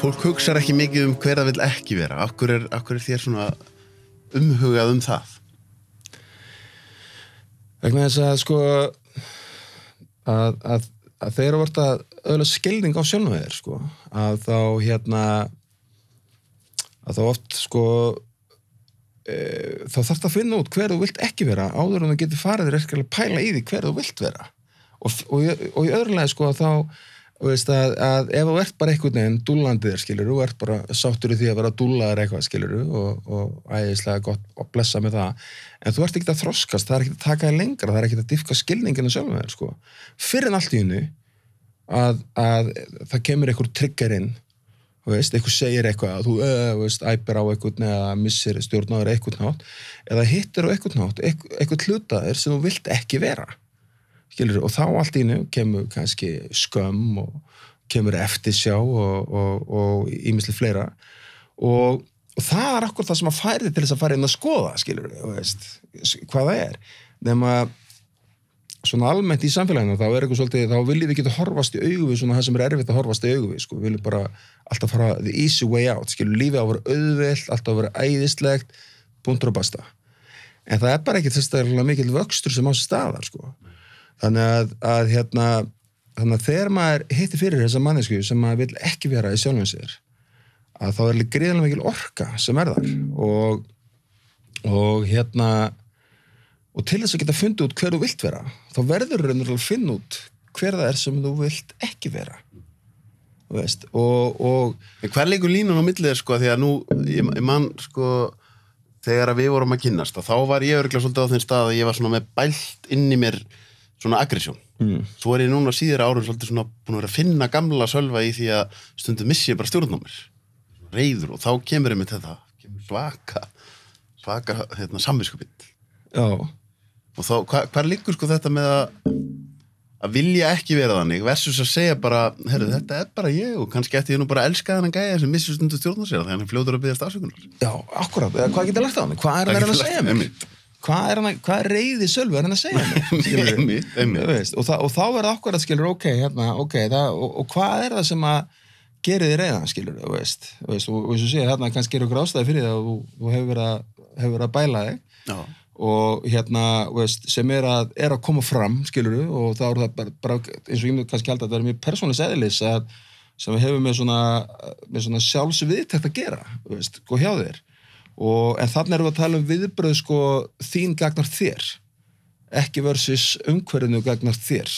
Fólk hugsar ekki mikið hver það vill ekki vera. Af hverju er þér svona umhugað það? Vegna þess að sko að þeir eru vart að öðla skilning á sjálfum þér sko, að þá oft sko þá þarftu að finna út hver þú vilt ekki vera áður en þú getur farið þér að pæla í því hver þú vilt vera og í öðrulega sko þá veist að ef þú ert bara einhvern veginn dúllandi þér skilur, þú ert bara sáttur í því að vera dúllaður eitthvað skilur og æðislega gott að blessa með það en þú ert ekki að þroskast, það er ekki að taka þér lengra, það er ekki að dýfka skilningina sjálfum þér sko, fyrir en allt í hennu að það kemur einhver trigger inn, veist, einhver segir eitthvað að þú veist, æpir á einhvern eða missir stjórnáður einhvern nátt eða hittir á einhvern nátt, einhvern hlutaðir sem þú vilt ekki vera skilur, og þá allt í hennu kemur kannski skömm og kemur eftirsjá og ýmislegt fleira og það er akkur það sem að færi til þess að fara inn að skoða skilur, veist, hvað það er nema svona almennt í samfélaginu, þá er eitthvað svolítið, þá viljum við geta horfast í augu við svona það sem er erfitt að horfast í augu við, sko, við viljum bara alltaf fara the easy way out, skilur, lífið á að vera auðvelt, alltaf að vera æðislegt, búndur og basta. En það er bara ekki þess mikil vöxtur sem á sér staðar, sko. Þannig að þegar maður hittir fyrir þessa mannesku sem maður vill ekki vera í sjálfum sér, að þá er gríðarlega mikil orka sem er þar og til þess að geta fundið út hver þú vilt vera, þá verður raunverulega að finna út hver það er sem þú vilt ekki vera. Þú veist, hver leikur línun á milli þér, sko, því að nú, ég man, sko, þegar við vorum að kynnast, þá var ég örugglega svolítið á þeim stað að ég var svona með bælt inn í mér svona aggressjón. Svo er ég núna síðara árum svolítið svona búin að vera að finna gamla Sölva í því að stundum missi ég bara stjórn á mér. Reiður og þá kemur ég með þetta, svaka samviskupið. Já. Og þá, hvar liggur sko þetta með að vilja ekki vera þannig versus að segja bara, herru, þetta er bara ég og kannski ætti ég nú bara að elska þennan gæja sem missir stundu stjórn á sér þannig að hann fljótur að biðjast afsökunar. Já, akkurat. Hvað getur lært á hann? Hvað er hann að segja mér? Hvað er reiði Sölvi er hann að segja mér? Og þá er það akkurat, skilur, ok, og hvað er það sem að gerir þið reiðan, skilur, veist, og eins og segja, kannski er okkur ástæði fyrir það og þú hefur verið að bæla þig. Já. Og veist, sem er að koma fram, skilur og þá er það bara eins og ég myndi kannski halda að það er mjög persónulegs eðlis sem við hefum með svona sjálfsviðtekt að gera, veist, og hjá þér. En þarna erum við að tala viðbröð, sko, þín gagnar þér, ekki versus umhverfinu gagnar þér.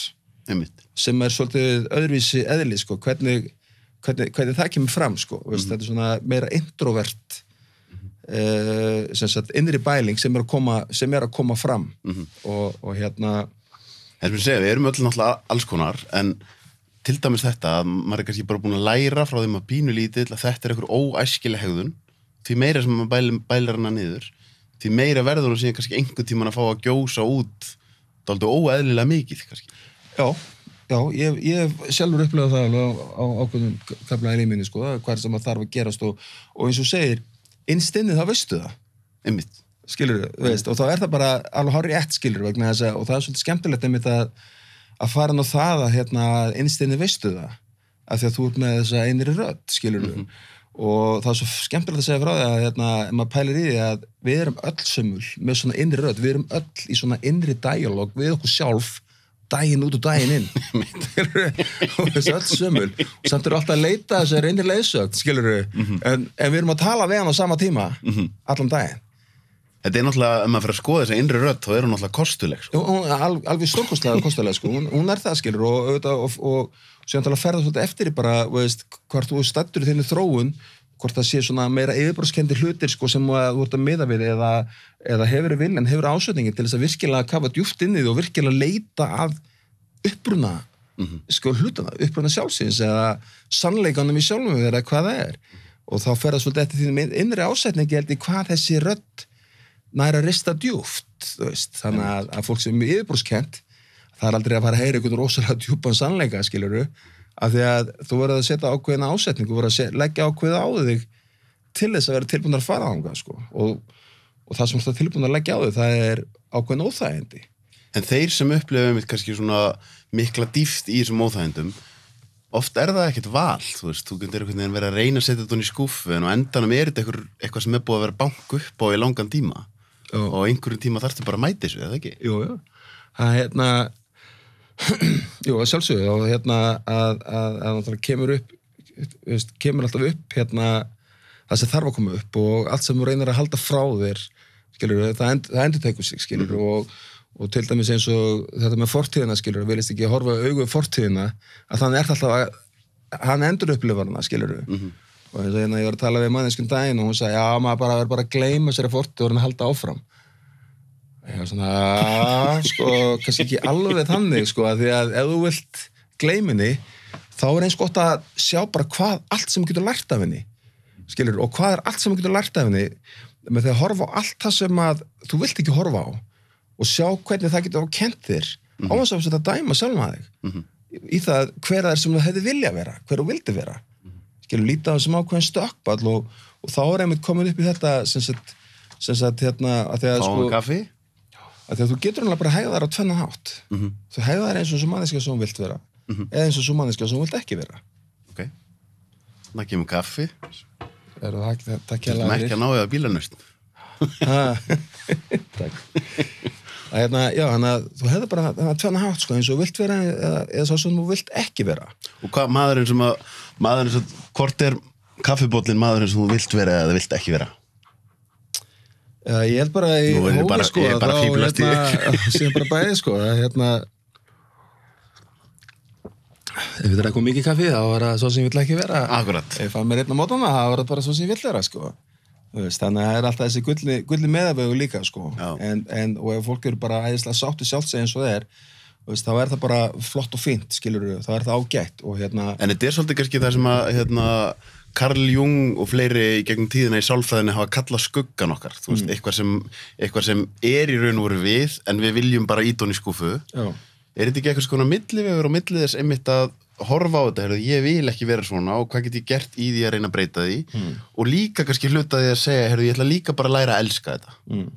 Einmitt. Sem er svolítið öðruvísi eðli, sko, hvernig það kemur fram, sko, veist, þetta er svona meira introvert sem sagt innri bæling sem er að koma fram og við erum öll náttúrulega alls konar en til dæmis þetta að maður er kannski bara búin að læra frá þeim að pínu lítill að þetta er einhver óæskileg hegðun því meira sem maður bælir hana niður því meira verður hún síðan kannski einhvern tímann að fá að gjósa út dálítið óeðlilega mikið kannski. Já, ég hef sjálfur upplifað það á ákveðnum kafla í lífinni, sko, hvað sem það þarf að gerast og eins og segir innstinnið þá veistu það. Einmitt. Skilur, veist, og þá er það bara alveg hárrétt, skilur, vegna þess og það er svolítið skemmtilegt einmitt að fara ná það að innstinnið veistu það, af því að þú ert með þessa innri rödd, skilur, og það er svo skemmtilegt að segja frá því að ef maður pælir í því að við erum öll sömul með svona innri rödd, við erum öll í svona innri dialog við okkur sjálf daginn út og daginn inn og þessi öll sömul og samt eru alltaf að leita þessar innri leiðsögn, skilur en við erum að tala við hann á sama tíma allan daginn. Þetta er náttúrulega, ef maður fyrir að skoða þessa innri rödd þá er hún náttúrulega kostuleg, sko. Alveg stórkostlega kostuleg, sko, hún er það, skilur og síðan tala að ferða svolítið eftir bara, veist, hvort þú stættur í þinni þróun hvort það sé svona meira yfirbrotskendir hlutir, sko, sem þú ert að miða við eða hefur viljan, hefur ásötningin til þess að virkilega kafa djúpt inn í því og virkilega leita að uppruna sko hlutana, uppruna sjálfsins eða sannleikanum í sjálfum eða hvað það er og þá fer það svolítið eftir því innri ásetningi held í hvað þessi rödd nær að rista djúpt, þú veist, þannig að fólk sem er yfirbrotskent það er aldrei að fara að heyra einhvern rosalega djúpan sannleika, skilurðu, af því að þú verður að setja ákveðina ásetning, þú verður að leggja ákveða á þig til þess að vera tilbúin að fara þangað, sko, og það sem þú ert tilbúin að leggja á þig, það er ákveðin óþægindi. En þeir sem upplifa kannski svona mikla dýpt í þessum óþægindum, oft það ekkert val, þú veist, þú getur einhvern veginn verið að reyna að setja þetta í skúffu en á endanum þetta eitthvað sem búið að vera banku upp á í langan tíma og einhverjum tíma þarftu bara að mæti þessu, eða ekki? Jú, það jú, að sjálfsögðu og að kemur alltaf upp það sem þarf að koma upp og allt sem þú reynir að halda frá þér skilur, það endurtekur sig skilur og til dæmis eins og þetta með fortíðina skilur, viljast ekki horfa augu við fortíðina að þannig alltaf að hann endur upplifar hana skilur og eins og ég var að tala við manneskjum daginn og hún sagði, já, maður verður bara að gleyma sér að fortíð og hann halda áfram ég var svona, sko, kannski ekki alveg þannig, sko, að því að ef þú vilt gleyminni, þá eins gott að sjá bara hvað allt sem getur lært af henni, skilur, og hvað allt sem getur lært af henni, með því að horfa á allt það sem að þú vilt ekki horfa á og sjá hvernig það getur kennt þér, á þess að þetta dæma sjálf að þig, í það hver það sem þú hefði vilja vera, hver þú vildi vera, skilur, líta á þessum ákveðin stökkball og þá einmitt komin upp í þetta, sem sagt, að því að, sko, kaffi? Að því að þú getur alveg bara að hægða þær á tvennan hátt. Þú hægða þær eins og svo manneskja sem þú vilt vera eða eins og svo manneskja sem þú vilt ekki vera. Ok. Það kemur kaffi. Takk Þú erum ekki að ná eða bílanust. Takk. Já, þannig að þú hefði bara tvennan hátt, sko, eins og þú vilt vera eða svo sem þú vilt ekki vera. Og hvað maðurinn sem hvort kaffibóllinn maðurinn sem þú vilt vera eða vilt ekki vera? Ég held bara í hófi, sko, ég bara fíblast í síðan bara bæði, sko, ef við drekkum mikið kaffi, þá var það svo sem ég vill ekki vera. Akkurat. Ef ég fann mér einn á mótana, þá var það bara svo sem ég vill vera, sko. Þannig að það alltaf þessi gulli meðavegu líka, sko. Og ef fólk eru bara æðislega sáttu sjálfseg eins og þá það bara flott og fínt, skilurðu, þá það ágætt. En þetta svolítið kannski það sem að Carl Jung og fleiri í gegnum tíðina í sálfræðinni hafa kallað skuggan okkar, þú veist, eitthvað sem í raun og veru við, en við viljum bara ýta hann í skúfu. Já. Þetta ekki eitthvað svona millivegur og milli þess einmitt að horfa á þetta, ég vil ekki vera svona og hvað get ég gert í því að reyna að breyta því og líka kannski hluta því að segja, ég ætla líka bara að læra að elska þetta,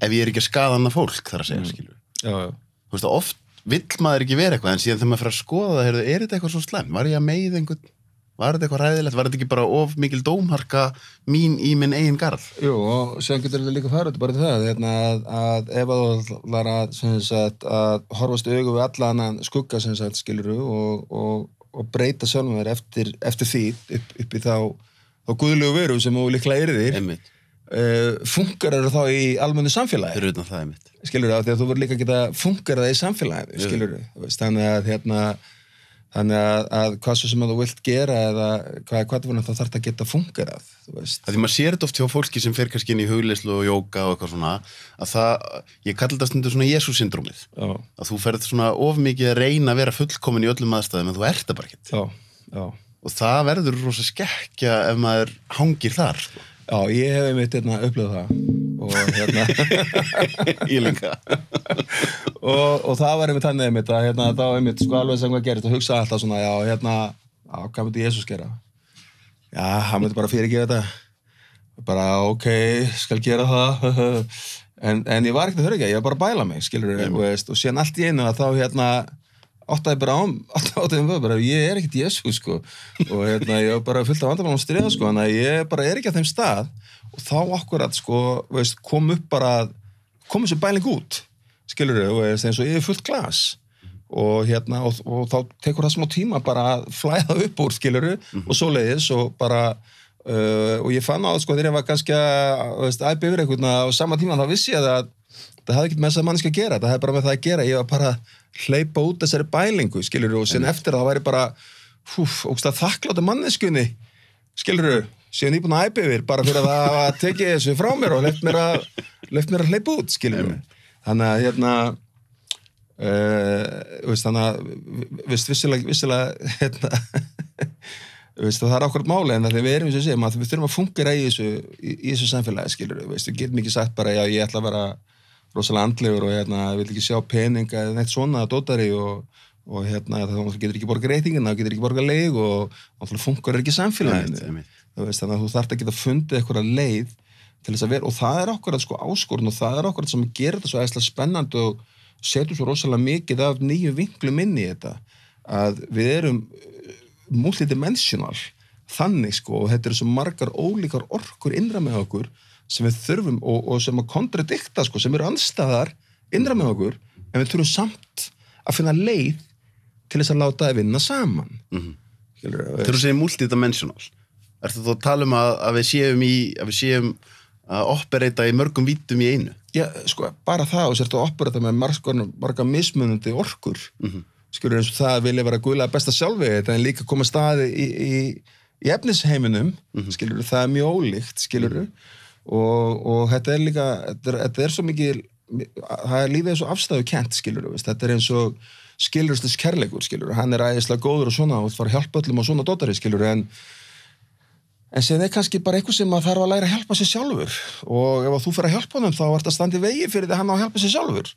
ef ég ekki að skaða annað fólk þar að segja, skilur. Já. Þú veist, oft vill maður ekki vera eitthvað, en síðan þegar maður fer að skoða það, þetta eitthvað svo slæmt? Var ég að meiða einhvern? Var þetta eitthvað ræðilegt? Var þetta ekki bara of mikil dómharka mín í minn eigin garð? Jú, og sem getur þetta líka farið bara til það, að ef þú ætlar að horfast augu við alla annan skugga, skilurðu, og breyta sjálfum þér eftir því upp í þá guðlegu veru sem þú líklega yrðir, funkar þá í almennu samfélagi. Fyrir utan það, skilurðu, af því að þú verður líka að geta funkar það í samfélagi, skilurðu, þannig að hvað svo sem að þú vilt gera eða hvað þá þarf það að geta fungerað, þú veist. Því maður sér þetta oft hjá fólki sem fer kannski inn í hugleiðslu og jóga og eitthvað svona, að ég kalli þetta stundur svona Jesús-syndrómið, að þú ferð svona of mikið að reyna að vera fullkomin í öllum aðstæðum en þú ert það bara ekkert. Já. Og það verður rosa skekkja ef maður hangir þar, sko. Já, ég hef einmitt upplifað það og Ég líka og það var einmitt þannig einmitt að þá einmitt sko alveg sem hvað gerist og hugsa alltaf svona, hvað myndi Jesús gera? Já, hann myndi bara fyrirgefa þetta bara, ok, skal gera það en ég var ekkert að höra ekki, ég var bara að bæla mig, skilur og síðan allt í einu að þá áttaði bara ég er ekkert Jesús, sko og ég var bara fullt af vandamálum að stríða, sko, þannig að ég bara er ekki á þeim stað og þá akkurat, sko, kom þessi bæling út, skilur eins og yfir fullt glas og þá tekur það smá tíma bara að flæða upp úr, skilur og svoleiðis og bara og ég fann á það, sko, þegar ég var kannski að æpa yfir einhvern á sama tíma, þá vissi ég að það hafði ekkert með þess að manneska að gera, það hefði bara með það að gera, ég var bara að hleypa út þessari bælingu, skilur og síðan eftir það væri bara ógeðslega þakklátur manneskunni, skilur síðan ég búin að æpa yfir, bara fyrir að hafa tekið þessu frá mér og leyft mér að hleypa út, skilur þannig að þannig að vissilega það er ákveðt máli en þegar við erum við þurfum að fungera í þessu samfélagi, skilur við getum ekki sagt bara, já, ég ætla að vera rosalega andlegur og ég vil ekki sjá peninga eða neitt svona dótari og það getur ekki borga reytingina, það getur ekki borga leig og það funkar ekki samfélaginu þannig að þú þarft að geta fundið eitthvað leið til þess að vera og það er ákveðat, sko, áskorun og það er ákveðat sem gerir þetta svo æðislega spennandi og setur svo rosalega mikið af nýju vinklum inn í þetta að við erum multidimensional þannig sko, og þetta eru svo margar ólíkar orkur innra með okkur sem við þurfum og sem að kontradikta sko, sem eru andstæðar innra með okkur, en við þurfum samt að finna leið til þess að láta það vinna saman. Þegar þú segir multidimensional, ertu þá að tala um að við séum að operata í mörgum vítum í einu? Já, sko, bara það og sérst að operata með marga mismunandi orkur. Skilur, eins og það vilja vera guðlega besta sjálfið þetta, en líka koma staði í efnisheiminum, skilur, það er mjög ólíkt, skilur, og þetta er líka, þetta er svo mikið, lífið er svo afstæðu kennt, skilur, þetta er eins og skilurstins kærleikur, skilur, hann er æðislega góður og svona, og það fara að hjálpa öllum á svona dótari, skilur, en sem er kannski bara eitthvað sem að þarf að læra að hjálpa sér sjálfur, og ef þú fer að hjálpa honum, þá ert að standa í vegi fyrir því hann á að hjálpa sér sjálfur,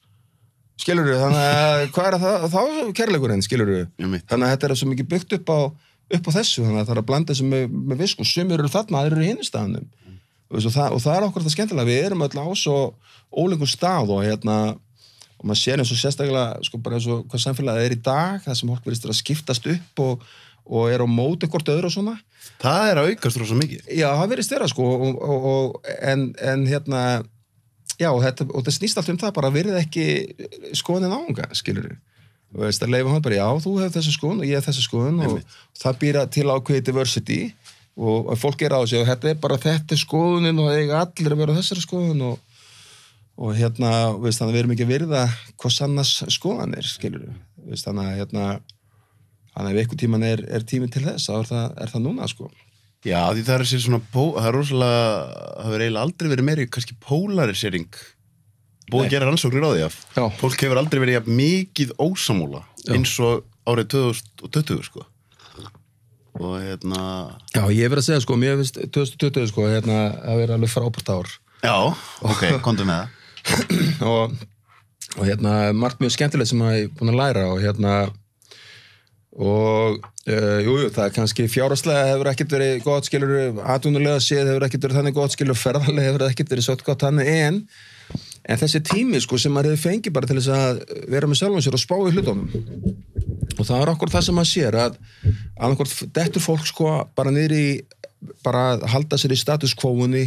skilur, þannig að hvað er það, þá kærleikurinn, skilur, þannig að þetta er svo mikið byggt upp á þessu, þannig að það er að blanda þessu með visku, sumir eru þarna, aðrir eru í hinum staðnum, og það er okkur þetta skemmtilega, við erum öll á svo ólíkum stað og maður sér eins og sérstaklega, sko, bara eins og hvað samfélagið er í dag, það sem fólk virðist að skiptast upp og er á móti hvort öðru og svona. Það er að aukast rosa mikið. Já, það virðist vera, sko, en já, og það snýst allt það bara virði ekki skoðunin ánga, skilur við. Og veist að leifa hann bara, já, þú hefur þessu skoðun og ég hef þessu skoðun og það býra til ákveði diversity og fólk er á sig og þetta er bara þetta skoðunin og eiga allir að vera þessari skoðun og veist, þannig að við erum ekki að virða hvað sannars skoðanir, skilur við. Veist, þannig að ef einhver tíman er tíminn til þess, þá er það núna, sko. Já, því það er sér svona, það er rosalega, það hefur eiginlega aldrei verið meiri kannski polarisering, búið að gera rannsóknir á því að fólk hefur aldrei verið jafn mikið ósammála eins og árið 2020, sko. Og Já, ég verið að segja, sko, mér finnst 2020, sko, að vera alveg frábært ár. Já, ok, komdu með það. og margt mjög skemmtilegt sem ég er búin að læra og jú, það er kannski fjárhagslega hefur ekkert verið gott, skilur, atvinnulega séð hefur ekkert verið þannig gott, skilur, ferðarlega hefur ekkert verið svo gott þannig, en þessi tími, sko, sem maður hefur fengið bara til þess að vera með sjálfum sér og spá í hlutunum og það er okkur það sem maður sér að annarkvort dettur fólk, sko, bara niður í bara halda sér í status quo-unni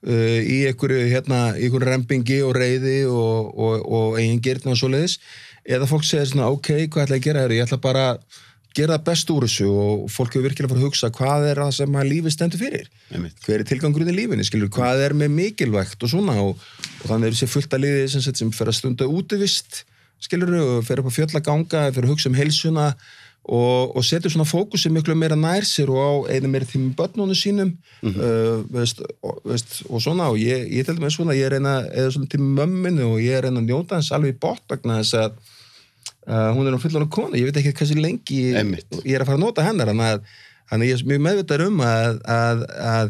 í einhverju rembingi og reiði og eigin girna og svoleiðis, eða fólk segir svona, ok, hvað ætla ég að gera hér? Ég ætla bara að gera það best úr þessu og fólk hefur virkilega fara að hugsa hvað er það sem að lífið stendur fyrir? Hver er tilgangurinn í lífinni, skilur? Hvað er með mikilvægt og svona og þannig er þessi fullt að liði sem fer að stunda útivist, skilur, og fer upp á fjöll að ganga, fer að hugsa heilsuna og setur svona fókusi miklu meira nær sér og á einu meira tíma börnunum sínum veist, og svona og ég til dæmis svona, ég reyna eða svona tíma mömminu og ég reyna að njóta hans alveg í bótt vegna þess að hún er fullorðin kona, ég veit ekki hversu lengi ég er að fara að nota hennar þannig ég er mjög meðvitað að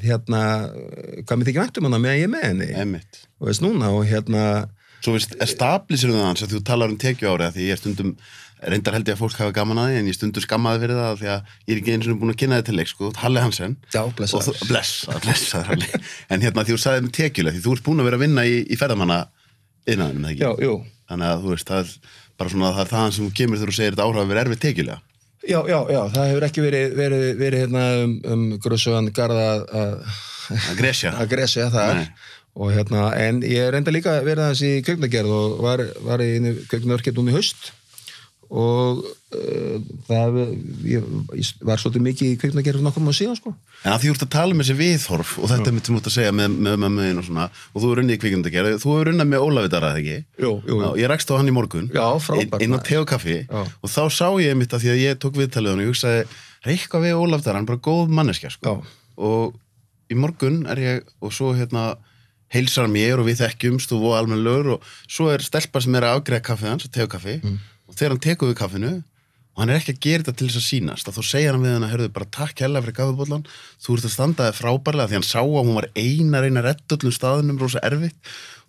hvað mér þykir vænt hana meðan ég er með henni og veist núna og Svo veist, establishir það hans að þú talar tekjuári að því ég er stundum reyndar held ég að fólk hafa gaman að því en ég stundum skammaði fyrir það því að ég er ekki eins og búin að kynna þið til leik, sko, Halli Hansen. Já, blessaður Halli. En því þú sagði tekjulega, því þú ert búin að vera að vinna í ferðamanna iðnaðinum, ekki? Já, jú. Þannig að þú veist, það er bara svona, það er það sem þú kemur þegar þú segir þetta áhrif að vera erfið tekjulega. Já, það hefur ekki verið grössugan garða að gresja þar. Og en ég reynda líka að vera þessi í kvikmyndagerð og var í kvikmyndaverkefnum í haust og ég var svolítið mikið í kvikmyndagerð nokkrum á síðan, sko. En að því þú ert að tala með þessi viðhorf og þetta er mitt sem þú ert að segja með mömmuðin og svona og þú hefur unnið í kvikmyndagerð, þú hefur unnið með Ólafi Darra, ekki? Jú. Ég rakst á hann í morgun, inn á te og kaffi og þá sá ég mitt að því að ég tók viðtalið hann og ég hugsaði, eitthvað við Ólafi Darra, hann er bara góð manneskja, sko. Og í morgun er ég, og svo heilsar mér og við þekkjumst og almennilegur og svo er stelpa sem er að afgreiða kaffið hans, te og kaffi og þegar hann tekur við kaffinu og hann er ekki að gera þetta til þess að sýnast að þá segir hann við hann að hörðu bara takk hella fyrir kaffibollan, þú ert að standa þig frábærlega því hann sá að hún var eina að reyna að redda öllum staðunum rosa erfitt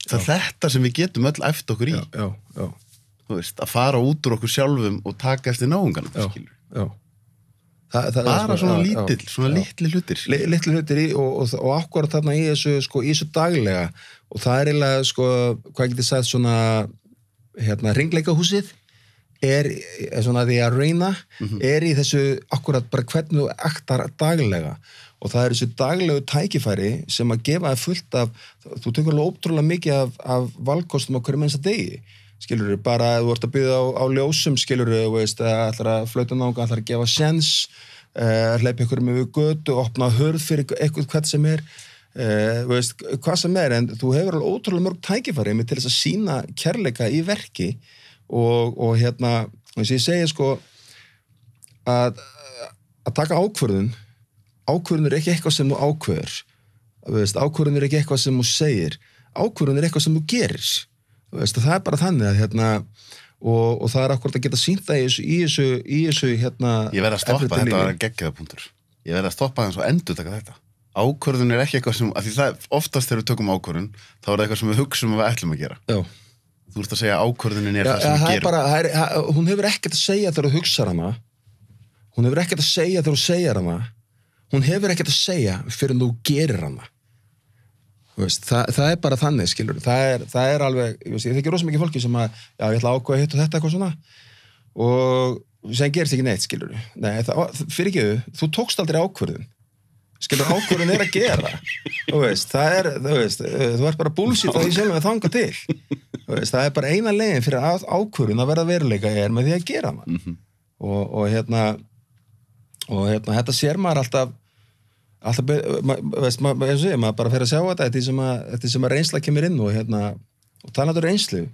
það er þetta sem við getum öll eftir okkur í þú veist, að fara út úr okkur sjálfum og taka eftir náunganum skilur bara svona lítill, svona litli hlutir litli hlutir og akkurat þarna í þessu daglega og það er eiginlega, sko, hvað getið sagt svona hringleikahúsið svona því að reyna í þessu akkurat bara hvernig þú aktar daglega og það þessu daglegu tækifæri sem að gefa þér fullt af, þú tekur alveg ótrúlega mikið af valkostum á hverjum einsta degi, skilurðu, bara þú ert að byggja á ljósum, skilurðu, þú veist, ætlar að flauta náunga, ætlar að gefa sjens, hleypa ykkur með við götu, opna hurð fyrir eitthvað hvað sem þú veist, hvað sem en þú hefur alveg ótrúlega mörg tækifæri til þess að sýna kærleika í verki og hérna, þess að ég segi sko að taka ákvörðun er ekki eitthvað sem þú ákveður, veist, ákvörðun er ekki eitthvað sem þú segir, ákvörðun er eitthvað sem þú gerir, veist, það bara þannig að hérna, og það akkurat að geta sýnt það í þessu hérna. Ég verð að stoppa þetta að geggjaða punktur. Ég verð að stoppa þess og endurtaka þetta. Ákvörðun er ekki eitthvað sem, af því það oftast þegar við tökum ákvörðun, þá er það eitthvað sem við hugsum að við ætlum að gera. Já. Þú ert að segja ákvörðunin er það sem við gerum. Hún hefur ekkert að segja þegar þú hugsar hana. Hún hefur ekkert að segja þegar þú segir hana. Hún hefur ekkert að segja fyrir þú gerir hana. Veist, það er bara þannig, skilur. Það er alveg, ég þekki rosa mikið fólki sem að, já, ég ætla að ákveða hitt og þetta eitthvað svona og sem gerist ekki neitt, skilur. Nei, fyrir ekki þú tókst aldrei ákvörðun. Skilur, ákvörðun er að gera. Þú veist, þú ert bara bullshit að því sjálf með þanga til. Þú veist, það er bara eina leiðin fyrir ákvörðun að verða veruleika með því að gera hana. Og hérna, þetta sér maður alltaf, veist, maður bara fer að sjá þetta eftir sem að reynsla kemur inn og talað reynslu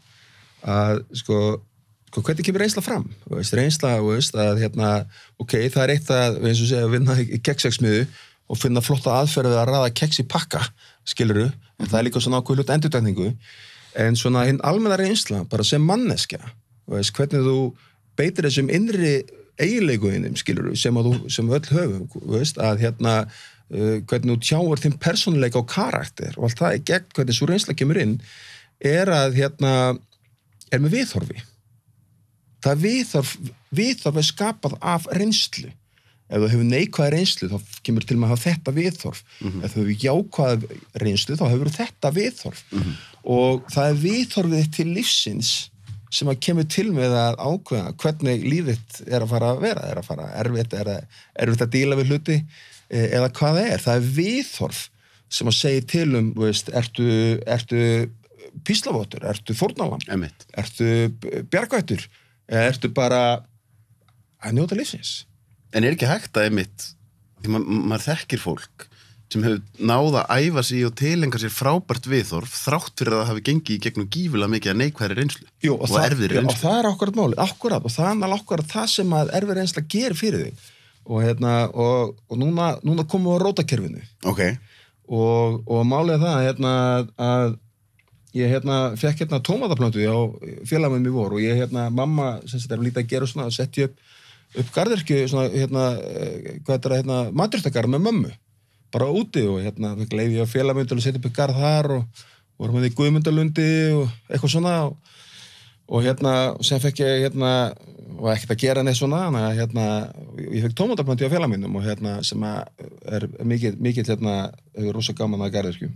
að sko hvernig kemur reynsla fram, veist, reynsla, veist, að ok, það er eitt að eins og segja að vinna í keksjaksmiðu og finna flotta aðferð við að raða keks í pakka, skilurðu, en það er líka svona ákveð hlut endurtekningu, en svona hinn almenna reynsla, bara sem manneskja, veist, hvernig þú beitir þessum innri eiginleikuðinum, skilurðu, sem öll höfum, veist, að hvernig þú tjáir þinn persónuleika og karakter og allt það er gegn hvernig svo reynsla kemur inn er að er með viðhorfi. Það er viðhorf er skapað af reynslu. Ef þú hefur neikvæða reynslu þá kemur til með að hafa þetta viðhorf. Ef þú hefur jákvæða reynslu þá hefur þetta viðhorf. Og það er viðhorfið til lífsins sem að kemur til með að ákveða hvernig lífið er að fara að vera, er að fara erfitt að díla við hluti eða hvað það er. Það er viðhorf sem að segja til veist, ertu píslavotur, ertu fórnalamb, ertu bjargvættur, ertu bara að njóta lífsins. En er ekki hægt að því maður þekkir fólk sem hefur náða að æfa sig og tilenga sér frábært viðhorf þrátt fyrir að það hafi gengið í gegnum gífulega mikið að neikvæðri reynslu. Jú, og erfiðri reynslu. Og það er akkurat máli, og það er akkurat það sem að erfið reynsla gerir fyrir þig. Og núna komum við á rótakerfinu. Ok. Og málið það að ég fekk tómataplöntu á félagum í vor og ég mamma sem sagt lítið að gera svona að setja upp garðirkju svona maturstagarð með mömmu bara úti og fekk leyfi á félagum til að setja upp garð þar og vorum við í Guðmundalundi og eitthvað svona og sem fekk ég var ekkert að gera neitt svona ég fekk tómataplöntu á félagum og sem er mikið rosa gaman að garðirkju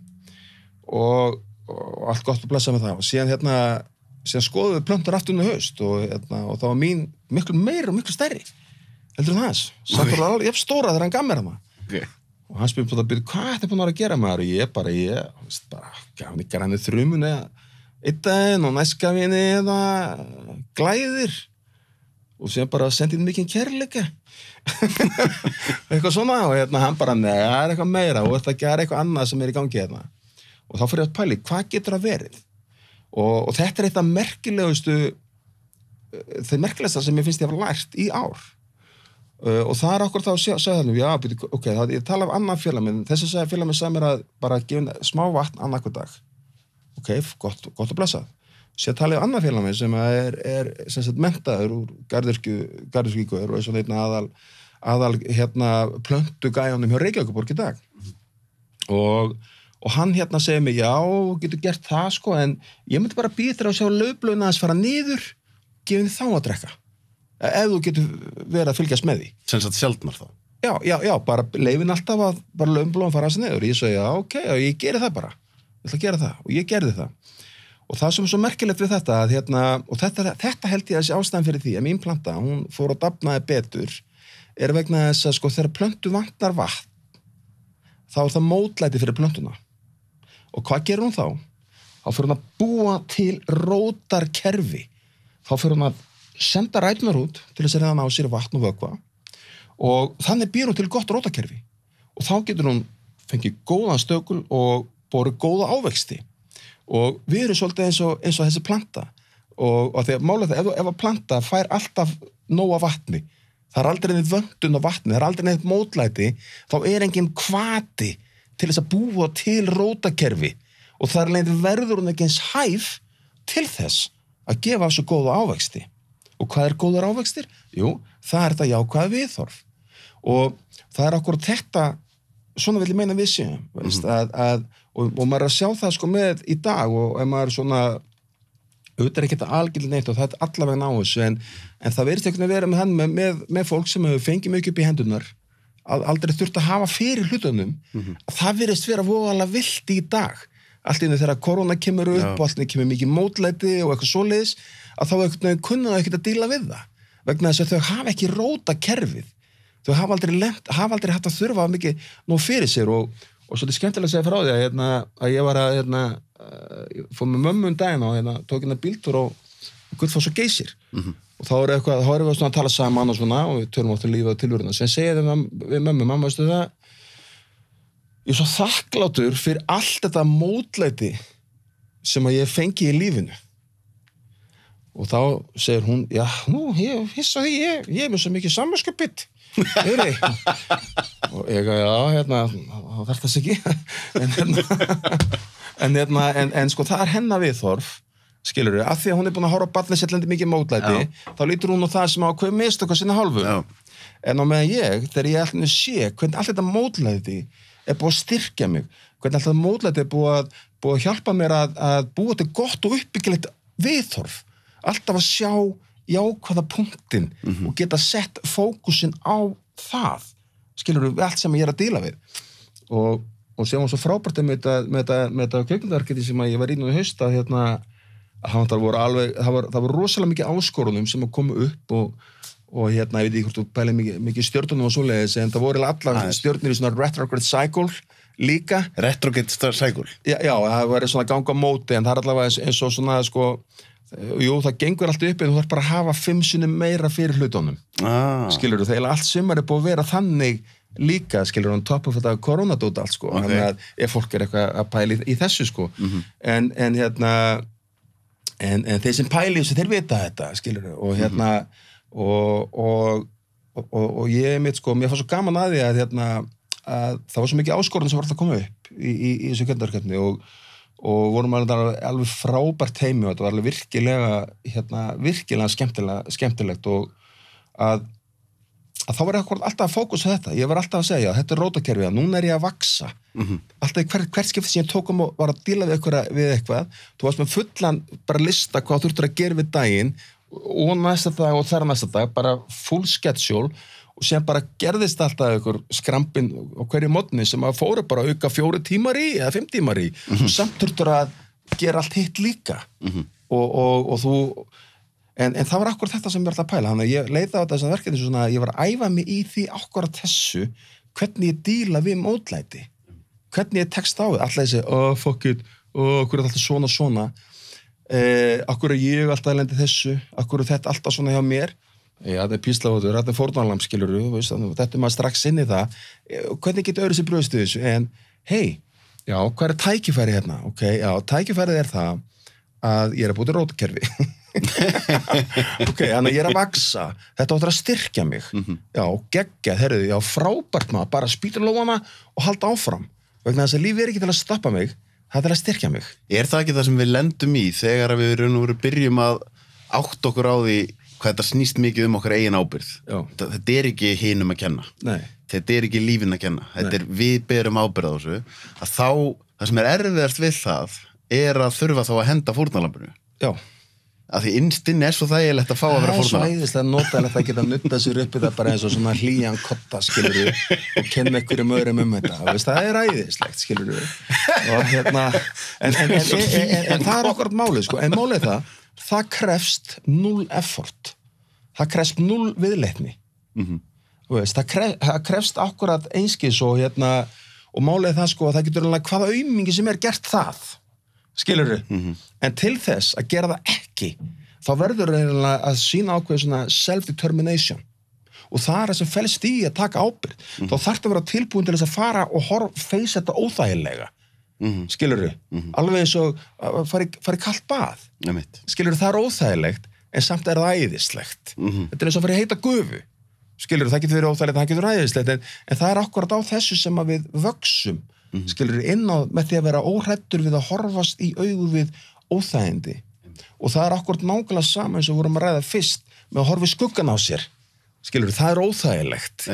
og allt gott að blessa með það og síðan skoðum við plöntur aftur í haust og það var mín miklu meira og miklu stærri heldur en hans samt var alveg jafn stóra þegar hann gaf mér hana og hann spyrir hvað þetta er búin að gera maður og ég gaf hann í græni þrumun einn daginn og næst gaf henni glæðir og síðan bara sendið mikið kærleika eitthvað svona og hann bara neða, það er eitthvað meira og þetta er eitthvað annað sem er í gangi og þá fyrir ég að pæli, hvað getur það verið? Og þetta er eitt af það merkilegsta sem ég finnst ég hafa lært í ár. Og það er okkur þá að segja þannig, já, ok, ég tala af annan félagminn, þessi félagminn sagði mér að bara gefa smá vatn annað hver dag. Ok, gott að blessa. Sér tala ég af annan félagminn sem er sem sagt menntaður úr garðyrkjuíkur og er svona einn aðal plöntugæjanum hjá Reykjavíkurborg í dag. Og hann segir mig, já, getur gert það sko, en ég myndi bara býða þér að sjá laufblöðin aðeins fara niður, gefið þið þá að drekka. Ef þú getur verið að fylgjast með því. Sem sagt sjaldnar þá? Já, bara leifin alltaf að bara laufblöðin fara aðeins niður. Ég segi, já, ok, ég geri það bara. Ég ætla að gera það. Og ég gerði það. Og það sem er svo merkilegt við þetta, að og þetta held ég að sé ástæðan fyrir því að mín planta, hún fór að dafnaði betur, vegna þess að sko þegar plöntu vantar vatn, þá það mótlæti fyrir plöntuna. Og hvað gerir hún þá? Þá fyrir hún að búa til rótarkerfi. Þá fyrir hún að senda rætunar út til þess að reyna á sér vatn og vökva og þannig býr hún til gott rótarkerfi. Og þá getur hún fengið góðan stökul og borið góða ávexti. Og við erum svolítið eins og þessi planta. Og þegar málega það, ef að planta fær alltaf nóga vatni, það er aldrei neitt vöntun á vatni, það er aldrei neitt mótlæti, þá er engin hvati til þess að búa til rótarkerfi og þar leið verður hún ekki eins hæf til þess að gefa svo góða ávexti. Og hvað er góðar ávextir? Jú, það er þetta jákvæða viðhorf. Og það er okkur þetta, svona vil ég meina við séum, og maður er að sjá það sko með í dag og ef maður er svona, auðvitað ekki þetta algjörlega neitt og það er allavega ná þessu, en það verðist einhvern veginn vera með fólk sem hefur fengið mjög upp í hendunar, aldrei þurft að hafa fyrir hlutunum, að það verðist vera voðalega vilt í dag. Allt í einu þegar korona kemur upp og allt í einu kemur mikið mótlæti og eitthvað svoleiðis, að þá einhvern veginn kunna þau ekkert að díla við það. Vegna þess að þau hafa ekki rótarkerfið. Þau hafa aldrei haft að þurfa mikið nú fyrir sér og svolítið skemmtilega að segja frá því að ég var að ég fór með mömmu daginn og tók bíltúr á Gullfoss og Geysir. Og þá erum við svona að tala saman og svona og við törum átt að lífa tilvöruna. Sem segja við mömmu, mamma, veistu það, ég er svo þakklátur fyrir allt þetta mótlæti sem að ég fengi í lífinu. Og þá segir hún, já, nú, ég hissa því, ég er með svo mikið samviskubit. Og ég, já, þá þarf þess ekki. En sko, það er hennar viðhorf, skilurðu, af því að hún er búin að horfa á barnið sér lendi mikið mótlæti, þá lítur hún á það sem ákveð mistök á sinni hálfu. En á meðan þegar ég alltaf sé hvernig allt þetta mótlæti er búið að styrkja mig, hvernig alltaf mótlæti er búið að hjálpa mér að búa til gott og uppbyggilegt viðhorf, alltaf að sjá jákvæða punktinn og geta sett fókusinn á það, skilur við allt sem ég er að díla við. Og sem var svo frábært með þetta kvikmyndaverkefni sem ég var í nú í haust að það voru rosalega mikið áskorunum sem að koma upp og ég veit ekki hvort þú pælið mikið stjörnunum og svoleiðis, en það voru allar stjörnur í svona retrograde cycle líka. Retrograde cycle? Já, það var svona ganga á móti, en það er allavega eins og svona, sko, jú, það gengur allt upp, en þú þarf bara að hafa 5 sinnum meira fyrir hlutunum. Skilurðu, þegar allt sumar er búið að vera þannig líka, skilurðu, on top of þetta koronadót allt, sko. Þannig að ef fólk er eitthvað að pæla í þessu, sko. En þeir sem pæli þessu, þeir vita þetta, skilurðu, og ég mitt, sko, mér fannst svo gaman að því að það var svo mikið áskorun sem var alltaf að koma upp í þessu kvendarkeppni og vorum alveg frábært heimi og þetta var alveg virkilega skemmtilegt og að þá var ég alltaf að fókusa þetta. Ég var alltaf að segja, þetta er rótarkerfið, núna er ég að vaksa. Alltaf hvert skipti sem ég tók og var að díla við eitthvað, þú varst með fullan bara lista hvað þú þurftir að gera við daginn og næsta dag og þar næsta dag, bara full schedule og sem bara gerðist alltaf einhver skrampin á hverju morgni sem að fóru bara auka 4 tímar í eða 5 tímar í og samt þurftur að gera allt hitt líka og þú en það var akkurat þetta sem ég var alltaf að pæla, þannig að ég leita á þess að verkefni svona að ég var að æfa mig í því akkurat þessu, hvernig ég díla við mótlæti, hvernig ég tekst á alltaf þessi, fuck it, okkur er alltaf svona okkur er ég alltaf að lendi þessu, okkur er þetta alltaf svona hjá mér. Já, þetta er píslavotur, þetta er fórnarlamb, skilurðu, þetta er maður strax inn í það. Hvernig getur öðru sér bröðstu þessu? En, hei, já, hvað er tækifæri hérna? Ok, já, tækifærið er það að ég er að búið til rótarkerfi. Ok, þannig að ég er að vaksa. Þetta áttur að styrkja mig. Já, geggjað, heyrðu, já, frábært maður, bara spýtur lófana og halda áfram. Vegna þess að lífið er ekki til að stoppa mig, það er að styrkja mig. Er það ekki það sem við lendum í þegar við byrjum að átta okkur á því hvað þetta snýst mikið okkar eigin ábyrgð? Þetta er ekki hinum að kenna. Nei. Þetta er ekki lífin að kenna. Þetta er við berum ábyrgð á þessu. Að þá, það sem er erfiðast við það er að þurfa þá að henda fórnarlambinu. Já. af því innstinn svo þægilegt að fá að vera Það fórna. svo æðislega notalegt að geta nutta sér upp þetta bara eins og svona hlýjan kotta, skilur og kenna einhverjum öðrum þetta. Veist, það æðislegt, skilur og en það okkur málið, sko. En málið það krefst 0 effort. Það krefst 0 viðleitni. Veist, það krefst akkurat einskis og málið það, sko, að það getur alveg hvaða aumingi sem gert það. Skilurðu? En til þess að gera það ekki, þá verður eiginlega að sýna ákveð svona self-determination og það það sem felst í að taka ábyrgð. Þá þarftu að vera tilbúin til þess að fara og feysa þetta óþægilega. Skilurðu? Alveg eins og fara í kalt bað. Skilurðu, það óþægilegt, en samt það æðislegt. Þetta eins og að fara í heita gufu. Skilurðu, það getur verið óþægilegt, það getur æðislegt, en það akkurat á þessu sem að við vöxum. Skilur inn á með því að vera óhræddur við að horfast í augu við óþægindi og það akkurat nákvæmlega sama eins og vorum að ræða fyrst með að horfa í skuggan á sér, skilur, það óþægilegt,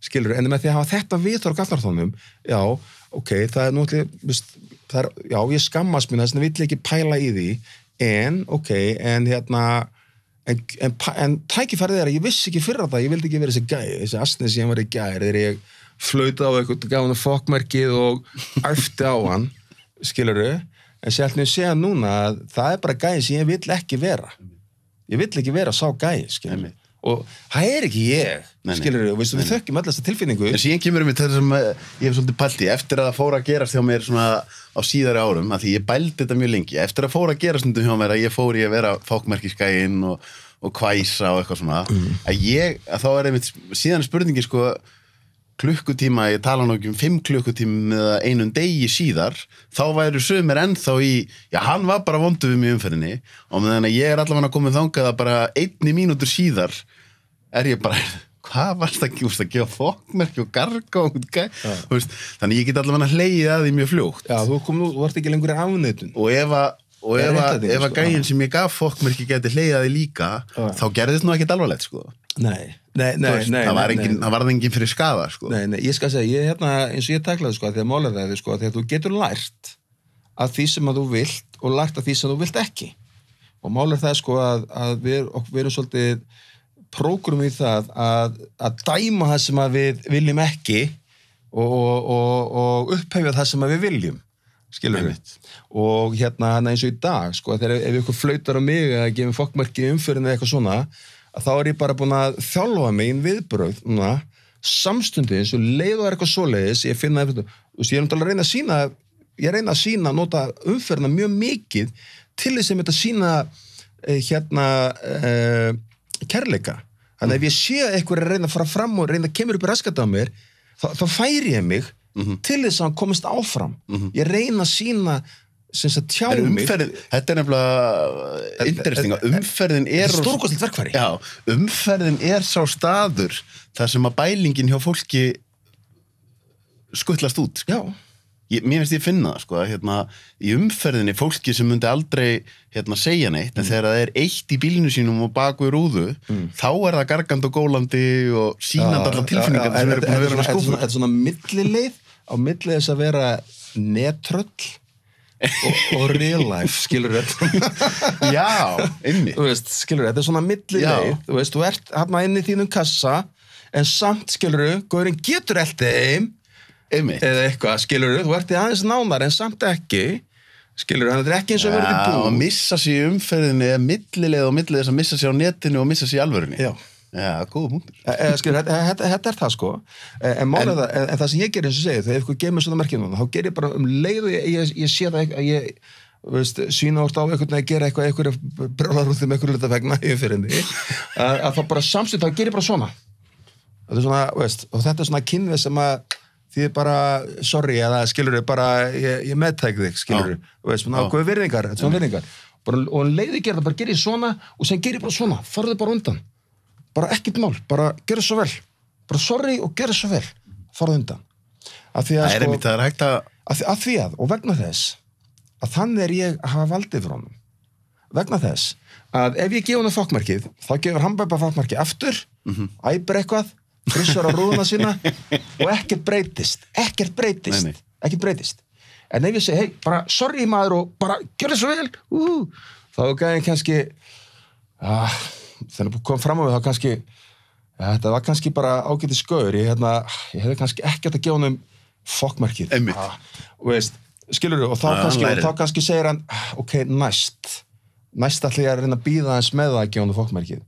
skilur, en með því að hafa þetta viðhorf gaflarþónum, já, ok, það náttúrulega, já, ég skammast mín, þess að ég vill ekki pæla í því, en, ok, en tækifærið að ég vissi ekki fyrir það, ég vildi ekki vera þessi gæi, þessi asni sem ég var í gæri, þegar ég flauta á eitthvað, gaf hann fokkmerkið og æfti á hann, skilurðu, en sjálf mér segja núna að það bara gæi sem ég vill ekki vera. Ég vill ekki vera sá gæi, skilurðu. Og það ekki ég, skilurðu, og við þökkum öll þessa tilfinningu. En síðan kemur við til þess að ég hef svolítið pælt í, eftir að það fór að gerast hjá mér svona á síðari árum, að því ég bældi þetta mjög lengi, eftir að fór að gerast hjá mér að ég fór í að vera fokkmerkiskæin og kvæsa og eitthvað svona, að þá einmitt síðan spurningi, sko, klukkutíma, ég tala nú ekki 5 klukkutíma eða einum degi síðar, þá væru sumir ennþá í, já, hann var bara vondur við mig í umferðinni og meðan ég allavega komið þangað að bara 1 mínútur síðar ég bara, hvað varst að gefa fokkmerki og garga og þannig ég get allavega hlegið að því mjög fljótt. Já, þú vart ekki lengur í afneitun. Og ef að gæinn sem ég gaf fokkmerki geti hlegið að því líka, þá gerðist nú ekkert alvarlegt, sko. Nei. Það var engin fyrir skaða, sko. Nei, ég skal segja, eins og ég taklaði, sko, þegar málega það, sko, þegar þú getur lært að því sem að þú vilt og lært að því sem þú vilt ekki. Og málega það, sko, að við erum svolítið prógrum í það að dæma það sem að við viljum ekki og upphefja það sem að við viljum. Skilur við. Og eins og í dag, sko, þegar ef ykkur flautar á mig eða gefum fokkmerki umfyrirni eitthvað svona, að þá ég bara búin að þjálfa mig inn viðbrögð, samstundis og leið og eitthvað svoleiðis, ég finna ég reyna að sína nota umferðina mjög mikið til þess að sína kærleika. Þannig ef ég sé eitthvað að reyna að fara fram og reyna að kemur upp í raskat á mér, þá færi ég mig til þess að hann komist áfram. Ég reyna að sína tjá mig. Þetta nefnilega interesting, umferðin stórkostlegt verkfæri. Já, umferðin sá staður þar sem að bælingin hjá fólki skuttlast út. Já. Mér finnst ég finna það, sko, í umferðinni fólki sem myndi aldrei segja neitt, en þegar það eitt í bílinu sínum og bak við rúðu, þá það gargandi og gólandi og sýnandi allar tilfinningar sem búin að vera skúfur. Þetta svona millileið á milli þess að vera nettröll og real life, skilur þetta. Já, inni. Þú veist, skilur þetta svona millileið, þú veist, þú hérna inn í þínum kassa, en samt, skilur gaurinn getur heim, eða eitthvað, skilur þú í aðeins nánar, en samt ekki, skilur þetta ekki eins og verið í bú. Og missa sig í umferðinni millileið og millið þess að missa sig á netinu og missa sig í alvörunni. Já, góða punktur. Þetta það, sko. En það sem ég gerir eins og segi, þegar ykkur gefur mér svona merkjum, þá gerir ég bara leið og ég sé það ég sína orð á einhvern veginn að gera eitthvað brjólarúðum einhverju hluta vegna fyrir því, að það bara samstund, þá gerir ég bara svona. Þetta svona, og þetta svona kynvið sem að því bara, sorry, eða skilur bara, ég meðtæk þig, skilur svona ákveðu virðingar, og leiði gera það, bara gerir ég svona og sem gerir ég bara svona, farðu bara undan. Bara ekkert mál, bara gera svo vel, bara sorry og gera svo vel, farðu undan. Það einmitt, það hægt að því að, og vegna þess að þannig ég að hafa valdið frá honum, vegna þess að ef ég gefa hann fokkmerkið, þá gefur hann bara fokkmerkið aftur, æpir eitthvað, frissar á rúðuna sína og ekkert breytist. En ef ég segi, hey, bara sorry maður og bara gjör það svo vel, þá gæði kannski þegar kom fram á við þá kannski þetta var kannski bara ágætis gaur ég hefði kannski ekkert að gefa honum fokkmerkið og veist, skilurðu, og þá kannski segir hann ok, næst ætla ég að reyna að bíða aðeins með það að gefa honum fokkmerkið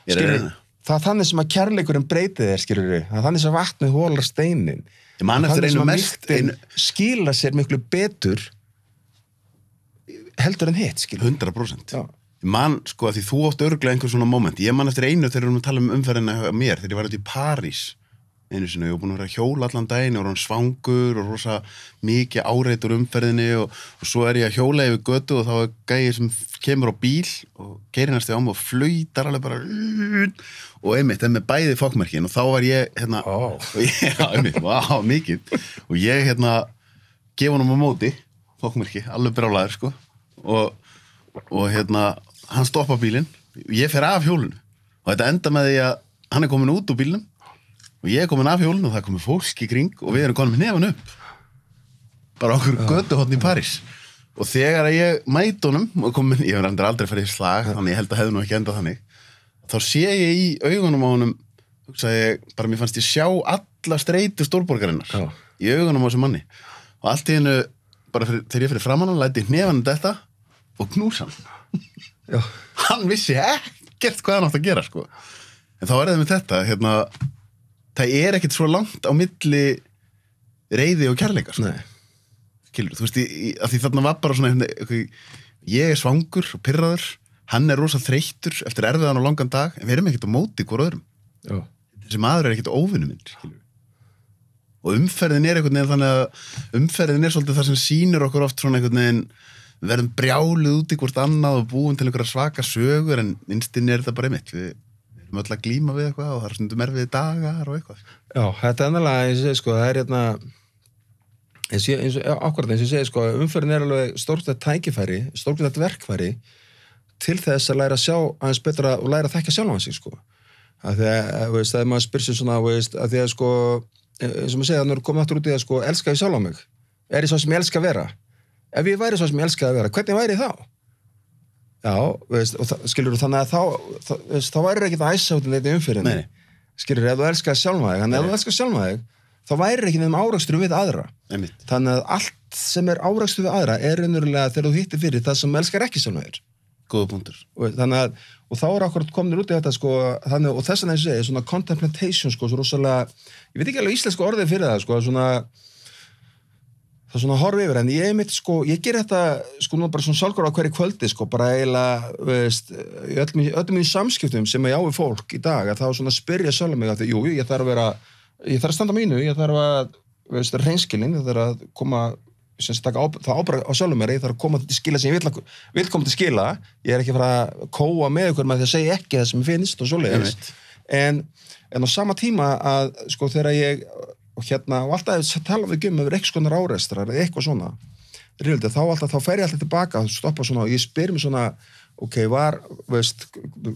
skilurðu, það er þannig sem að kærleikurinn breytið þér, skilurðu, það er þannig sem vatnið hólar steinin skila sér miklu betur heldur en hitt, skilurðu 100%. Ég man, sko, að því þú átt örugglega einhver svona moment. Ég man eftir einu þegar við erum að tala umferðina hjá mér, þegar ég var út í París einu sinni, ég var búin að vera að hjóla allan daginn og var hann svangur og rosa mikið áreitur umferðinni og svo ég að hjóla yfir götu og þá er gæi sem kemur á bíl og keyrir næstu á mig og flautar alveg bara og einmitt, með bæði fokkmerkin og þá var ég, mikið og ég, gef honum á móti fokkmerki, alveg brjálæður, sko og hann stoppa bílinn og ég fer af hjólinu og þetta enda með því að hann er komin út úr bílnum og ég er komin af hjólinu og það er komin fólk í kring og við erum komin með nefan upp bara okkur götuhotn í París og þegar ég mæti honum og ég hef aldrei farið í slag þannig ég held að hefði nú ekki endað þannig þá sé ég í augunum á honum bara mér fannst ég sjá alla streitu stórborgarinnar í augunum á þessum manni og allt í hennu bara þegar ég fyrir framan hann læti hnefanum þetta og knúsa hann hann vissi ekkert hvað hann átt að gera sko. En þá er það með þetta það er ekkert svo langt á milli reiði og kærleika sko. Skilur, þú veist að því þarna var bara svona ég er svangur og pirraður hann er rosa þreyttur eftir erfiðan og langan dag en við erum ekkert á móti hvor öðrum þessi maður er ekkert óvinur minn skilur. Og umferðin er einhvern veginn þannig að umferðin er svolítið það sem sýnir okkur oft svona einhvern veginn við verðum brjáluð út í hvort annað og búum til einhverja svaka sögur en innstinn er þetta bara einmitt við erum öll að glíma við eitthvað og það er stundum erfiði dagar og eitthvað Já, þetta er endalega, eins og ég segi sko það er akkurat eins og ég segi sko umferðin er alveg stórkvæmt tækifæri stórkvæmt verkfæri til þess að læra að sjá aðeins betra og læra að þekkja sjálfan sig sko að því að, veist, að maður spyr sér svona veist, að því að sko eins og maður segja að nú komum aftur út í að sko elska ég sjálf á mig er ég svo sem ég elska að vera ef ég væri svo sem ég elska að vera, hvernig væri ég þá? Já, veist, og skilur þannig að þá væri ekki það æsa út í þetta umfyrinni skilur, ef þú elskar sjálfa þig ef þú elskar sjálfa þig, þá væri ekki þeim árakstur við aðra þannig að allt sem er árakstur við aðra er raunverulega þegar þú hittir fyrir það sem elskar ekki sjálfa þig góða punktur og þá er akkurat komin út í þetta sko, þannig, og þess að ég segi, svona contemplation sko, svo rosalega, ég veit ekki alveg íslensku orðið fyrir það sko, svona það er svona horfi yfir, en ég ger þetta sko nú bara svona sjálfur á hverju kvöldi sko, bara eiginlega, veist í öllum mínum samskiptum sem ég á við fólk í dag, að þá svona spyrja sjálf mig að jú, ég þarf að standa mínu, ég þarf að, veist, reynskilning, það þarf að koma sem taka það ábyrgð á sjálfum mér, ég þarf að koma til skila sem ég vil koma til skila, ég er ekki að fara að kóa með ykkur með því að segja ekki það sem ég finnst og svoleiðis, en á sama tíma að, sko, þegar ég og alltaf tala við yfir eitthvað skonar áreistrar eða eitthvað svona þá fer ég alltaf tilbaka stoppa svona og ég spyr mér svona ok, veist,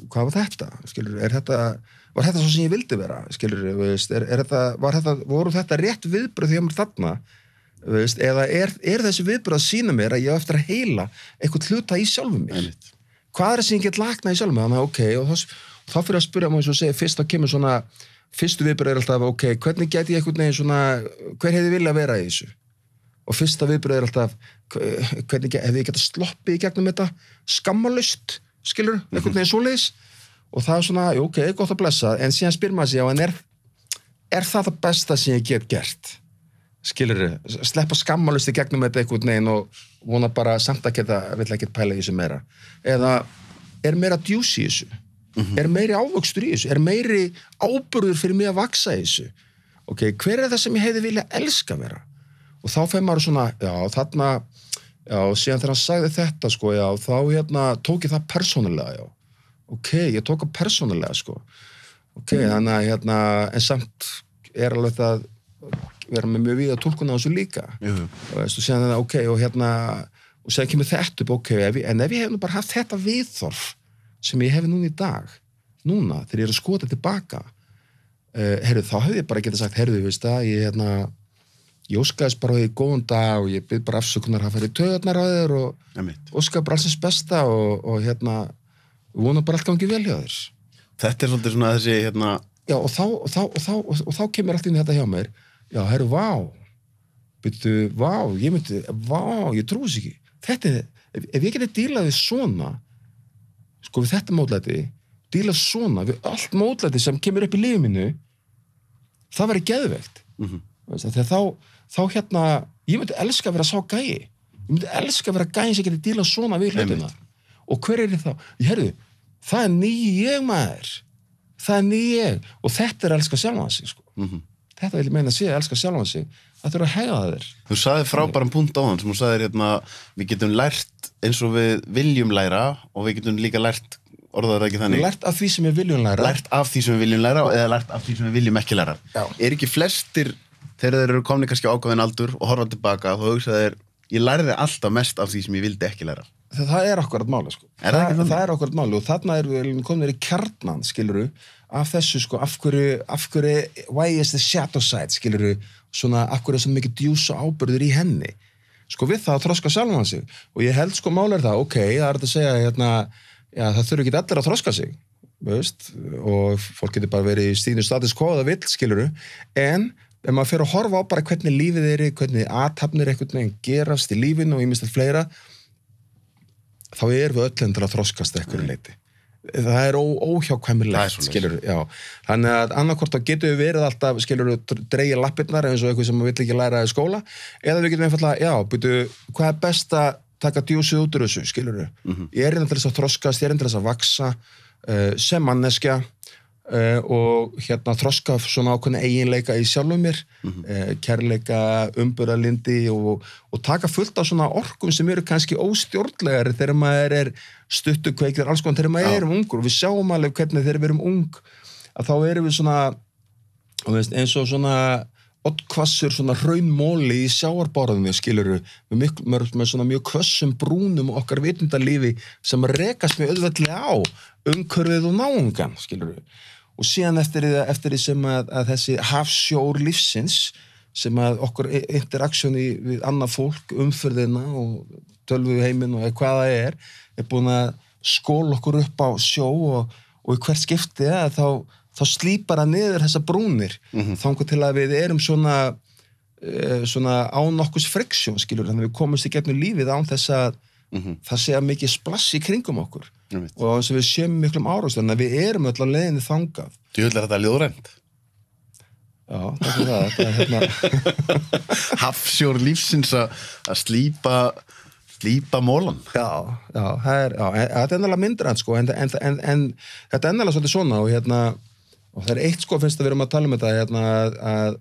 hvað var þetta? Skilur, var þetta svo sem ég vildi vera? Skilur, veist, voru þetta rétt viðbröð því að mér þarna? Veist, eða er þessi viðbröð að sýna mér að ég á eftir að heila eitthvað hluta í sjálfum mér? Hvað er það sem ég get lagna í sjálfum mér? Þannig að ok, og þá fyrir að spyrja mér svo að segja, fyrst þá kemur svona fyrstu viðbröð er alltaf, ok, hvernig get ég einhvern veginn svona, hver hefði viljað vera í þessu? Og fyrsta viðbröð er alltaf, hvernig hefði ég getað sloppið í gegnum þetta, skammalust, skilur, einhvern veginn svoleiðis, og það er svona, ok, gott að blessa, en síðan spyr maður sig, en er það besta sem ég get gert? Skilur, sleppa skammalust í gegnum þetta einhvern veginn og vona bara samt að vill ekki pæla í þessu meira. Eða er meira djús í þessu? Er meiri ávöxtur í þessu, er meiri áburður fyrir mig að vaksa í þessu ok, hver er það sem ég hefði viljað elska vera og þá fer maður svona þarna, síðan þegar hann sagði þetta sko, þá tók ég það persónulega ok, ég tók það persónulega sko ok, þannig að en samt er alveg það vera með mjög víða túlkun á þessu líka og síðan ok, og síðan kemur þetta upp ok, en ef ég hef nú bara haft þetta viðþorf sem ég hefi núna í dag, þegar ég er að skota tilbaka, þá hefði ég bara getað sagt, veist það, ég óskaðist bara í góðan dag og ég byrð bara afsökunar að fara í taugarnar á þér og óskaði bara allsins besta og vona bara allt gangi vel hjá þér. Þetta svolítið svona þessi Já, og þá kemur allt inn þetta hjá mér. Já, herru, ég trúi þess ekki. Þetta ef ég geti dílað við svona, sko við þetta mótlæti, dílað svona við allt mótlæti sem kemur upp í lífið mínu, það væri geðveikt. Þegar þá ég myndi elska að vera sá gæi. Ég myndi elska að vera gæi sem geti dílað svona við hlutina. Og hver er það? Herru, það er ég maður. Það er ég. Og þetta er að elska sjálfan sig, sko. Þetta vil ég meina að sé að elska sjálfan sig. Það þurfa að hegða þér. Þú sagði frábæran punkt á hann sem þú sagðir við getum lært eins og við viljum læra og við getum líka lært, orðaður ekki þannig. Lært af því sem við viljum læra. Lært af því sem við viljum læra eða lært af því sem við viljum ekki læra. Já. Er ekki flestir, þegar þeir eru komnir kannski á ákveðin aldur og horfa tilbaka, þá hugsa þeir, ég lærði alltaf mest af því sem ég vildi ekki læra. Það er akkurat máli, sko. Það er akkurat máli og þarna við komin í kjarnan, skilurðu, af þessu, sko, af hverju, why is the shadow side, skilurðu, svona, af hverju er svona mikið djús og ábyrgður í henni. Sko, við það að þroska sjálfan sig. Og ég held, sko, máli það, ok, það er þetta að segja, já, það þurfi ekki allir að þroska sig, veist, og fólk getur bara verið í stíðinu status quo það vill, skilurðu, en ef maður fer að horfa á bara hvernig lífið er, hvernig athafnir einhvern veginn gerast í lífinu og ýmislegt fleira, þá erum við öll til að þroskast einhverju leyti. Það er óhjákvæmilegt, skilur, já. Þannig að annarkvort þá getum við verið alltaf, skilur, dreigja lappirnar eins og eitthvað sem maður vill ekki læra í skóla, eða við getum einfaldlega, já, hvað er best að taka djúsið út úr þessu, skilur? Ég er til þess að þroskast, ég er til þess að vaksa sem manneskja og þroska svona ákveðna eiginleika í sjálfum mér, kærleika, umburðarlyndi og taka fullt á svona orkum sem eru kannski óstjórnlegari þegar maður er stuttukveikir, alls konar þegar maður er ungur og við sjáum alveg hvernig þegar við erum ung að þá erum við svona eins og svona oddkvassur svona hraunmóli í sjávarborðinu, skilurðu, með svona mjög hvössum brúnum okkar vitundalífi sem rekast mjög auðveldlega á umhverfið og náungan, skilurðu. Og síðan eftir því sem að þessi hafsjór lífsins sem að okkur interaktsjón við annað fólk, umferðina og tölvu heiminn og hvað það er búin að skóla okkur upp á sjó og í hvert skipti þá slípar að niður þessa brúnir þangað til að við erum svona án nokkurs friksjón, skilur, þannig að við komumst í gegnum lífið án þess að það sé að mikið splass í kringum okkur og þess að við séum miklum árástur en við erum öll á leiðinni þangað. Djöfull er þetta ljóðrænt? Já, þetta er Hafsjór lífsins að slípa mólan. Já, þetta er endalega myndrænt, sko, en þetta er endalega svolítið svona og það er eitt, sko, finnst að við erum að tala um þetta að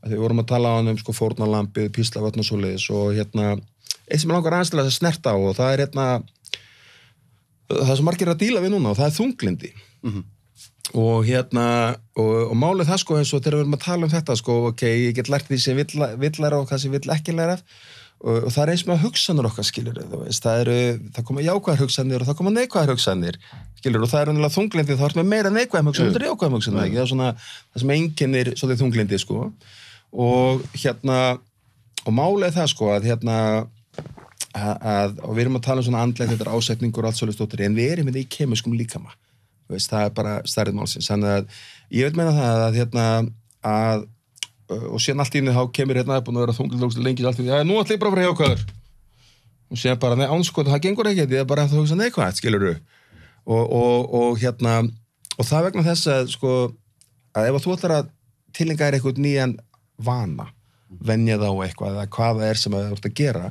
við vorum að tala um, sko, fórnarlambið, píslavötn og svoleiðis og eitt sem langar aðeins til að snerta á og það er það sem margir að díla við núna og það er þunglindi og og málið það, sko, eins og þegar við erum að tala um þetta, sko, ok, ég get lært því sem vill læra og hvað sem vill ekki læra og það er eins með hugsanir okkar, skilur, það koma jákvæðar hugsanir og það koma neikvæðar hugsanir, skilur, og það er ennilega þunglindi, þá er með meira neikvæðum hugsanir, þetta er jákvæðum hugsanir, ekki, það er svona það sem einkennir svolítið þunglindi, sko og málið það, sko, og við erum að tala um svona andlegt, þetta er ásetningur og allt svolítið stóttir, en við erum í kemiskum líkama, það er bara stærrið málsins, þannig að ég vil meina það að og síðan allt í einu þá kemur búin að vera þunglindi lengi allt í einu, nú ætla ég bara að fara hjá okkur og síðan bara, nei, ánskot, það gengur ekki, ég er bara að hugsa neikvægt, skilurðu og það vegna þess að, sko, að ef þú ætlar að tileiga þér eitthvað nýjan vana, venja þá eitthvað eða hvað það er sem þú ert að gera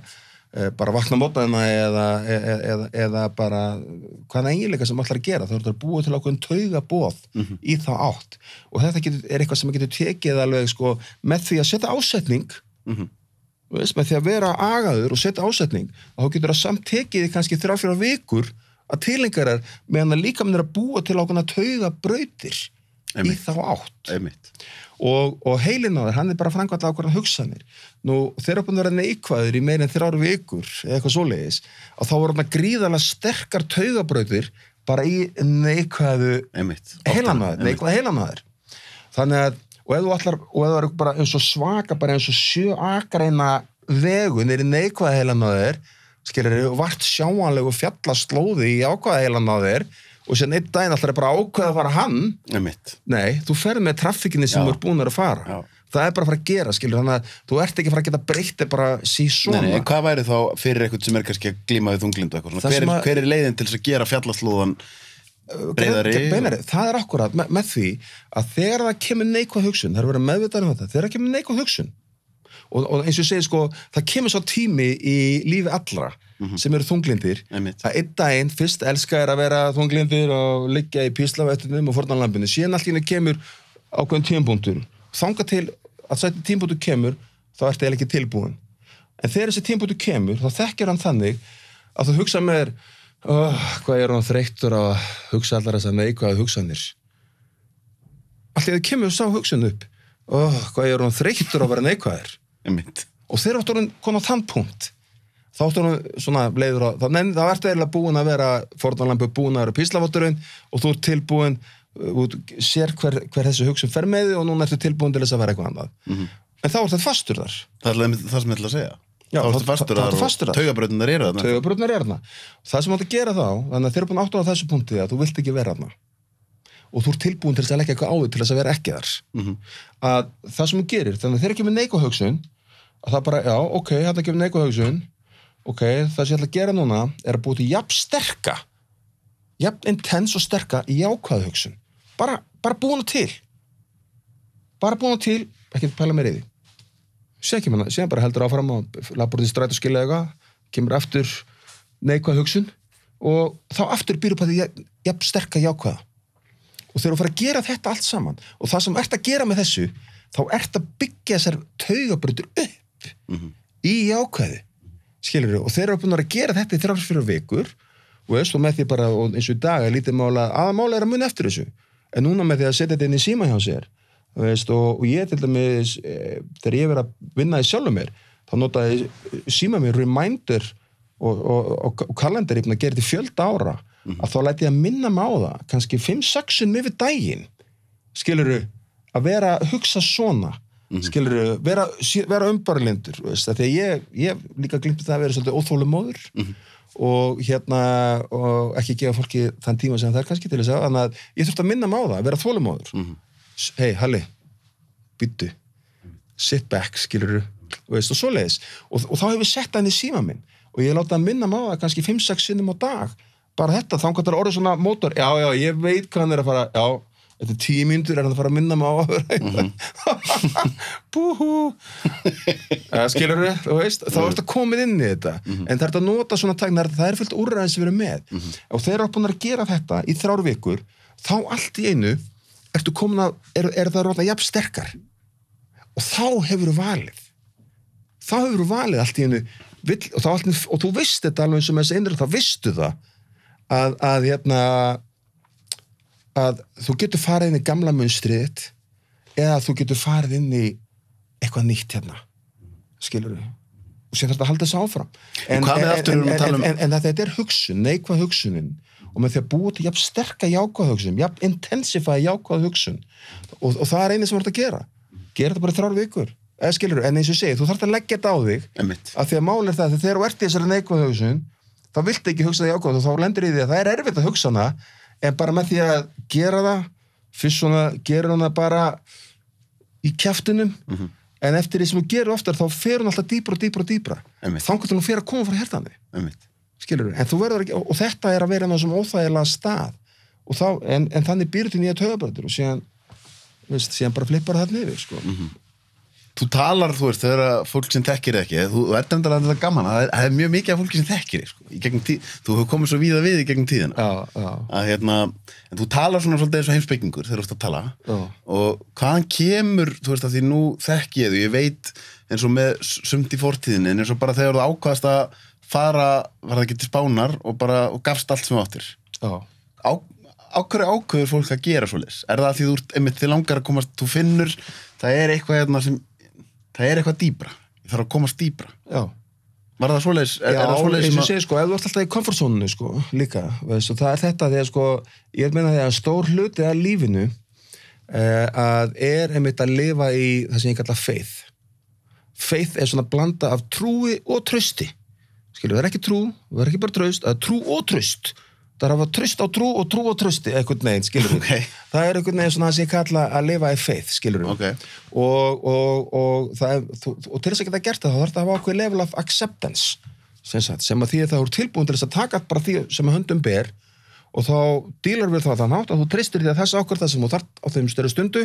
bara vakna mótnaðina eða bara hvaða eiginleika sem ætlar að gera, þá ertu að búa til ákveðin taugaboð í þá átt og þetta er eitthvað sem getur tekið alveg, sko, með því að setja ásetning með því að vera agaður og setja ásetning og þá getur það samt tekið í kannski 3-4 vikur að tilengar meðan að líka minn að búa til ákveðna taugabrautir í þá átt og heilinn á þér, hann er bara framkvæmlega ákveðna hugsanir. Nú, þeir búin að vera neikvæður í meira en 3 vikur eða eitthvað svoleiðis, og þá voru hann gríðarlega sterkar taugabrautir bara í neikvæðu heilan á þér. Þannig að, og ef þú er bara eins og svaka bara eins og 7 akreina vegu niður í neikvæða heilan á þér skilur vart sjáanlegu fjallaslóði í ákvæða heilan á þér og sér einn daginn alltaf bara ákveða að fara hann nei, þú ferð með traffikinni sem þú ert búin að fara það bara að fara að gera, skilur, þannig að þú ert ekki að fara að geta breytt bara svona en hvað væri þá fyrir eitthvað sem kannski að glíma við þunglindu eitthvað, hver leiðin til þess að gera fjallaslóðan breiðari? Það akkurat með því að þegar það kemur neikvæð hugsun, það vera meðvitaður þetta, þegar það kemur neikvæð hugsun og eins og ég segi það kemur svo tími í lífi allra sem eru þunglindir að einn daginn fyrst elska að vera þunglindir og liggja í píslavættunum og fórnarlambinu síðan allt í henni kemur ákveðin tímapunktur þangað til að þetta tímapunktur kemur þá ertu eiginlega ekki tilbúin en þegar þessi tímapunktur kemur þá þekkir hann þannig að þú hugsa með hvað hann þreyttur að hugsa allar þessar neikvæðu hugsanir allt í það kemur sá hugsun upp hvað hann þreyttur að vera neikvæður og þegar áttu hann kom á þann punkt þá áttu hann svona leiður á þá ertu eiginlega búin að vera fórnarlambu búin að vera píslavotturinn og þú ert tilbúin sér hver þessi hugsun fer með þig og núna ertu tilbúin til þess að vera eitthvað annað en þá er þetta fastur þar það er það sem ég ætla að segja þá er þetta fastur þar og taugabrautirnar eru þarna það sem átt að gera þá þannig að þeir eru búin áttu á þessu punkti að þú vilt ekki vera þarna og þú ert tilbúin til þess að leggja eitthvað á þig til þess að vera ekki þar að það sem þú gerir þannig að þeir eru ekki með neikvæð hugsun að það bara, þetta kemur neikvæð hugsun það sem ég ætla að gera núna er að búa til jafn intens og sterka jákvæð hugsun bara búin til ekki pæla meir í því síðan bara heldur áfram og labur því stræt og skilja eitthvað kemur aftur neikvæð hugsun og þá aftur býr upp að því jafn sterka jákvæða og þegar þú fara að gera þetta allt saman og það sem ert að gera með þessu þá ert að byggja þessar taugabrautir upp í jákvæði skilurðu, og þeir eru búin að gera þetta í 3-4 vikur og með því bara, og eins og í dag er lítið mála er að muna eftir þessu en núna með því að setja þetta inn í síma hjá sér og ég til dæmis þegar ég verið að vinna í sjálfum mér þá notaði síma mér reminder og kalendar ég búin að gera þetta í fjölda ára að þá læti ég að minna mig á það kannski 5-6 yfir daginn skilurðu, að vera að hugsa svona skilurðu, vera umbarilindur þegar ég líka glimti það að vera svolítið óþólumóður og og ekki gefa fólki þann tíma sem það er kannski til þess að þannig að ég þurfti að minna mig á það, að vera þólumóður hei, Halli, býttu sit back, skilurðu og svoleiðis, og þá hefur við sett hann í síma minn og ég láta að minna mig á það kannski 5-6 sinnum á dag bara þetta, þá kannski orðið svona mótor ég veit hvað hann er að fara þetta 10 mínútur er hann að fara að minna mig á búhú skilurðu, þá ertu komið inn í þetta en það er að nota svona tækni það er fullt úrræði sem við erum með og þeir eru búin að gera þetta í 3 vikur þá allt í einu ertu komin að er það rótlega jafn sterkar og þá hefur þú valið allt í einu og þú veist þetta alveg eins og með þessi innri þá vistu það að þú getur farið inn í gamla munstrið eða þú getur farið inn í eitthvað nýtt skilurðu og sér þetta að halda þessu áfram en þetta er hugsun, neikvæð hugsunin og með því að búa til jafn sterka jákvæð hugsun jafn intensifæði jákvæð hugsun og það er einu sem þú ert að gera þetta bara 3 vikur skilurðu, en eins og segi, þú þarft að leggja þetta á þig af því að mál er það að þegar þú ert í þessari neikvæð hugsun þá viltu ekki hugsa það jákvæð og þá lendir í því að það er erfitt að hugsa hana en bara með því að gera það fyrst svona, gera hana bara í kjaftinum en eftir því sem þú gerir oftar þá fer hún alltaf dýpra þannig að hún fer að koma frá hjartanu skilurðu, en þú verður ekki og þetta er að vera náttúrulega sem óþægilega stað og þá, en þannig býr til nýja taugabrautir og síðan bara flippar það niður sko. Þú talar, þegar fólk sem þekkir ekki, þú ert endalega gaman, það er mjög mikið af fólki sem þekkir sko, í gegnum þú hefur komið svo víða við í gegnum tíðina. En þú talar svona svolítið eins og heimspekingur þegar þú ert að tala og hvaðan kemur, að því nú þekki ég veit eins og með sumt í fortíðinni, eins og bara þegar þú ákvaðast að fara, var það ekki til Spánar og gafst allt sem áttir. Á hverju ákveður fólk að gera svoleiðis? Er það því þið langar að komast, þú finnur, það er eitthvað sem það er eitthvað dýpra, ég þarf að komast dýpra var það svoleiðis? Eins og segir ef þú ert alltaf í komfortzónunni líka, það er þetta þegar ég meina því að stór hluti af lífinu að einmitt að lifa í það sem ég kalla faith svona blanda af trúi og trausti skilur, það ekki trú, það ekki bara traust það trú og traust það að hafa traust á trú og trú á trausti einhvern veginn, skilur það einhvern veginn svona sem ég kalla að lifa í faith, skilur og það og til þess að geta gert það þá þarf það að hafa ákveð level of acceptance sem að því að það er tilbúin til þess að taka bara því sem að höndum ber og þá dílar við það nátt að þú treystir því að þessi ákvörð sem þú þarft á þeim störu stundu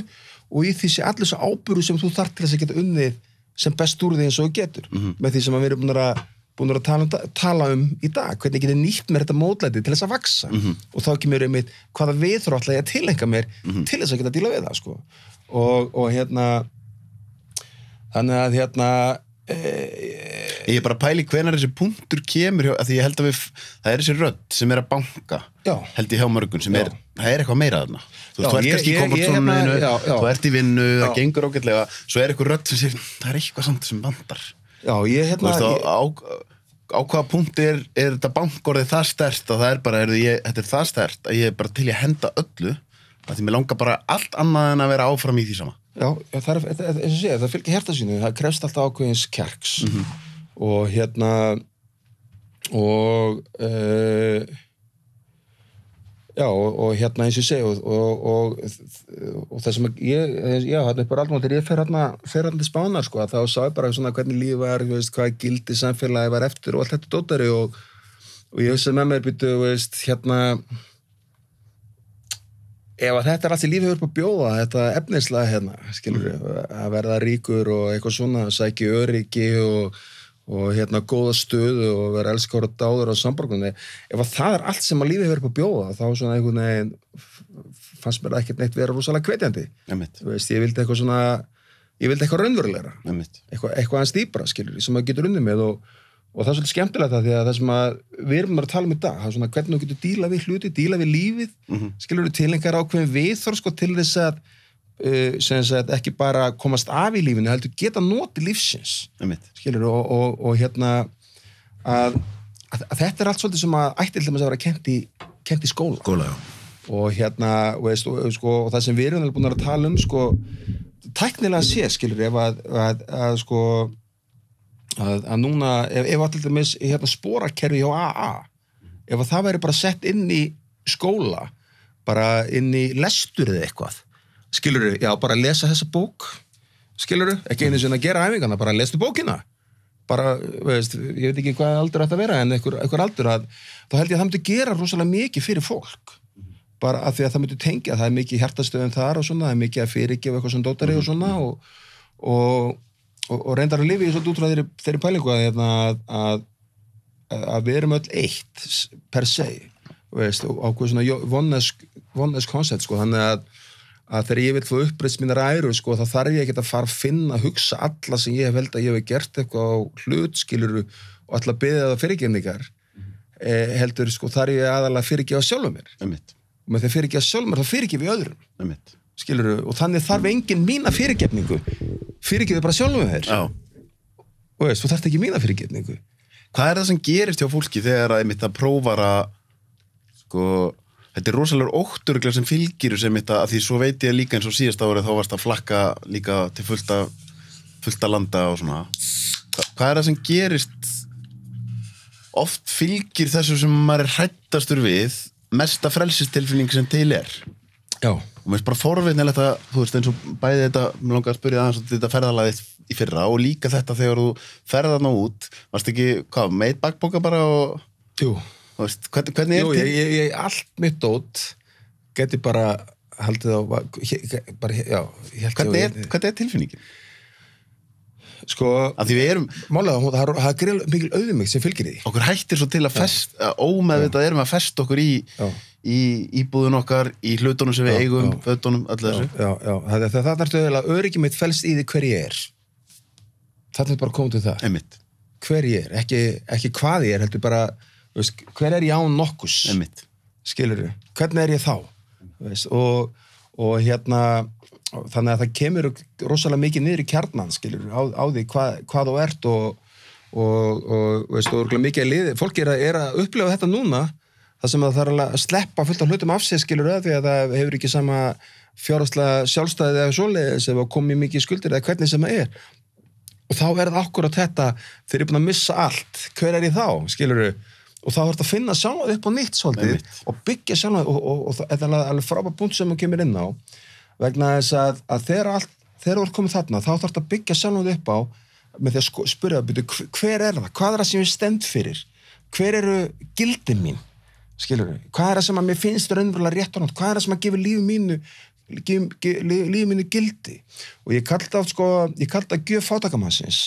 og í því sé allir svo ábyrgð sem þú þarft til þess að geta unnið sem best úr því eins og þú getur með því sem að við erum búin að tala í dag, hvernig getur nýtt mér þetta mótlæti til þess að vaksa og þá kemur einmitt hvaða viðþrótt ætla ég að tileinka mér til þess að geta díla við það sko. og þannig að ég er bara að pæli hvenær þessi punktur kemur hjá, að því ég held að það er þessi rödd sem er að banka held ég hjá mörgun sem það er eitthvað meira þarna þú ert kannski í komfortzónunni þú ert í vinnu, það gengur ágætlega svo er eitthvað rödd sem sér, það er eitthvað samt sem bandar Já, á hvaða punkti er þetta bankorðið það sterkt og það er bara, þetta er það sterkt að ég er bara til að henda öllu að því mér langar bara allt annað en að vera áfram í því sama Já, það fylgir hjarta sínu, það krefst alltaf ákveðins kjarks og og eins og ég segi og það sem það er bara alltaf þegar ég fer til Spánar sko, þá sá ég bara svona hvernig lífið var hvað gildi samfélagi var eftir og allt þetta dótari og ég hugsaði með mér býtu ef að þetta er allt sem lífið hefur upp að bjóða þetta efnislega skilur að verða ríkur og eitthvað svona sæki öryggi og góða stöðu og vera elskar og dáður á samborgunni ef að það er allt sem að lífið hefur upp að bjóða þá svona einhvern veginn fannst mér ekkert neitt vera rosalega hvetjandi ég vildi eitthvað svona ég vildi eitthvað raunverulegra eitthvað aðeins dýpra skilur sem að getur unnið með og það er svolítið skemmtilegt það því að það sem að við erum að tala í dag það er svona hvernig þú getur díla við hluti díla við lífið skilur tilengar ákveðin viðþorf sko til þess að sem sagt ekki bara komast af í lífinu heldur geta notið lífsins skilur og að þetta er allt svolítið sem að ætti til að vera kent í skóla og og það sem við erum búin að tala sko tæknilega sé skilur ef að núna ef allir með spórakerfi hjá AA ef að það væri bara sett inn í skóla bara inn í lestur eða eitthvað skilurðu, já, bara lesa þessa bók skilurðu, ekki einu sinni að gera æfingana bara lestu bókina bara, ég veit ekki hvað aldur þetta vera en einhver aldur þá held ég að það myndi gera rosalega mikið fyrir fólk bara af því að það myndi tengja það er mikið hjartastöðum þar og svona það er mikið að fyrirgefa eitthvað sem dótari og svona og reyndar að lifi í svolítið út frá þeirri pælingu að við erum öll eitt per se ákveð svona oneness concept sko, þannig að þegar ég vil få uppreist mínar æru sko, þá þarf ég ekki að fara að finna að hugsa alla sem ég hef held að ég hef gert eitthvað á hlut skiluru og alltaf beðið það fyrirgefningar heldur sko þarf ég aðalega fyrirgefa sjálfum mér og með þegar fyrirgefa sjálfum mér þá fyrirgefi öðrum skiluru og þannig þarf engin mína fyrirgefningu fyrirgefi bara sjálfum þér og þú þarft ekki mína fyrirgefningu Hvað er það sem gerist hjá fólki þegar að prófar að sko þetta er rosalega ótturuglega sem fylgir sem þetta, að því svo veit ég líka eins og síðast árið þá varst að flakka líka til fullta landa og svona. Hvað er það sem gerist oft fylgir þessu sem maður er hrættastur við mesta frelsistilfinning sem til er? Já. Og mér er bara forvitnilegt að, þú veist, eins og bæði þetta, mér langar að spyrja aðeins þetta ferðalagið í fyrra og líka þetta þegar þú ferð þarna út, varst ekki, með eitt bakpoka bara og... Jú. Þú veist, hvernig er til? Jú, ég allt mitt dót geti bara haldið á, bara, já. Hvernig er tilfinningin? Sko... Að því við erum... Málega, það er greiðlega mikil auðmygg sem fylgir því. Okkur hættir svo til að ómeðvitað erum að festa okkur í íbúðun okkar, í hlutunum sem við eigum, fötunum, öllu þessu. Já. Það er stöðulega, öryggi mitt felst í því hver ég er. Það er bara komið til það. Einmitt. Hver ég er, ekki hvað ég er, heldur bara, veist, hver er ég án nokkus? Einmitt. Skilurðu, hvernig er ég þá? Veist, og þannig að það kemur rosalega mikið niður í kjarnan, skilurðu, á því hvað þú ert og veist, og mikið liði. Fólk er að upplifa þetta núna, það sem það þarf að sleppa fullt af hlutum af sig, skilurðu, því að það hefur ekki sama fjárhagslega sjálfstæði eða svoleiðis ef að komi mikið skuldir eða hvernig sem það og þá það akkúrat þetta þeir eru búin að missa allt, hver ég þá skilurðu, og þá þarf þetta að finna sjálf upp á nýtt svolítið og byggja sjálf og þetta alveg frábær punkt sem þú kemur inn á vegna þess að þegar þú ert komið þarna þá þarf þetta að byggja sjálf upp á með því að spyrja hver það, hvað það sem ég stend fyrir hver eru gildin mín skilurðu, hvað það sem að mér finnst raunverulega rétt og nátt, hvað það sem að gefa lífi mínu gildi og ég kalli það gjöf fátækamannsins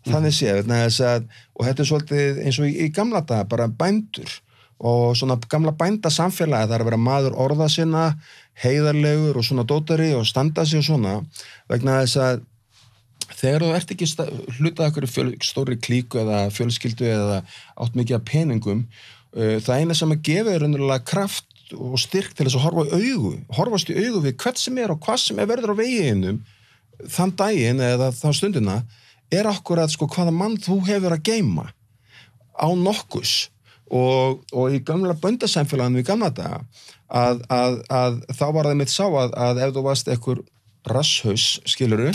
þannig séð, og þetta svolítið eins og í gamla daga, bara bændur og svona gamla bændasamfélagi það að vera maður orða sinna heiðarlegur og svona dótari og standa sig og svona, vegna þess að þegar þú ert ekki hlutað okkur stóri klíku eða fjölskyldu eða átt mikið af peningum það eina sem að gefa raunverulega kraft og styrk til þess að horfast í augu við hvert sem og hvað sem verður á veginum þann daginn eða þá stundina akkurat hvaða mann þú hefur að geyma á nokkus og í gamla böndasamfélaginu í gamla daga að þá var það mitt sá að ef þú varst einhver rasshaus skilurðu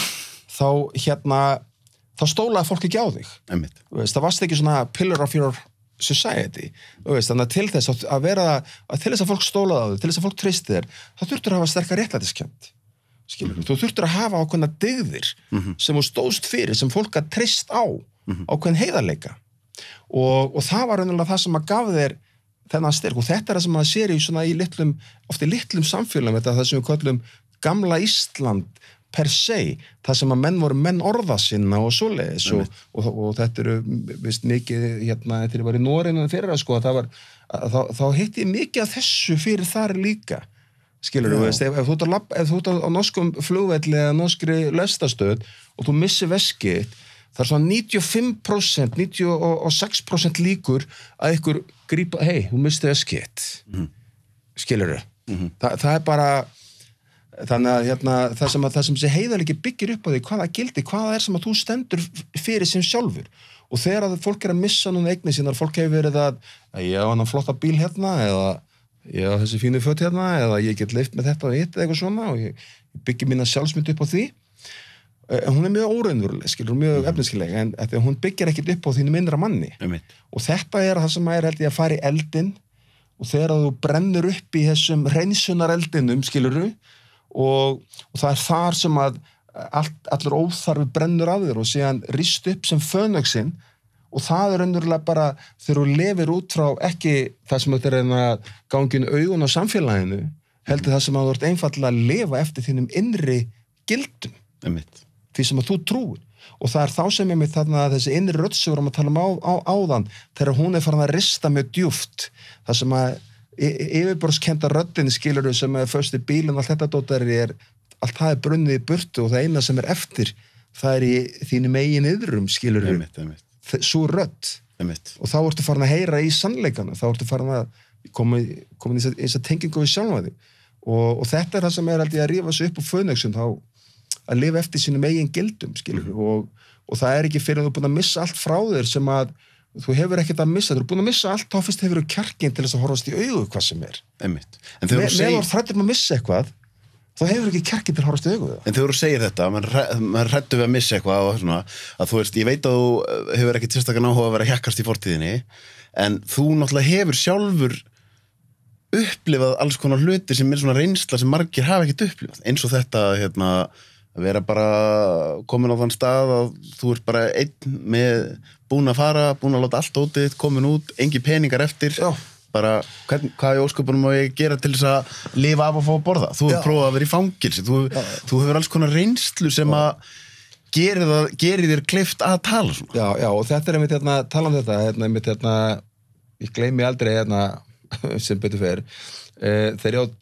þá stólaði fólk ekki á þig það varst ekki svona pillar of your society þannig að til þess til þess að fólk stólaði á þig til þess að fólk treysti þér þá þurftur að hafa sterkar réttlætiskennd þú þurftur að hafa ákveðna dygðir sem þú stóðst fyrir sem fólk að treyst á ákveðin heiðarleika og það var raunverulega það sem að gaf þér þennan styrk og þetta það sem að sér í litlum samfélagum þetta það sem við kallum gamla Ísland per se, það sem að menn voru menn orða sinna og svoleiðis og þetta eru vist mikið þetta var í Noregi fyrir þá hitti ég mikið af þessu fyrir þar líka skilurðu, ef þú ert á norskum flugvelli eða norskri lestastöð og þú missir veskið það svona 95%, 96% líkur að ykkur grípa, þú missir veskið skilurðu það bara þannig að það sem sé heiðarleiki byggir upp á því hvaða gildi, hvaða sem að þú stendur fyrir sem sjálfur og þegar að fólk að missa núna eignir sínar, fólk hefur verið að ég á hann flotta bíl hérna eða ég á þessi fínu föt hérna eða ég get leyft með þetta og hitt eða eitthvað svona og ég byggi mína sjálfsmynd upp á því hún mjög óraunveruleg, mjög efniskileg en hún byggir ekkit upp á þínum innra manni og þetta það sem held ég að fara í eldin og þegar þú brennur upp í þessum hreinsunareldinum skilurðu og það þar sem að allur óþarfi brennur af þér og síðan rist upp sem fönöxin og það raunverulega bara þegar þú lifir út frá ekki það sem þetta að gangin augun á samfélaginu heldur það sem að þú ert einfallega að lifa eftir þínum innri gildum því sem að þú trúir og það þá sem ég þarna þessi innri rödd sem við erum að tala áðan þegar hún farin að rista mjög djúpt það sem að yfirborðskennda röddin skilur sem föst í bílinn og allt þetta dótari allt það brunnið í burtu og það eina sem eftir það í þínum eigin yðrum skilur svo rödd og þá ertu farin að heyra í sannleikana þá ertu farin að koma í þess að tengingu við sjálfa þig og þetta það sem held ég að rífa sig upp á fönöxum þá að lifa eftir sínum eigin gildum skilur og það ekki fyrir að þú búin að missa allt frá þér sem að þú hefur ekkert að missa, þú er búin að missa allt þá fyrst hefur þú kjarkin til þess að horfast í augu hvað sem meðan þrættir að missa eitthvað þá hefur ekki kjarkin til að horfast í augu en þegar þú segir þetta, maður hrættu við að missa eitthvað og svona, að þú veist, ég veit að þú hefur ekkert sérstakann áhuga að vera hjakkast í fortíðinni en þú náttúrulega hefur sjálfur upplifað alls konar hluti sem svona reynsla sem margir hafa ekkert upplifað eins og þetta, að vera bara komin á þann stað að þú ert bara einn með búin að fara, búin að láta allt ótið, komin út, engi peningar eftir bara, hvað í ósköpunum má ég gera til þess að lifa af og fá að borða þú hefur prófað að vera í fangilsi þú hefur alls konar reynslu sem að gerir þér kleift að tala svona. Já, og þetta einmitt tala um þetta ég gleymi aldrei sem betur fer þegar ég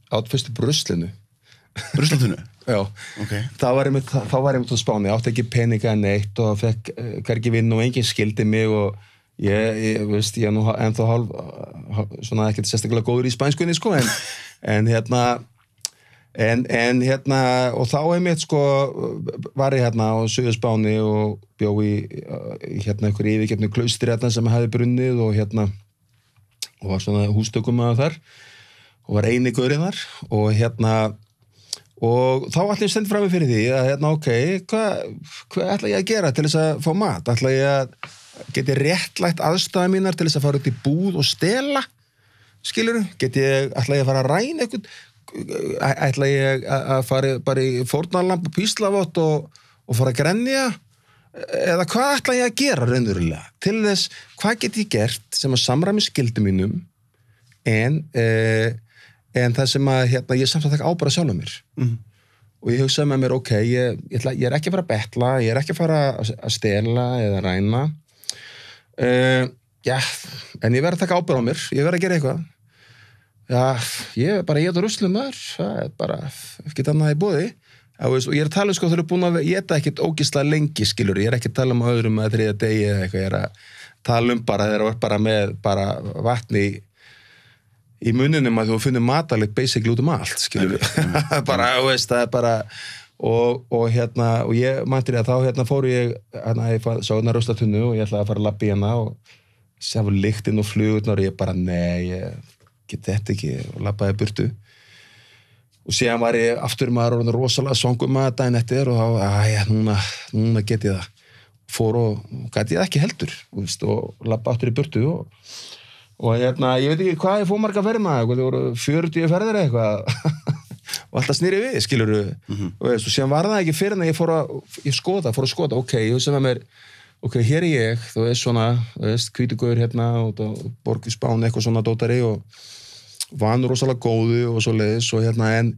átt fyrstu bruslinu Bruslinu? Já, þá var ég með Spáni, átti ekki peninga neitt og fekk hvergi vinn og enginn skildi mig og ég nú ennþá svona ekkert sérstaklega góður í spænskunni sko en og þá einmitt sko var ég á Suður Spáni og bjó í einhver yfirgefnu klaustri sem hefði brunnið og var svona hústökum að þar og var eini gaurinn þar og þá ætla ég stend fram fyrir því að ok, hvað ætla ég að gera til þess að fá mat? Ætla ég að geti réttlætt aðstæða mínar til þess að fara út í búð og stela, skilurðu? Ætla ég að fara að ræna eitthvað? Ætla ég að fara bara í fórnarlamb og píslavott og fara að grenja? Eða hvað ætla ég að gera raunverulega? Til þess, hvað get ég gert sem að samræmi skyldum mínum en það sem að ég samt að taka ábara sjálf mér og ég hugsaði með mér ok, ég er ekki að fara að betla, ég er ekki að fara að stela eða ræna en ég verð að taka ábara á mér, ég verð að gera eitthvað ég er bara að éta ruslum þar, það er bara ekki annað í boði og ég er að tala þau eru búin að éta ekkert ógislega lengi skilur, ég er ekki að tala öðrum að þriðja degi eða eitthvað, ég er að tala bara þeir eru bara með vatni í munninum að þú finnir matalit basically út allt, skilur bara, það er bara og ég mæntir að þá fór ég sá ruslatunnu og ég ætlaði að fara að labba í hana og sjá lyktin og flugurnar og ég bara, nei, ég get þetta ekki og labbaði burtu og síðan var ég aftur maður orðinn rosalega svangum að daginn eftir og þá, núna get ég það fór og gæti ég ekki heldur og labba aftur í burtu og ég veit ekki hvað ég fór marga ferðir maður, það voru 40 ferðir eitthvað og alltaf snýri við, skilurðu og síðan var það ekki fyrir en ég fór að skoða, ok, ég hugsa með mér ok, hér er ég, þú veist svona hvítugur og borg í Spáni, eitthvað svona dótari og vanur rosalega góðu og svo leiðis og en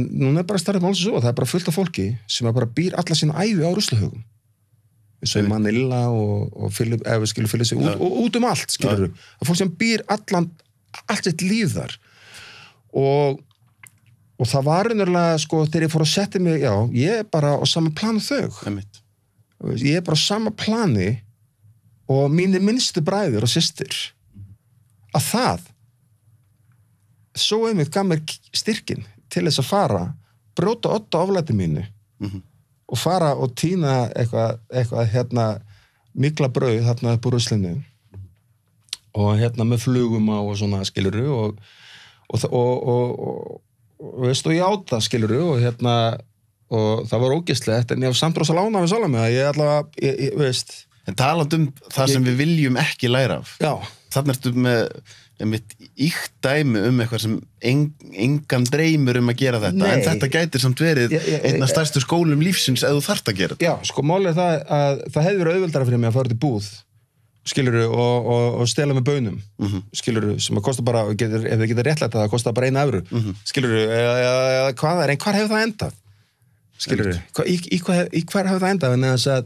núna er bara starrið máls og svo, það er bara fullt af fólki sem bara býr alla sína ævi á ruslahaugum eins og í Manila og skilur sig út allt, skilur það fólk sem býr allt sitt líf þar og það var raunverulega þegar ég fór að setja mig, ég er bara á sama plani þau ég er bara á sama plani og mínir minnstu bræður og systur að það svo einmitt gaf mér styrkin til þess að fara brjóta 8 oflæti mínu og fara og tína eitthvað mikla brauð þarna upp úr ruslinu og með flugum á og svona skiluru og veist og ég át það skiluru og það var ógeðslegt en ég hef samt rosa lána við sjálfan mig að ég allavega, ég veist En talandi það sem við viljum ekki læra af þannig ertu með íkt dæmi eitthvað sem engan dreymur að gera þetta en þetta gætir samt verið einn af stærstu skólum lífsins ef þú þarft að gera þetta málið er það að það hefði verið auðveldara fyrir mig að fara til búð skilurðu og stela með baunum skilurðu sem að kosta bara ef þið geta réttlætt það kostar bara 1 evru skilurðu eða hvað en hvar hefur það endað skilurðu í hvar hefur það endað en þess að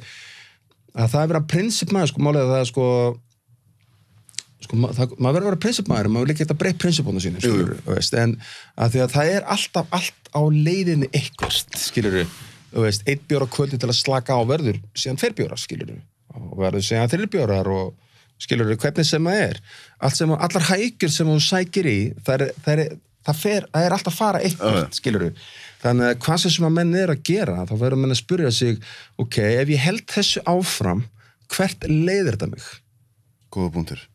það er verið að prinsipmaður málið að það maður verður að vera prinsipmaður maður vil ekki geta breytt prinsipónu sínu en að því að það er alltaf allt á leiðinni eitthvað skilurðu, einn bjór á kvöldi til að slaka á verður síðan 2 bjórar skilurðu og verður síðan 3 bjórar og skilurðu hvernig sem það er allar hækjur sem þú sækir í það er alltaf að fara eitthvað skilurðu, þannig að hvað sem að menn er að gera þá verður menn að spyrja sig ok, ef ég held þessu áfram hvert leiðir þetta mig? Góða punktur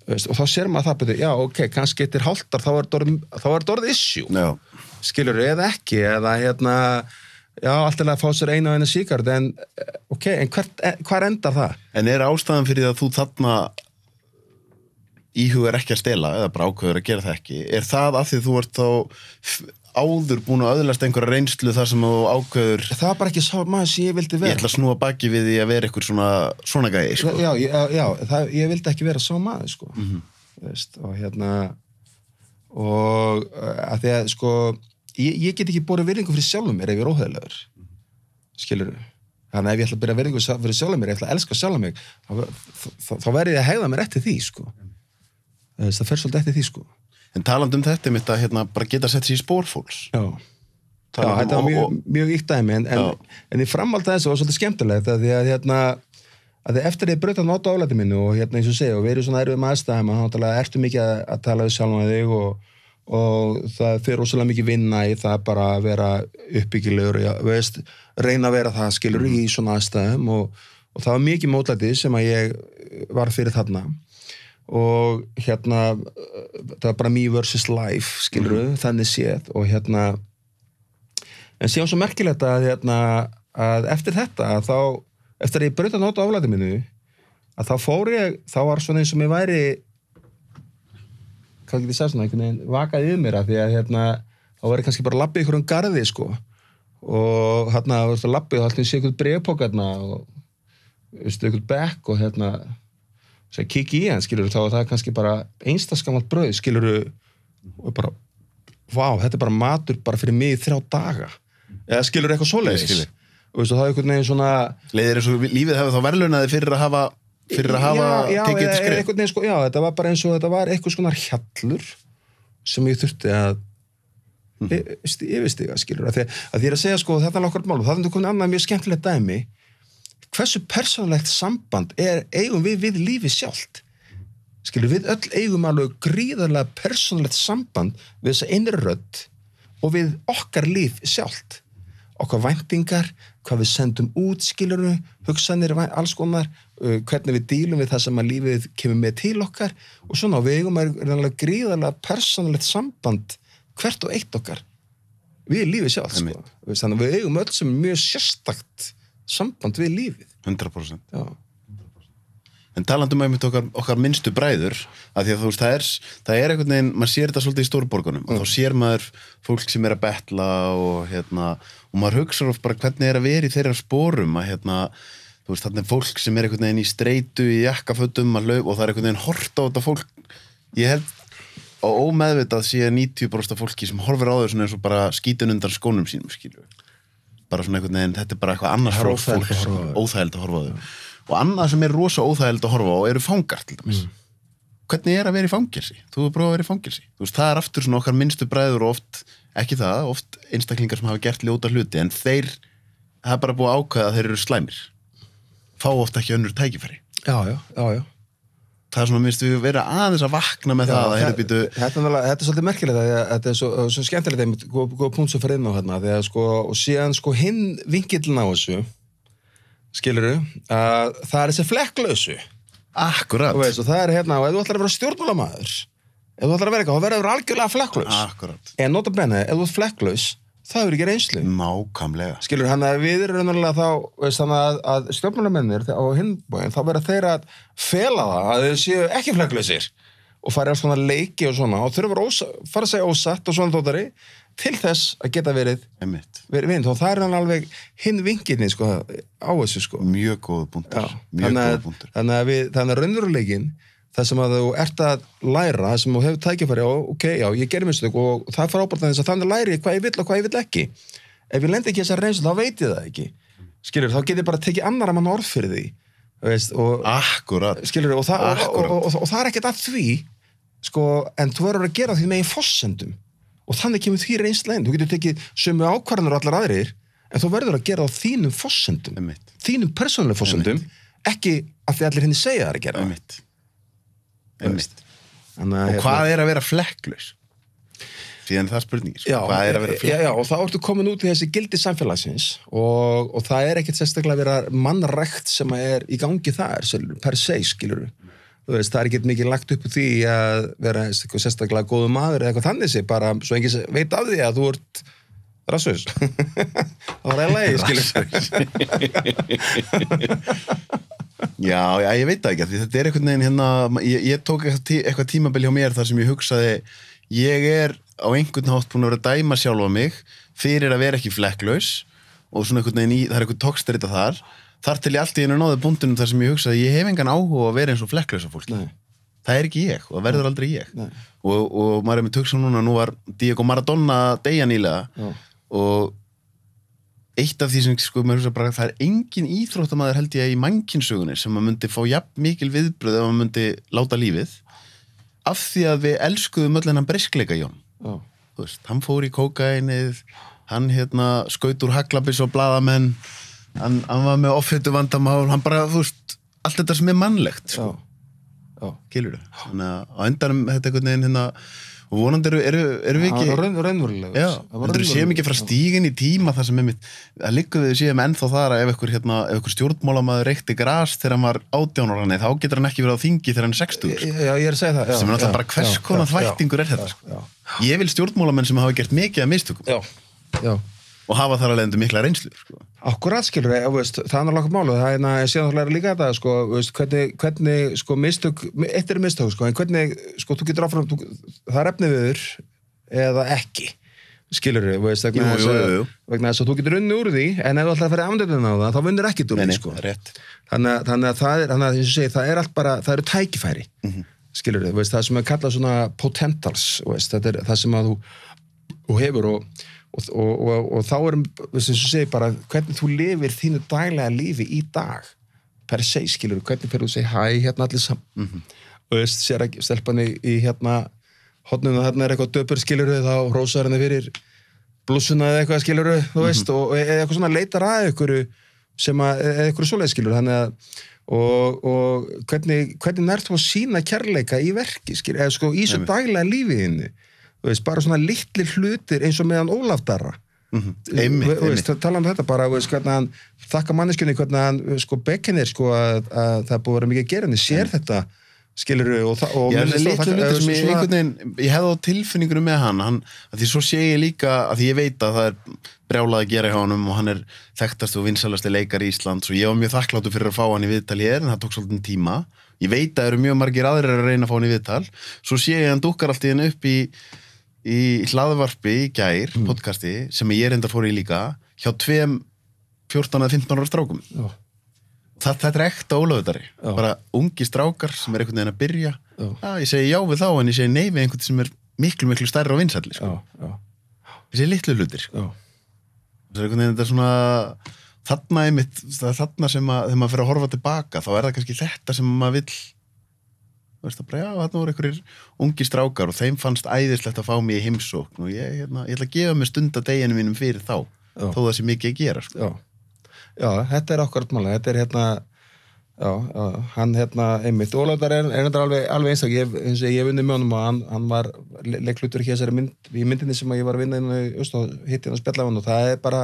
og þá sér maður það betur, ok, kannski eftir hálftar þá er þetta orðið issue skilurðu, eða ekki eða alltaf að fá sér eina og eina sígard en ok, en hvar endar það? En er ástæðan fyrir að þú þarna íhugar ekki að stela eða bara ákveður að gera það ekki er það af því þú ert þá áður búin að öðlast einhverja reynslu þar sem þú ákveður það var bara ekki sá maður sem ég vildi vera ég ætla að snúa baki við því að vera einhver svona gæi sko. ég vildi ekki vera sá maður sko. Veist, og að því að sko ég get ekki borið virðingu fyrir sjálfum mér ef ég er óhæðilegur skilurðu þannig að ef ég ætla að byrja virðingu fyrir sjálfum mér ég ætla að elska sjálfum mig þá verði ég að hegða mér eftir því sko. Það fer svolítið eftir því sko. En talandi þetta mitt að bara geta sett sér í spór fólks þetta var mjög íkt dæmi en í framhald þessu var svolítið skemmtilegt að því að eftir ég braut að nota álæti mínu og eins og segja og við erum svona erfið með aðstæðum þá ertu mikið að tala við sjálfan þig og það fyrir rosalega mikið vinna í það bara að vera uppbyggilegur reyna að vera það skilur í svona aðstæðum og það var mikið mótlæti sem að ég var fyrir þarna og það var bara me versus life skilurðu, þannig séð og en síðan svo merkilegt að að eftir þetta að þá, eftir að ég braut að nota aflæti mínu að þá var svona eins og mér væri hvað get ég sagt svona, einhvern veginn vakaði yfir mér að því að þá væri kannski bara labbið ykkur garði sko og labbið og alltaf sé ykkur bréfpoka og ykkur bekk og kikki í hann skilur þá það er kannski bara einstaskammalt brauð skilur og bara vá, þetta er bara matur bara fyrir mig í 3 daga eða skilur eitthvað svoleiðis og það er einhvern veginn svona leiðir eins og lífið hefur þá verðlaunaði fyrir að hafa tekið þetta skrif einhvern veginn sko, já, þetta var bara eins og þetta var eitthvað svona hjallur sem ég þurfti að yfirstiga skilur að því að segja sko þetta er okkur mál og það er komin annað mjög skemmtilegt dæmi hversu persónulegt samband eigum við lífið sjálft skilur við öll eigum alveg gríðarlega persónulegt samband við þessa innri rödd og við okkar líf sjálft okkar væntingar, hvað við sendum út skilur hugsanir, alls konar hvernig við dílum við það sem að lífið kemur með til okkar og svona við eigum alveg gríðarlega persónulegt samband hvert og eitt okkar við lífið sjálft sko. Þannig að við eigum öll sem mjög sérstakt samband við lífið 100%. Já. En talandum einmitt okkar minnstu bræður að því að þú veist, það er einhvern veginn, maður sér þetta svolítið í stórborgunum og þá sér maður fólk sem er að betla og og maður hugsar oft bara hvernig er að vera í þeirra sporum að þú veist, þarna er fólk sem er einhvern veginn í streitu í jakkafötum og það er einhvern veginn hort á þetta fólk ég held á ómeðvitað sé 90% af fólki sem horfir á þau svona eins og bara skítun undan skónum sínum skilur bara svona einhvern veginn, þetta er bara eitthvað annars frá fólk óþægilegt að horfa á þau og annað sem er rosa óþægilegt að horfa á eru fangar til dæmis hvernig er að vera í fangelsi? Þú hefur prófað að vera í fangelsi þú veist, það er aftur svona okkar minnstu bræður og oft einstaklingar sem hafa gert ljóta hluti en það er bara búið að ákveða að þeir eru slæmir fá oft ekki önnur tækifæri já það er svona minnst við vera aðeins að vakna með það að þetta er svolítið merkilegt að þetta er svo skemmtilegt einmitt góð punkt sem fyrir inn á þegar sko, og síðan sko hinn vinkillin á þessu skilurðu, að það er þessi flekklausu akkurat og það er og ef þú ætlar að vera stjórnmálamaður ef þú ætlar að vera eitthvað, þá verður algjörlega flekklaus akkurat en nota bene, ef þú ert flekklaus það er ekki reynslu nákvæmlega skilur hann að við erum raunverulega þá að stjórnmálamennir á hinbóin þá verða þeir að fela það að þeir séu ekki flekklausir og fara alls svona leiki og svona og þurfa fara að segja ósatt og svona tóttari til þess að geta verið vind og það er hann alveg hinn vinkilni sko á þessu sko mjög góð punktur þannig að raunveruleikin það sem að þú ert að læra það sem þú hefur tækifæri já, ég gerir mistök og það fara ábært þess að þannig læri hvað ég vill og hvað ég vill ekki ef ég lendi ekki þessar reynslu, þá veit ég það ekki skilur, þá get ég bara tekið annara mann orð fyrir því veist, akkurat skilur, og það er ekkert að því sko, en þú verður að gera því megin forsendum og þannig kemur því reynsla inn þú getur tekið sömu ákvarðanir og allar aðrir en þú verður að gera á þínum forsendum þínum persónulega forsendum ekki af því allir henni segja það að gera og hvað er að vera flekklaus? Síðan það spurningi sko. Hvað er að vera flekklaus? Já, og þá ertu komin út í þessi gildi samfélagsins og það er ekkert sérstaklega að vera mannrækt sem er í gangi þar per se, skilur veist, það er ekkert mikið lagt upp úr því að vera sérstaklega góðu maður eða eitthvað þannig sé, bara svo enginn veit af því að þú ert rassus það var eiginlega, skilur Já, ég veit það ekki því þetta er einhvern veginn ég tók eitthvað tímabil hjá mér þar sem ég hugsaði ég er á einhvern hátt búin að vera að dæma sjálfa mig fyrir að vera ekki flekklaus og svona einhvern veginn það er eitthvað tókstrita þar til ég allt í einu náði búndunum þar sem ég hugsaði ég hef engan áhuga að vera eins og flekklausa fólk það er ekki ég og það verður aldrei ég og maður er með hugsa núna nú var Diego Maradona deyja nýlega og eitt af því sem sko maður hugsa bara það er engin íþróttamaður held ég í mannkynssögunni sem maður myndi fá jafn mikil viðbröð ef maður myndi láta lífið af því að við elskuðum öll hennan briskleika Jón þú veist, hann fór í kókaínið hann skaut úr haglabis og blaðamenn hann var með offitu vandamál hann bara, þú veist, allt þetta sem er mannlegt sko. Kilur þannig að á endanum þetta einhvern veginn og vonandi eru við ekki raunverulega já, heldur við séum ekki frá stígin í tíma þar sem að liggur við séum ennþá þar að ef einhver stjórnmálamaður reykti gras þegar hann var 18 ára þá getur hann ekki verið á þingi þegar hann er 60 já, ég er að segja það sem er náttúrulega bara hvers konar þvættingur er þetta sko. Ég vil stjórnmálamenn sem hafa gert mikið af mistökum já. Og hafa þar alveg mikla reynslu sko. Akkurat skilur það er náttúrulega málu það er síðan líka þetta sko, hvernig sko mistök eitt mistök sko, en hvernig sko þú getur áfram það er efni viður eða ekki skilur vegna þess að þú getur unni úr því en ef þú ætlar að fara afnefnina á það þá vinnur ekki úr því sko. þannig að það er allt bara það eru tækifæri skilur það sem er kallað svona potentials þetta er það sem að þú hefur og þá sem þú segir bara hvernig þú lifir þínu daglega lífi í dag per se skilur hvernig fyrir þú segir hæ hérna allir saman og sér ekki stelpan í hérna hodnum og hérna er eitthvað döpur skilur þá hrósar henni fyrir blússuna eða eitthvað skilur þú veist og eitthvað svona leitar að ykkur sem að eitthvað svoleið skilur þannig að og hvernig nær þú að sína kærleika í verki skilur eða sko í svo daglega lífi þínu þú veist, bara svona litlir hlutir eins og meðan Ólaf Darra einmitt tala þetta bara veist, hvernig hann þakka manneskjunni hvernig hann sko bekkinir sko að það búið að vera mikið að gera henni sér þetta skilur og ég hefði á tilfinningunum með hann að því svo sé ég líka að því ég veit að það er brjálað að gera hjá honum og hann er þekktast og vinsalasti leikari í Íslands og ég var mjög þakkláttur fyrir að fá hann í viðtal hér en það tók svolítið tíma ég veit að eru mjög margir aðrir að reyna að fá hann í viðtal svo sé ég hann dúkkar allt í henni upp í hlaðvarpi í gær podcasti sem ég reyndar fór í líka hjá 2 14 að 15 ára strákum þetta er ekta Ólafur bara ungi strákar sem er einhvern veginn að byrja ég segi já við þá en ég segi nei við einhvern sem er miklu stærri á vinsælli sko. ég segi litlu hlutir sko. það er einhvern veginn þetta er svona þarna einmitt þarna sem að þegar maður fyrir að horfa tilbaka þá er það kannski þetta sem maður vill veist það bara já þarna voru einhverjir ungi strákar og þeim fannst æðislegt að fá mig í heimsókn og ég ætla að gefa mig stund að deginu mínum fyrir þá þó það sé mikið að gera sko. Já, þetta er okkar mála, þetta er hérna hann hérna einmitt, Ólafur er alveg einstak, ég vunni með honum og hann var leiklutur í þessari í myndinni sem ég var að vinna inn í Öst og hitti hann að spjalla á hann og það er bara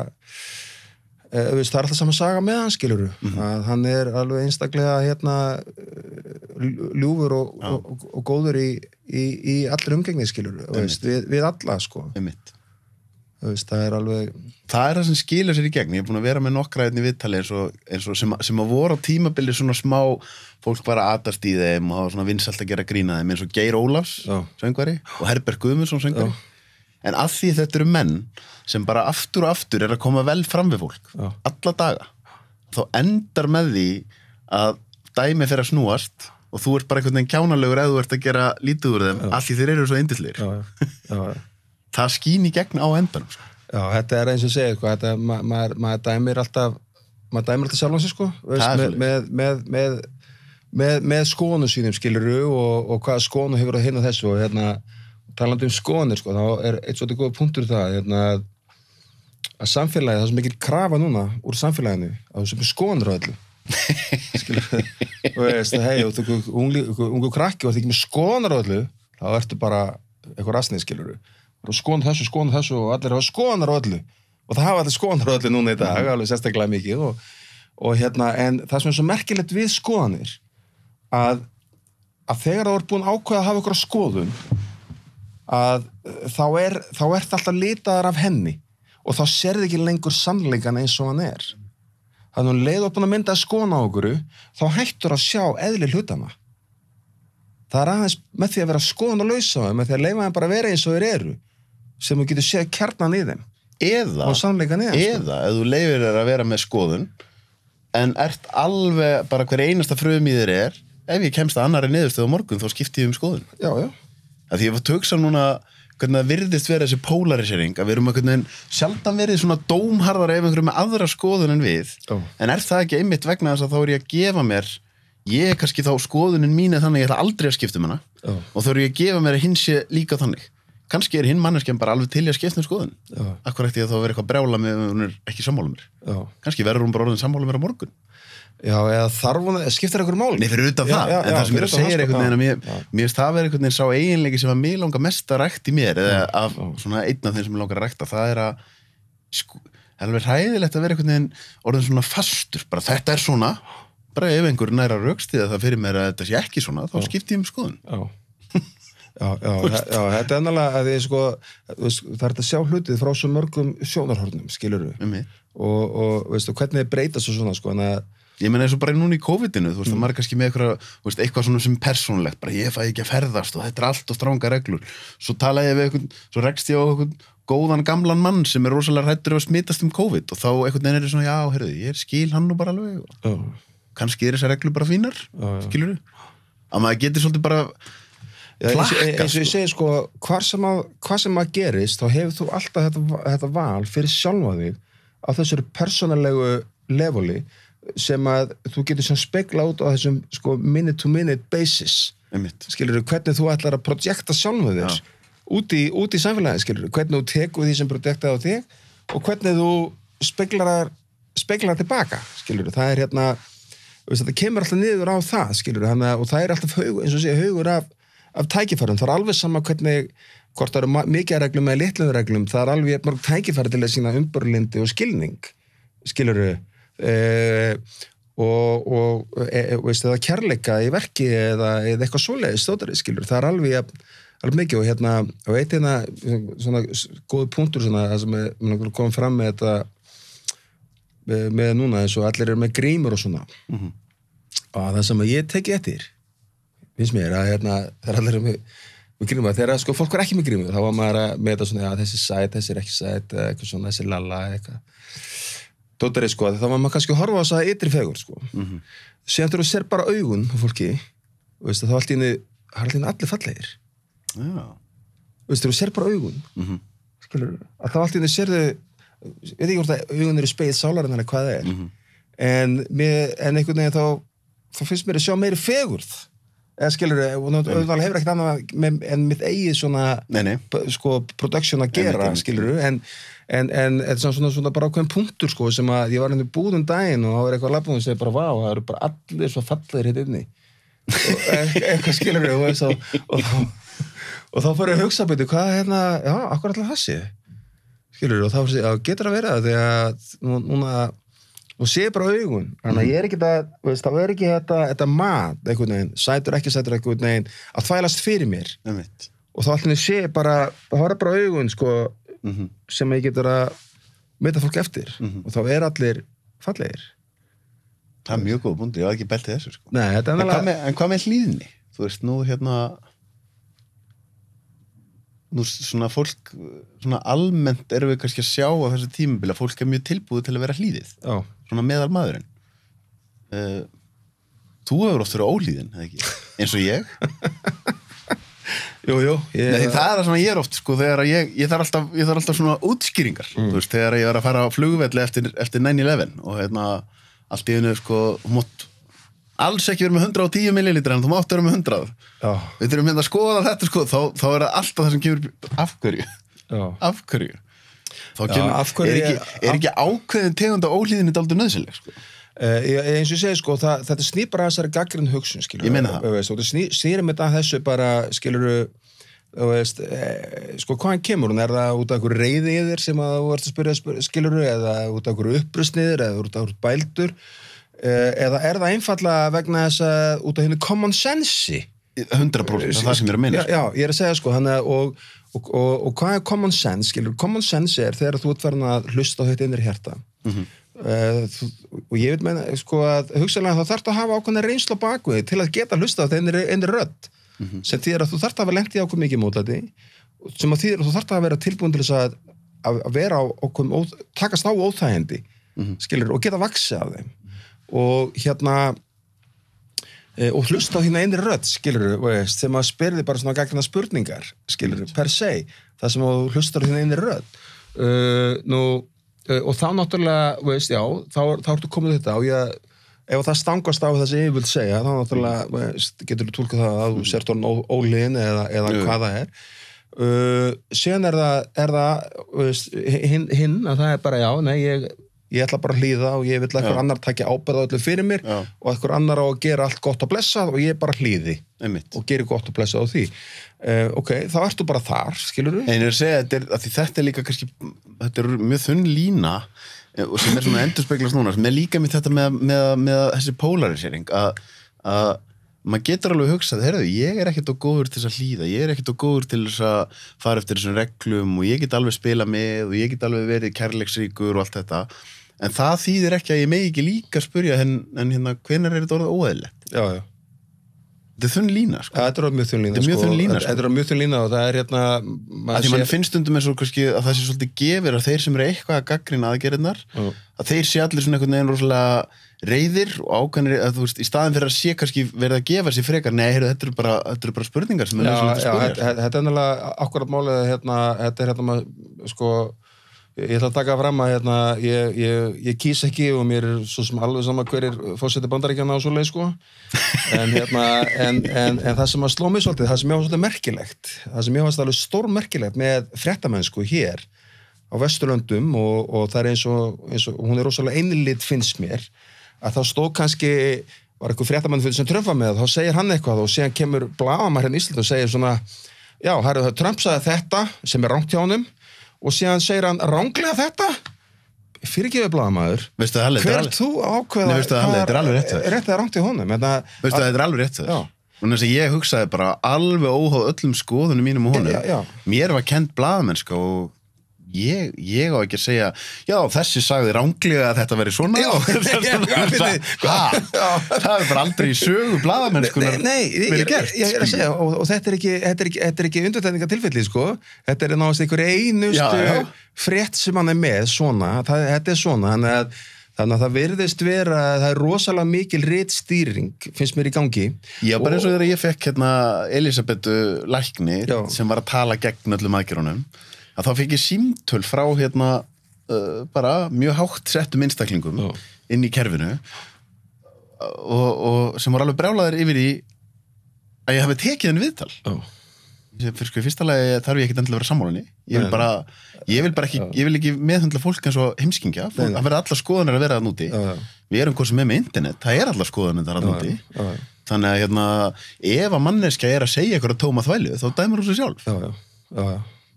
það er alltaf saman saga með hann skilur að hann er alveg einstaklega hérna ljúfur og góður í allir umgengni skilur við alla sko einmitt það er alveg það er það sem skilur sér í gegn ég er búin að vera með nokkra í viðtali eins og sem að voru á tímabili svona smá fólk bara atast í þeim og hafa svona vinsælt að gera grína þeim eins og Geir Ólafs söngvari og Herbert Guðmundsson söngvari en að því þetta eru menn sem bara aftur og aftur er að koma vel fram við fólk alla daga þá endar með því að dæmi fyrir að snúast og þú ert bara einhvern veginn kjánalegur eða þú ert að gera lítið úr þeim allir þeir eru svo yndislegir það skín í gegn á endanum sko. Já, þetta er eins og segir sko, maður dæmir alltaf sjálfan sig sko, með skoðunum sínum skiluru og hvaða skoðun hefur að hinna þessu og hérna, talandi skoðunir sko, þá er eitt svolítið góð punktur það hérna, að samfélagið, það sem ekki krafa núna úr samfélaginu, að þú sem er skoðunir á öllu skilur og veist, hei, ungu krakki og það ekki með skoðunir á öllu þá ertu bara eitthvað rasnið skiluru og skoðan þessu og allir hafa skoðanar á öllu og það hafa allir skoðanar á öllu núna í dag alveg sérstaklega mikið og hérna, en það sem er svo merkilegt við skoðanir að þegar þú ert búin ákveða að hafa ykkur á skoðun að þá er alltaf litaðar af henni og þá sérði ekki lengur sannleikan eins og hann er þannig að leið og búin að mynda að skoðan á okkur þá hættur að sjá eðli hlutana það er aðeins með því að vera skoðanalausa með því að leyfa þeim bara að vera eins og þeir eru sem þú getur séð kjarnan í þeim og sannleikan í þeim eða ef þú leifir þér að vera með skoðun en ert alveg bara hver einasta frum í þér ef ég kemst að annarri niðurstöð á morgun þá skipti ég skoðun já að því ég var töksa núna hvernig það virðist vera þessi polarisering að við erum að sjaldan verið svona dómharðar ef einhverjum með aðra skoðun en við en er það ekki einmitt vegna þess að þá er ég að gefa mér ég kannski þá skoðunin mín er þannig ég ætla aldrei að skipta hana og þá er ég að gefa mér að hinn sé líka þannig kannski er hinn manneskjan bara alveg til að skipta skoðun akkur eftir að þá vera eitthvað brjála með hún er ekki sammála mér kannski verður hún bara orðin sammála mér á morgun Já, eða þarf hún, skiptir einhver máli? Nei, fyrir utan það, en það sem ég segir einhvern veginn að mér finnst það verið einhvern veginn sá eiginleiki sem að mig langar mest að rækta í mér eða af svona einn af þeim sem ég langar að rækta, það er að alveg hræðilegt að vera einhvern veginn orðin svona fastur, bara þetta er svona, bara ef einhver næra rökstiða það fyrir mér að þetta sé ekki svona, þá skipti ég skoðun. Já, þetta er ennlega að það er að sjá hlutið frá svo mörgum sjónarhornum, skilurðu, og veistu, hvernig breytast og svona, sko, en að ég meina eins og bara núna í COVID-inu, þú veist, það maður kannski með eitthvað svona sem persónulegt, bara ég fæ ekki að ferðast og þetta er allt og stranga reglur. Svo talaði ég við eitthvað, svo rekst ég á eitthvað góðan gamlan mann sem er rosalega hræddur að smitast COVID og þá eitthvað er svona, já, heyrðu, ég skil hann nú bara alveg og kannski er þessar reglur bara fínar, skilurðu? Að maður getur svolítið bara plakka. Eins og ég segi, sko, hvað sem að gerist, þá hefur þú alltaf þetta val fyrir sjálfa þig á þessari persónulegu leveli sem að þú getur sem spegla út á þessum sko minute to minute basis, skilur þú, hvernig þú ætlar að projekta sjálfum þér út í samfélagi, skilur þú, hvernig þú tekur því sem projektaði á þig og hvernig þú speglar tilbaka, skilur þú, það er þetta kemur alltaf niður á það, skilur þú, og það er alltaf eins og sé haugur af tækifærum, það er alveg sama hvernig hvort það eru mikið reglum eða litlum reglum, það er alveg mörg tækifæri til að sýna umburðarlyndi og skilning, skilur þú, veist, eða kærleika í verki eða eitthvað svoleiðis stótari, skilur, það er alveg mikið og eitt svona góð punktur svona, það sem við komum fram með þetta með núna eins og allir eru með grímur og svona og það sem ég teki eftir finnst mér að það er allir með grímur, þegar sko fólk var ekki með grímur þá var maður að með þetta svona, þessi sæt, þessi er ekki sæt eitthvað svona, þessi lalla, eitthvað dótari, sko, þá var maður kannski að horfa á þess að ytri fegur, sko. Síðan þegar þú ser bara augun á fólki, veist, þá allt í einu allir fallegir. Já. Veist, þegar þú ser bara augun, skilur, að þá allt í einu sérðu, veit ekki hvort að augun eru speið sálarinn eða hvað það er, en einhvern veginn þá finnst mér að sjá meiri fegurð, eða skilur, og auðvitað hefur ekkert annað en mitt eigið svona, sko, production að gera, skilur, en þetta er svona bara ákveðin punktur, sko, sem að ég var henni búðum daginn og það var eitthvað labbum og segði bara, vá, það eru bara allir svo fallegir hérna inni og eitthvað skilur og þá fór ég að hugsa betur, hvað já, akkur allir þessi skilur, og þá getur að vera það því að núna og sé bara augun, þannig að ég er ekki það er ekki þetta mat einhvern veginn, sætur einhvern veginn að þvælast fyrir mér og þá allir sé bara, það var bara augun, sko sem ég getur að meta fólk eftir og þá er allir fallegir. Það er mjög góð búndi, ég var ekki beltið þessu, sko. Nei, þetta er en hvað með hlýðni? Þú veist, nú svona fólk, svona almennt erum við kannski að sjá á þessu tímabili að fólk er mjög tilbúið til að vera hlýðið. Já. Svona meðal maðurinn. Þú hefur oft verið óhlýðin, eða ekki? Eins og ég. Jú. Nei, það er það sem ég er oft, sko, þegar ég þarf alltaf svona útskýringar, þú veist, þegar ég var að fara á flugvelli eftir 9/11 og allt í einu, sko, mátt alls ekki vera með 110 millilítra en þú mátt vera með 100. Já. Við þurfum að skoða þetta, sko, þá er það alltaf það sem kemur af hverju. Þá kemur, er ekki ákveðin tegund af óhlýðinni dálítið nauðsynleg, sko. Eins og ég segi, sko, þetta snýr bara þessari gagnrýn hugsun, skilur. Ég meina það. Og þetta snýr með þessu bara, skilur, sko, hvaðan kemur hún? Er það út af einhverju reiði í þér sem að þú ert að spyrja, skilur, eða út af einhverju upprustniður, eða út af einhverju bældur, eða er það einfallega vegna þess að út af henni common sense? 100%, það sem ég er að meina. Já, ég er að segja, sko, og hvað er common sense, skilur? Common sense er þegar þú ert farin að hlusta á þetta innri hjarta. Og ég veit meina, sko, að hugsanlega þá þarftu að hafa ákveðna reynslu á baku þig til að geta hlusta á þetta innri rödd sem þýðir að þú þarft að hafa lent í ákveð mikið mótlæti sem að þýðir að þú þarft að vera tilbúin til þess að vera á takast á óþægindi skilur, og geta vaxið af þeim og og hlusta á þína innri rödd skilur, sem að spyrði bara svona gagnrýna spurningar skilur, per se, það sem að hlustar á þína innri rödd og þá náttúrulega, veist, já, þá ertu komið þetta og ef það stangast á það sem ég vil segja, þá náttúrulega, veist, getur þú tólkað það að þú sért orðin óliðin eða hvað það síðan er það veist, hinn að það er bara, já, nei, ég ætla bara að hlýða og ég vil að einhver annar taki ábyrgð á öllu fyrir mér og einhver annar á að gera allt gott og blessað og ég bara hlýði og geri gott og blessað á því ok, þá ertu bara þar, skilurðu? En ég er að segja, þetta líka kannski, þetta mjög þunn lína og sem svona endurspeglast núna, sem líka með þetta með þessi polarisering að maður getur alveg hugsað, heyrðu, ég ekkert á góður til þess að hlýða, ég ekkert á góður til þess að fara eftir þessum reglum og ég get alveg spila með og ég get alveg verið kærleiksríkur og allt þetta, en það þýðir ekki að ég megi ekki líka spyrja en hérna, hvenær þetta orðið óeðlilegt? Já. Þetta þunn lína, sko. Þetta er mjög þunn lína, Þetta er mjög þunn lína og það hérna... Því mann finnst stundum eins og kannski að það sé svolítið gefir að þeir sem eru eitthvað að gaggrina aðgerðirnar, að þeir sé allir svona einhvern veginn rosalega reiðir og ákveðnir, að þú veist, í staðin fyrir að sé kannski verið að gefa sér frekar, nei, heyrðu, þetta eru bara spurningar sem þetta er ennilega akkurat málið, þetta er maður, sko, ég ætla að taka fram að ég kýs ekki og mér er svo sem alveg sama hver forseti Bandaríkjanna á svo leið, sko, en það sem að sló mig svolítið, það sem ég var svolítið merkilegt, það sem ég var alveg stórmerkilegt með fréttamennsku hér á Vesturlöndum og það er eins og hún er rosalega einlit finnst mér, að þá stóð kannski, var eitthvað fréttamann sem Trump var með, þá segir hann eitthvað og síðan kemur blaðamaður hérna í Íslandi og segir svona, já, herru, Trump sagði þetta sem er rangt hjá honum og síðan segir hann ranglega þetta, fyrirgefið blaðamaður, hver þú ákveða þetta er alveg rétt eða rangt hjá honum? Þetta er alveg rétt þess. Og þess að ég hugsaði bara alveg óháð öllum skoðunum mínum og honum. Mér var kennt blaðamennska og ég á ekki að segja, já, þessi sagði ranglega að þetta veri svona það er bara aldrei í sögu blaðamennskunar verið gert. Ég er að segja, og þetta er ekki undirtekningatilfelli, sko, þetta er náðast einhverju einustu frétt sem hann er með, svona, þetta er svona, þannig að það virðist vera, það er rosalega mikil ritstýring, finnst mér í gangi. Já, bara eins og þegar ég fekk hérna Elísabetu læknir sem var að tala gegn öllum aðgerðunum, að þá fekk ég símtöl frá hérna bara mjög hátt settum einstaklingum inn í kerfinu og sem voru alveg brjálaðir yfir í að ég hafi tekið henni viðtal. Fyrir sko í fyrsta lagi þarf ég ekkert endilega að vera sammálinni. Ég vil ekki meðhundla fólk eins og heimskingja. Það verða allar skoðanir að vera að núti. Við erum hvað sem með internet, það allar skoðanir að núti. Þannig að hérna, ef að manneskja að segja eitthvað tóma þvælu, þá dæmur hún sig sjálf.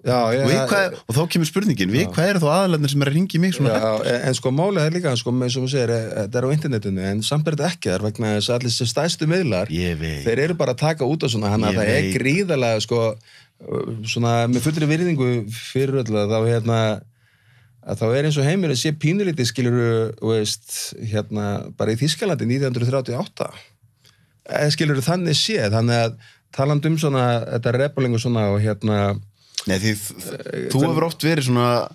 Og þá kemur spurningin, hvað eru þá aðalarnir sem er að ringi mig svona? En sko málið er líka, sko, eins og þú segir, þetta er á internetinu, en samt er þetta ekki þar vegna þess að allir sem stærstu miðlar, þeir eru bara að taka út á svona, þannig að það er gríðarlega, sko, svona, með fullri virðingu fyrir öllu, að þá er eins og heimurinn sé pínulítið, skilurðu, veist, bara í Þýskalandi 1938, skilurðu þannig sé, þannig að talandi svona, þetta rebelingu svona og Nei, því þú hefur oft verið svona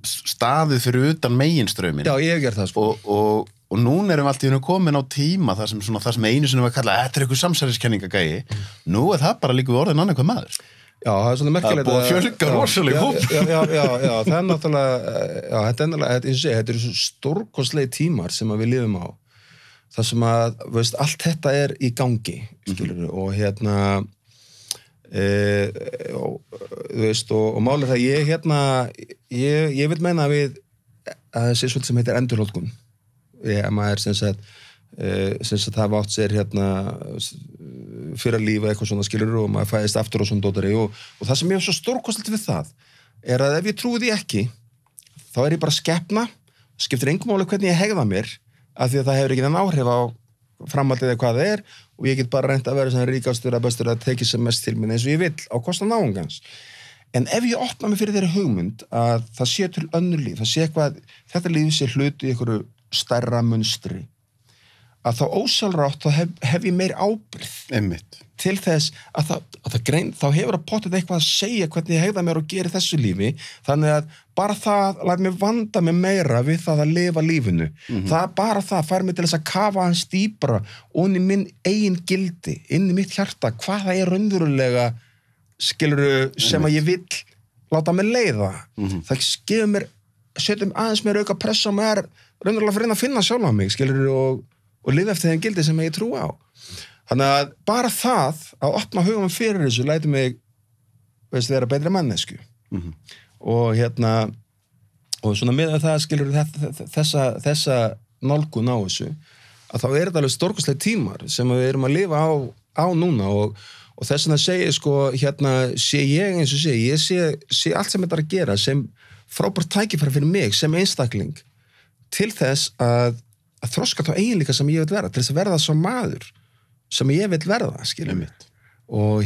staðið fyrir utan meginstraumin. Já, ég hef gert það, sko. Og núna erum við allt í hennu komin á tíma það sem einu sinni var að kalla, þetta er eitthvað samsæriskenningagægi. Nú er það bara líka við orðin annað hvað maður. Já, það er svona merkilegt. Það er búið að fjölga rosalega hóp. Já, það er náttúrulega, þetta eru svo stórkostlegi tímar sem við lifum á. Það sem að, veist, allt þetta er í gangi, skilur, og þú veist og málið það ég vil meina við að þessi svolítið sem heitir endurhóldgun maður sem sagt hafa átt sér fyrir að lífa eitthvað svona skilur og maður fæðist aftur og svona dótari og það sem ég hef svo stórkostlegt við það er að ef ég trúi því ekki þá er ég bara skepna skiptir engum máli hvernig ég hegða mér af því að það hefur ekki þann áhrif á framhaldið eða hvað það er og ég get bara reynt að vera sem ríkastur að bestur að tekið sem mest til minn eins og ég vill á kostan náungans. En ef ég opna mig fyrir þeirri hugmynd að það sé til önnur líf, það sé eitthvað, þetta líf sé hluti í einhverju stærra munstri, að þá ósjálfrátt þá hef ég meir ábyrgð til þess að þá hefur að potið eitthvað að segja hvernig ég hegða mér og geri þessu lífi, þannig að bara það læt mér vanda mig meira við það að lifa lífinu. Það bara það fær mig til þess að kafa hans dýpra onni minn eigin gildi, inn í mitt hjarta, hvað það er raunverulega skilurðu sem að ég vill láta mig leiða. Það gefur mér, setjum aðeins mér auka pressa og mér raunverulega fyrir að finna sjálf á mig, skilurðu og lifa eftir þeim gildi sem ég trú á. Þannig að bara það að opna hugum fyrir þessu læti mig veist vera betri mannesku. Og og svona með það skilur þessa nálgun á þessu að þá þetta alveg stórkostlega tímar sem við erum að lifa á núna og þess vegna segir sko sé ég eins og ég sé allt sem þetta er að gera sem frábært tækifæri fyrir mig sem einstakling til þess að þroska þá eiginleika sem ég vil vera, til þess að verða svo maður sem ég vil verða, skilur mitt og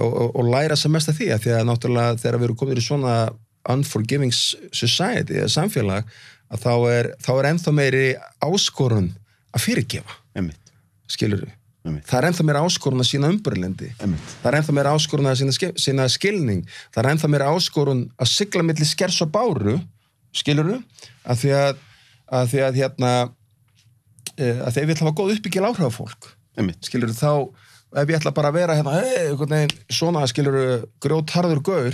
og læra sem mest af því að því að náttúrulega þegar við erum komin í svona unforgiving society eða samfélag að þá er ennþá meiri áskorun að fyrirgefa skilur við það er ennþá meira áskorun að sína umburlendi það er ennþá meira áskorun að sína skilning það er ennþá meira áskorun að sigla milli skers og báru skilur við að því að þeir vil hafa góð uppbyggil áhrif á fólk skilur þá ef ég ætla bara að vera svona skilur grjótharður gaur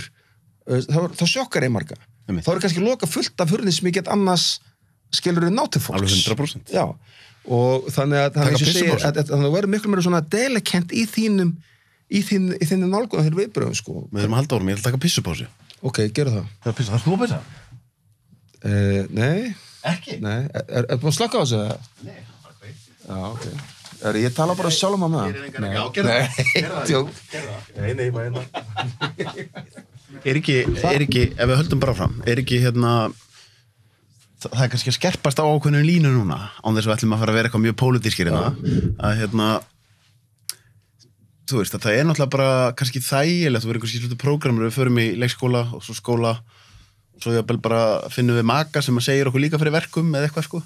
þá sjokkar ég marga þá kannski loka fullt af hurðin sem ég get annars skilur nátt til fólks alveg 100% já og þannig að það verður miklu meira svona delikent í þínu nálgun þegar viðbröðum sko við erum að halda orðum, ég ætla að taka pissupásu ok, gera það það er þú að pissa? Nei ekki? Nei, er búin að slaka á þessu? Nei, það var kveikt já, ok ég tala bara sjálf um það já, gerða það nei, bara er ekki, ef við höldum bara fram er ekki það er kannski að skerpast á ákveðinu línu núna án þess að við ætlum að fara að vera eitthvað mjög pólitískir að þú veist að það er náttúrulega bara kannski þægilegt, þú verður kannski slutu prógramur við förum í leikskóla og svo skóla og svo ég bara finnum við maka sem að segja okkur líka fyrir verkum eða eitthvað sko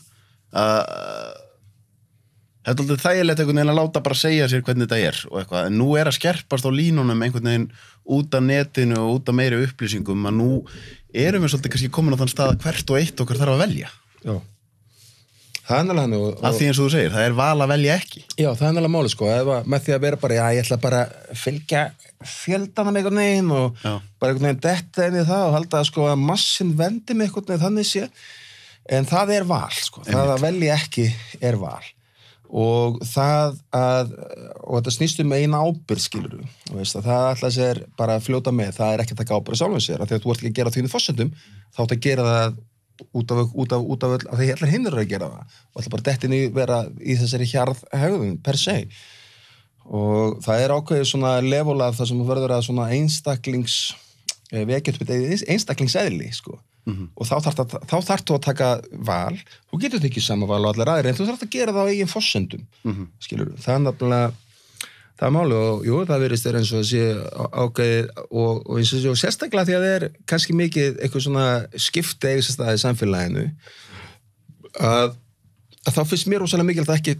það er alltaf þægilegt einhvern veginn að láta bara segja sér hvernig þetta er og eitthvað, en nú er að skerpast á línunum einhvern veginn út af netinu og út af meiri upplýsingum að nú erum við svolítið kannski komin á þann stað að hvert og eitt okkar þarf að velja já það er náttúrulega hann að því eins og þú segir, það er val að velja ekki já, það er náttúrulega máli sko, með því að vera bara ég ætla bara að fylgja fjöldanum einhvern veginn og bara einhvern veginn detta inn í það og halda sko að massin vendi með einhvern veginn þannig sé en það er val sko, það að velja ekki er val og þetta snýst eina ábyrgð skilur og veist að það alltaf sér bara að fljóta með, það er ekki að taka ábyrgð sjálfum sér, af því að þú ert ekki að gera þínu forsendum, þá ert að gera það út af öll, af því allir hinn eru að gera það og alltaf bara dettin í vera í þessari hjarðhegðun per se og það er ákveðið svona level af það sem verður að svona einstaklingseðli sko og þá þarftu að taka val þú getur ekki sama val og allir aðrir en þú þarft að gera það á eigin forsendum skilur, það er nefnilega það er máli og jú, það verðist eins og sé ákveðið og eins og sérstaklega því að það er kannski mikið eitthvað svona skipti eigist staði í samfélaginu að þá finnst mér rosalega mikilvægt að ekki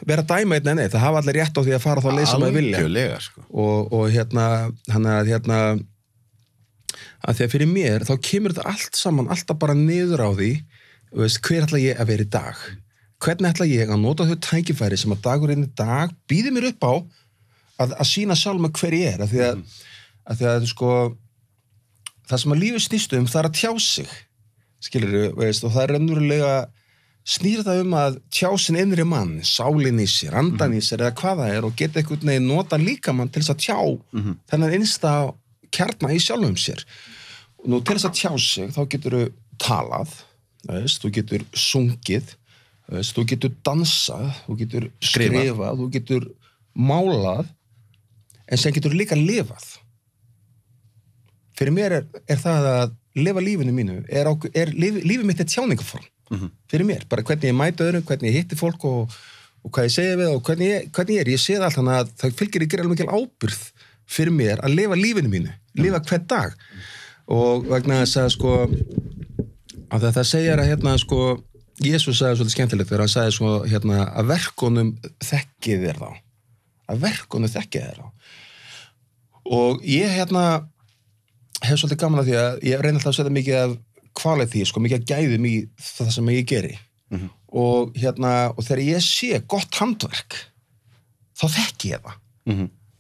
vera dæma einn en eitt, það hafa allir rétt á því að fara þá leið sem að vilja sko. og hann að því að fyrir mér þá kemur þetta allt saman alltaf bara niður á því veist, hver ætla ég að vera í dag hvernig ætla ég að nota þau tækifæri sem að dagurinn í dag býði mér upp á að sína sjálf með hver ég er af því að sko það sem að lífið snýst það er að tjá sig skilurðu, veist, og það er raunverulega snýr það að tjá sin innri mann sálinn í sér, andan í sér eða hvað það er og geta einhvern veginn nota líkamann til þess að tjá þennan innsta kjarna í sjálfum sér og nú til þess að tjá sig þá getur þú talað veist, þú getur sungið veist, þú getur dansað þú getur skrifað, þú getur málað en sem getur líka lifað fyrir mér er það að lifa lífinu mínu lífið mitt er tjáningaform fyrir mér, bara hvernig ég mæti öðrum hvernig ég hitti fólk og hvað ég segi við og hvernig ég sé það alltaf að það fylgir ekki alveg mikil ábyrgð fyrir mér að lifa lífinu mínu lifa hvern dag og vegna þess að sko að það segir að sko Jesús sagði svolítið skemmtilegt þegar hann sagði svo að verkunum þekkið þér þá að verkunum þekkið þér þá og ég hef svolítið gaman að því að ég reyna alltaf að setja mikið af quality sko, mikið af gæðum í það sem ég geri og þegar ég sé gott handverk þá þekki ég það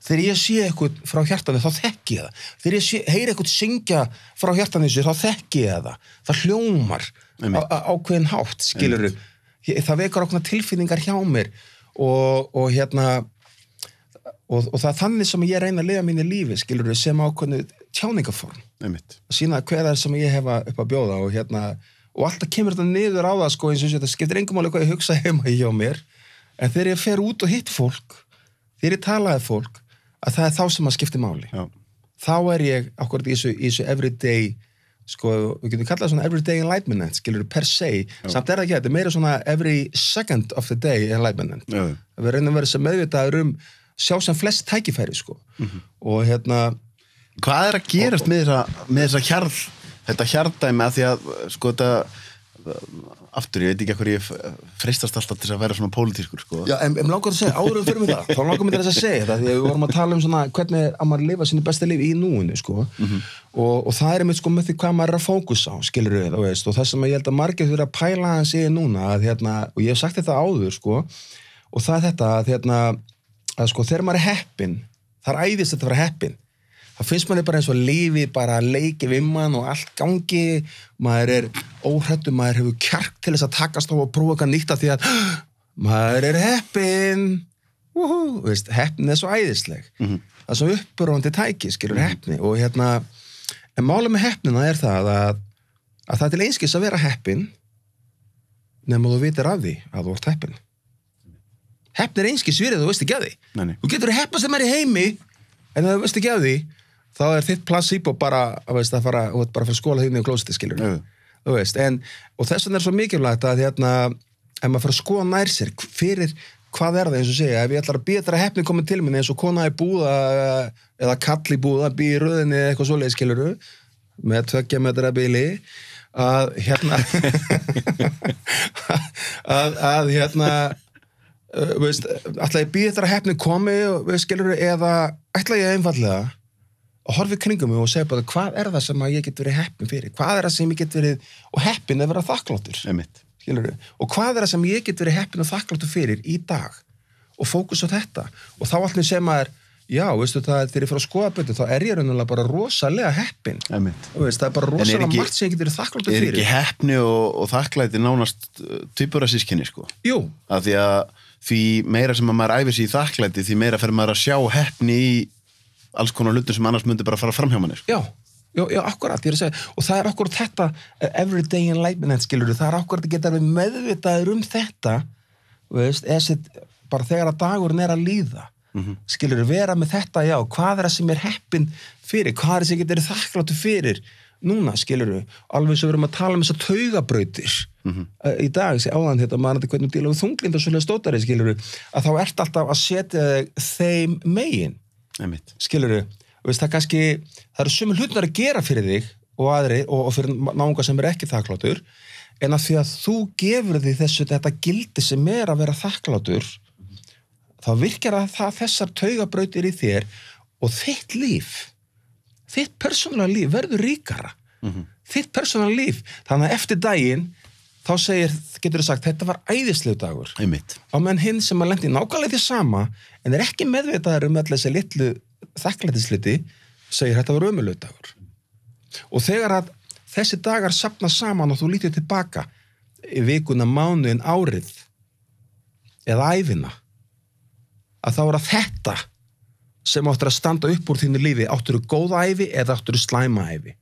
þegar ég sé eitthvað frá hjartanu þá þekki ég það þegar ég heyri eitthvað syngja frá hjartanu þá þekki ég það hljómar ákveðin hátt skilurðu, það vekur ákveðna tilfinningar hjá mér og það er þannig sem ég reyna að lifa mínu lífi skilurðu sem ákveðnu tjáningaform sýna hver það sem ég hefa upp að bjóða og alltaf kemur þetta niður á það sko, eins og þetta skiptir engum máli hvað ég hugsa heima hjá mér, en þegar ég fer út og hitt fólk, þegar ég talaði fólk, að það þá sem að skipti máli. Já. Þá ég akkurat í þessu everyday, sko, við getum kallað svona everyday enlightenment, skilur per se, samt það ekki, þetta meira svona every second of the day enlightenment. Já. Við reynum að vera sem meðvitaður sjá sem flest tækifæri, sko. Og hvað að gerast með þessa þetta hjarðdæmi að því að, sko, þetta aftur, ég veit ekki hvað ég freistast alltaf til að vera svona pólitískur, sko. Já, en langar að segja, áður fyrir mig þá langar mér þess að segja þetta, því að við vorum að tala svona hvernig að maður lifa sínu besta lífi í núinu, sko, og það einmitt, sko, með því hvað maður að fókusa á, skilur við, og það sem ég held að margir þurfa að pæla hans í núna, að og ég hef sagt þetta áður, sko, og það þetta, að sko, þegar maður heppinn, það æðist þetta að vera heppinn. Það finnst manni bara eins og lífið bara leiki við mann og allt gangi, maður óhræddur, maður hefur kjark til þess að takast á og prófa eitthvað nýtt af því að maður heppinn, heppnin svo æðisleg. Það er svo uppurvandi tæki, skilur heppni og en málið með heppnina það að það er til einskis að vera heppinn nema þú vitir af því að þú ert heppinn. Heppni einskis virðið, þú veist ekki af því. Nei. Þú getur heppast þeim í heimi en þú veist ekki af því, þá þitt placebo bara að fara að skóla þínu í klósetti, skilur. Þú veist, og þess vegna svo mikilvægt að ef maður fara að skoða nær sér fyrir hvað það eins og segja, ef ég ætlar að betra heppni komin til minni eins og kona í búða eða kall í búða, býð í röðinni eitthvað svoleið, skilur, með 2 metra bíli að veist, ætla ég býð eftir að heppni komi, skilur, eða ætla ég einfallega að horfa í kringum mig og segja bara hvað það sem ég get verið heppin fyrir, hvað það sem ég get verið og heppin að vera þakkláttur, skilur, og hvað það sem ég get verið heppin og þakkláttur fyrir í dag og fókus á þetta og þá allir sem maður, já, veistu það þegar ég fyrir að skoða betur, þá ég raunverulega bara rosalega heppin, veist, það bara rosalega margt sem ég get verið þakkláttur fyrir. Ekki heppni og þakklæti nánast tvíburasískinni, sko? Jú. Af því meira sem að maður æfir sig í þakklæti, því meira fer maður að sjá heppni í alls konar hlutum sem annars myndi bara fara fram hjá manni, sko. Já, akkurat, ég að segja, og það akkurat þetta everyday enlightenment, skilur, það akkurat að geta meðvitaður þetta, veist, bara þegar að dagurinn að líða, skilur, vera með þetta, já, hvað það sem heppin fyrir, hvað sem getur þakkláttur fyrir, núna, skilur, alveg svo við erum að tala þessar taugabrautir í dag, áðan maður hvernig díla við þunglynd og svolítið stótari, skilur, að þá ert alltaf að setja þeim megin, skilur, veist, það eru sumir hlutir að gera fyrir þig og aðri og fyrir náunga sem ekki þakkláttur, en að því að þú gefur því þetta gildi sem að vera þakklátur, þá virkar það þessar taugabrautir í þér og þitt líf, þitt persónulega líf verður ríkara, þitt persónulega líf, þannig að eftir daginn þá getur þú sagt, þetta var æðislegu dagur. Á meðan hinn sem að lendi nákvæmlega því sama, en ekki meðvitaður allir þessi litlu þakklætisluti, segir þetta var ömurlegur dagur. Og þegar að þessi dagar safna saman og þú lítur tilbaka í vikuna, mánuðin, árið eða ævina, að þá það þetta sem áttur að standa upp úr þínu lífi, áttur góða ævi eða áttur slæma ævi.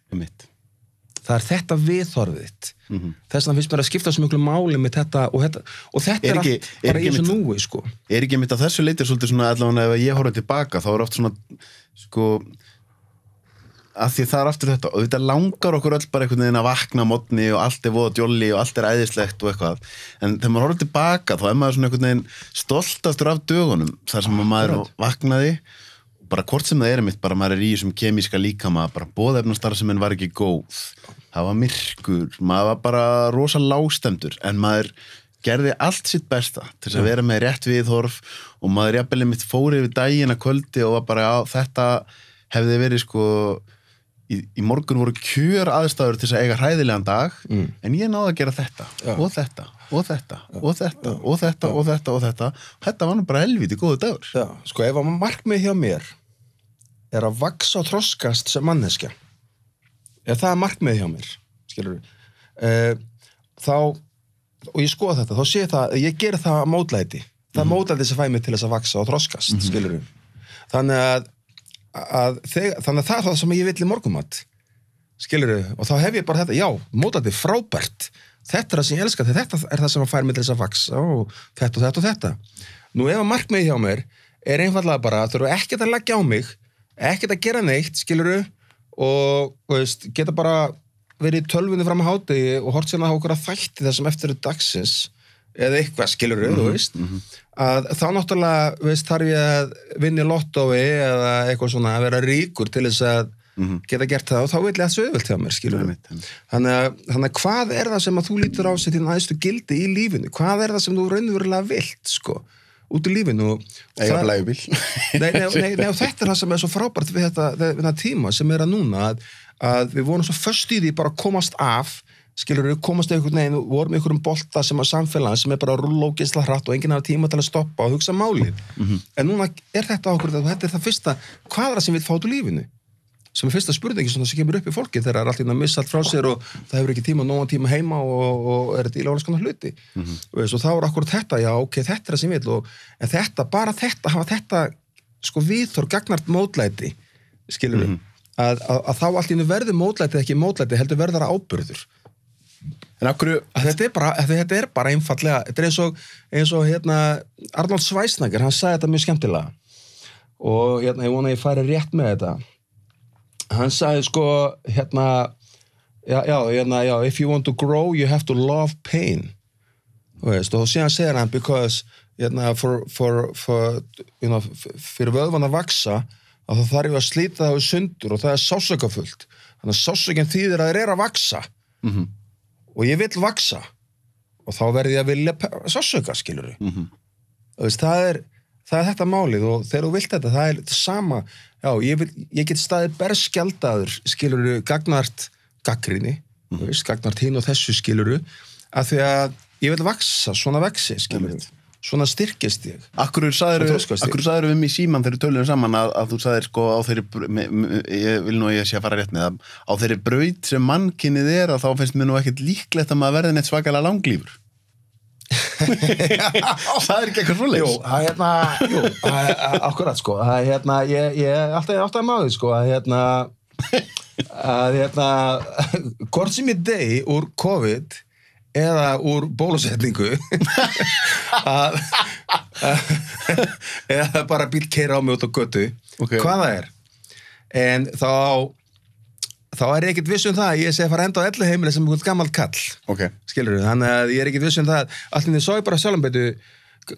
Það þetta viðhorfið þitt. Þess vegna finnst mér að skipta svo miklu máli með þetta og þetta allt bara í þessu núi, sko. Ekki mitt að þessu leiti svolítið svona, allavega ef ég horfði tilbaka, þá oft svona, sko, að því það aftur þetta, og þetta langar okkur öll bara einhvern veginn að vakna á morgni og allt voða djolli og allt æðislegt og eitthvað, en þegar maður horfði tilbaka, þá maður svona einhvern veginn stoltastur af dögunum, þar sem maður vaknaði, bara hvort sem það einmitt, bara maður í þessum kemíska líkama, bara boðefnastarfsemin var ekki góð, það var myrkur, maður var bara rosa lágstemdur, en maður gerði allt sitt besta til þess að vera með rétt viðhorf og maður jafnvel mitt fór yfir daginn að kvöldi og var bara, já, þetta hefði verið, sko, í morgun voru kjör aðstæður til þess að eiga hræðilegan dag, en ég náði að gera þetta, og þetta, og þetta, og þetta, og þetta, og þetta, og þetta. Þetta var nú bara helvíti góður dagur. Já, sko, ef að markmið hjá mér að vaxa og þroskast sem manneskja, ef það markmið hjá mér, skilur, þá, og ég skoða þetta, þá sé það, ég ger það mótlæti. Það mótlæti sem fæ mig til þess að vaxa og þroskast, skilur. Þannig að það er það sem ég vill í morgunmat, skilurðu, og þá hef ég bara þetta, já, mótlæti, frábært, þetta er það sem ég elska, þetta er það sem að fær mig til þess að vaksa og þetta og þetta og þetta. Nú ef að markmiðið hjá mér er einfallega bara að þurfa ekkert að leggja á mig, ekkert að gera neitt, skilurðu, og veist, geta bara verið í tölvunni fram að hádegi og hort sérna á okkur að þætti það sem eftir dagsins, eða eitthvað, skilurðu, þú veist, að þá náttúrulega, veist, þarf ég að vinna í lottói eða eitthvað svona, að vera ríkur til þess að geta gert það og þá vil ég að það auðvelt hjá mér, skilur þannig að hvað er það sem að þú lítur á sig til æðstu gildi í lífinu, hvað er það sem þú raunverulega vilt, sko, út í lífinu eiga blæjubíl nei, og þetta er það sem er svo frábært við þetta tíma sem er að núna að við vorum svo föst í því bara að komast af, skilur við, komast einhvern veginn, vorum einhverjum bolta sem að samfélagin sem er bara að rúlla og geisla hratt og enginn hafa tíma til að stoppa og hugsa málið en núna er þetta okkur, þetta er það fyrsta hvað er það sem við fá út úr lífinu sem er fyrsta spurningi sem kemur upp í fólki þegar það er alltaf að missa allt frá sér og það hefur ekki tíma nógan tíma heima og er þetta í alls konar hluti og þá er akkurat þetta, já ok, þetta er það sem ég vil en þetta, bara þetta, hafa þetta sko viðþór gagnart mótlæti skilur við, að þá allt í einu verður mótlæti ekki mótlæti, heldur verður það ábyrður en okkur, þetta er bara einfallega, þetta er eins og hérna, Arnold Schwarzenegger, hann sagði þetta mjög skemmtilega og hérna, ég vona að ég færi rétt með þetta hann sagði sko hérna, if you want to grow you have to love pain veist, og síðan segir hann because hérna, fyrir vöðvan að vaksa að það þarf að slíta það við sundur og það er sásökafullt þannig að sásökin þýðir að þeir eru að vaksa og ég vil vaksa og þá verði ég að vilja sásöka skilur veist, það er þetta málið og þegar þú vilt þetta, það er sama já, ég get staðið berskjaldaður skiluru, gagnart gagnrýni, gagnart hinn og þessu skiluru, að því að ég vil vaksa, svona veksi skiluru svona styrkist ég Akkur sagðir við mig í síman þegar töluðum saman að þú sagðir sko á þeirri ég vil nú ég sé að fara rétt með það á þeirri braut sem mannkynnið er að þá finnst mér nú ekkert líklegt að maður verði neitt svakalega langlífur það er ekki eitthvað svoleiðis Jú, akkurat sko ég alltaf maður sko að hvort sem ég dey úr COVID eða úr bólusetningu eða bara bíl keyra á mig út á götu hvað það er en þá er ég ekkert viss um það að ég sé að fara enda á elliheimili sem einhvern gamall kall skilur þú, þannig að ég er ekkert viss um það allt inni svo ég bara sjálfum beitu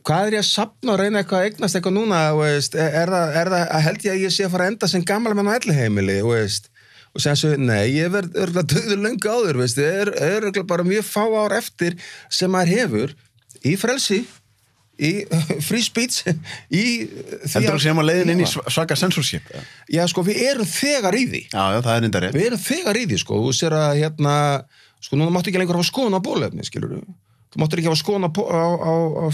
hvað er ég að safna og reyna eitthvað að eignast eitthvað núna veist, er það að held ég að ég sé að fara enda sem gamall menn á elliheimili veist og sem svo, nei, ég verð örgulega döður löngu áður, veist, er örgulega bara mjög fá ár eftir sem maður hefur í frelsi, í free speech, í því Heldur þú sem að leiðin inn í svaka censorship? Já, sko, við erum þegar í því. Já, það er enda rétt. Við erum þegar í því, sko, þú sér að hérna, sko, núna máttu ekki lengur hafa skoðun á bóluefni, skilur þú? Þú máttu ekki hafa skoðun á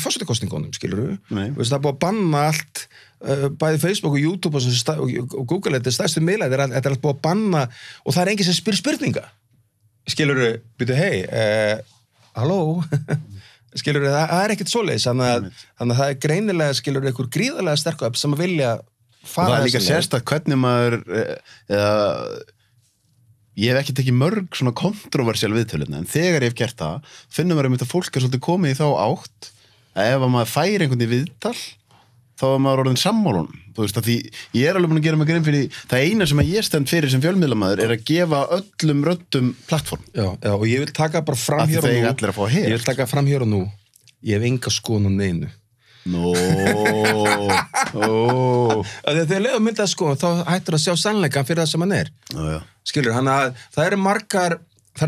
forsetakosningunum, skilur þú? Veist, það er búið að banna allt bæði Facebook og YouTube og Google, þetta er stærstu miðlar, þetta er allt búið að banna og það er enginn sem spyr spurninga skilurðu, byrju, hei halló skilurðu, það er ekkert svoleiðis þannig að það er greinilega, skilurðu, einhver gríðarlega sterku upp sem að vilja fara og það er líka sérstakt hvernig maður ég hef ekki tekið mörg svona kontroversial viðtöluna en þegar ég hef gert það finnum maður að fólk er svolítið komið í þá átt að ef maður fær einhvern í viðtal þá er maður orðin sammálun þú veist að því ég er alveg búin að gera mig grein fyrir það eina sem að ég stend fyrir sem fjölmiðlamaður er að gefa öllum röddum plattform já, og ég vil taka bara fram hér og nú ég vil taka fram hér og nú ég hef enga skoðun á neinu þegar leiðum myndið að skoðun þá hættur að sjá sannleikan fyrir það sem hann er skilur, hann að það eru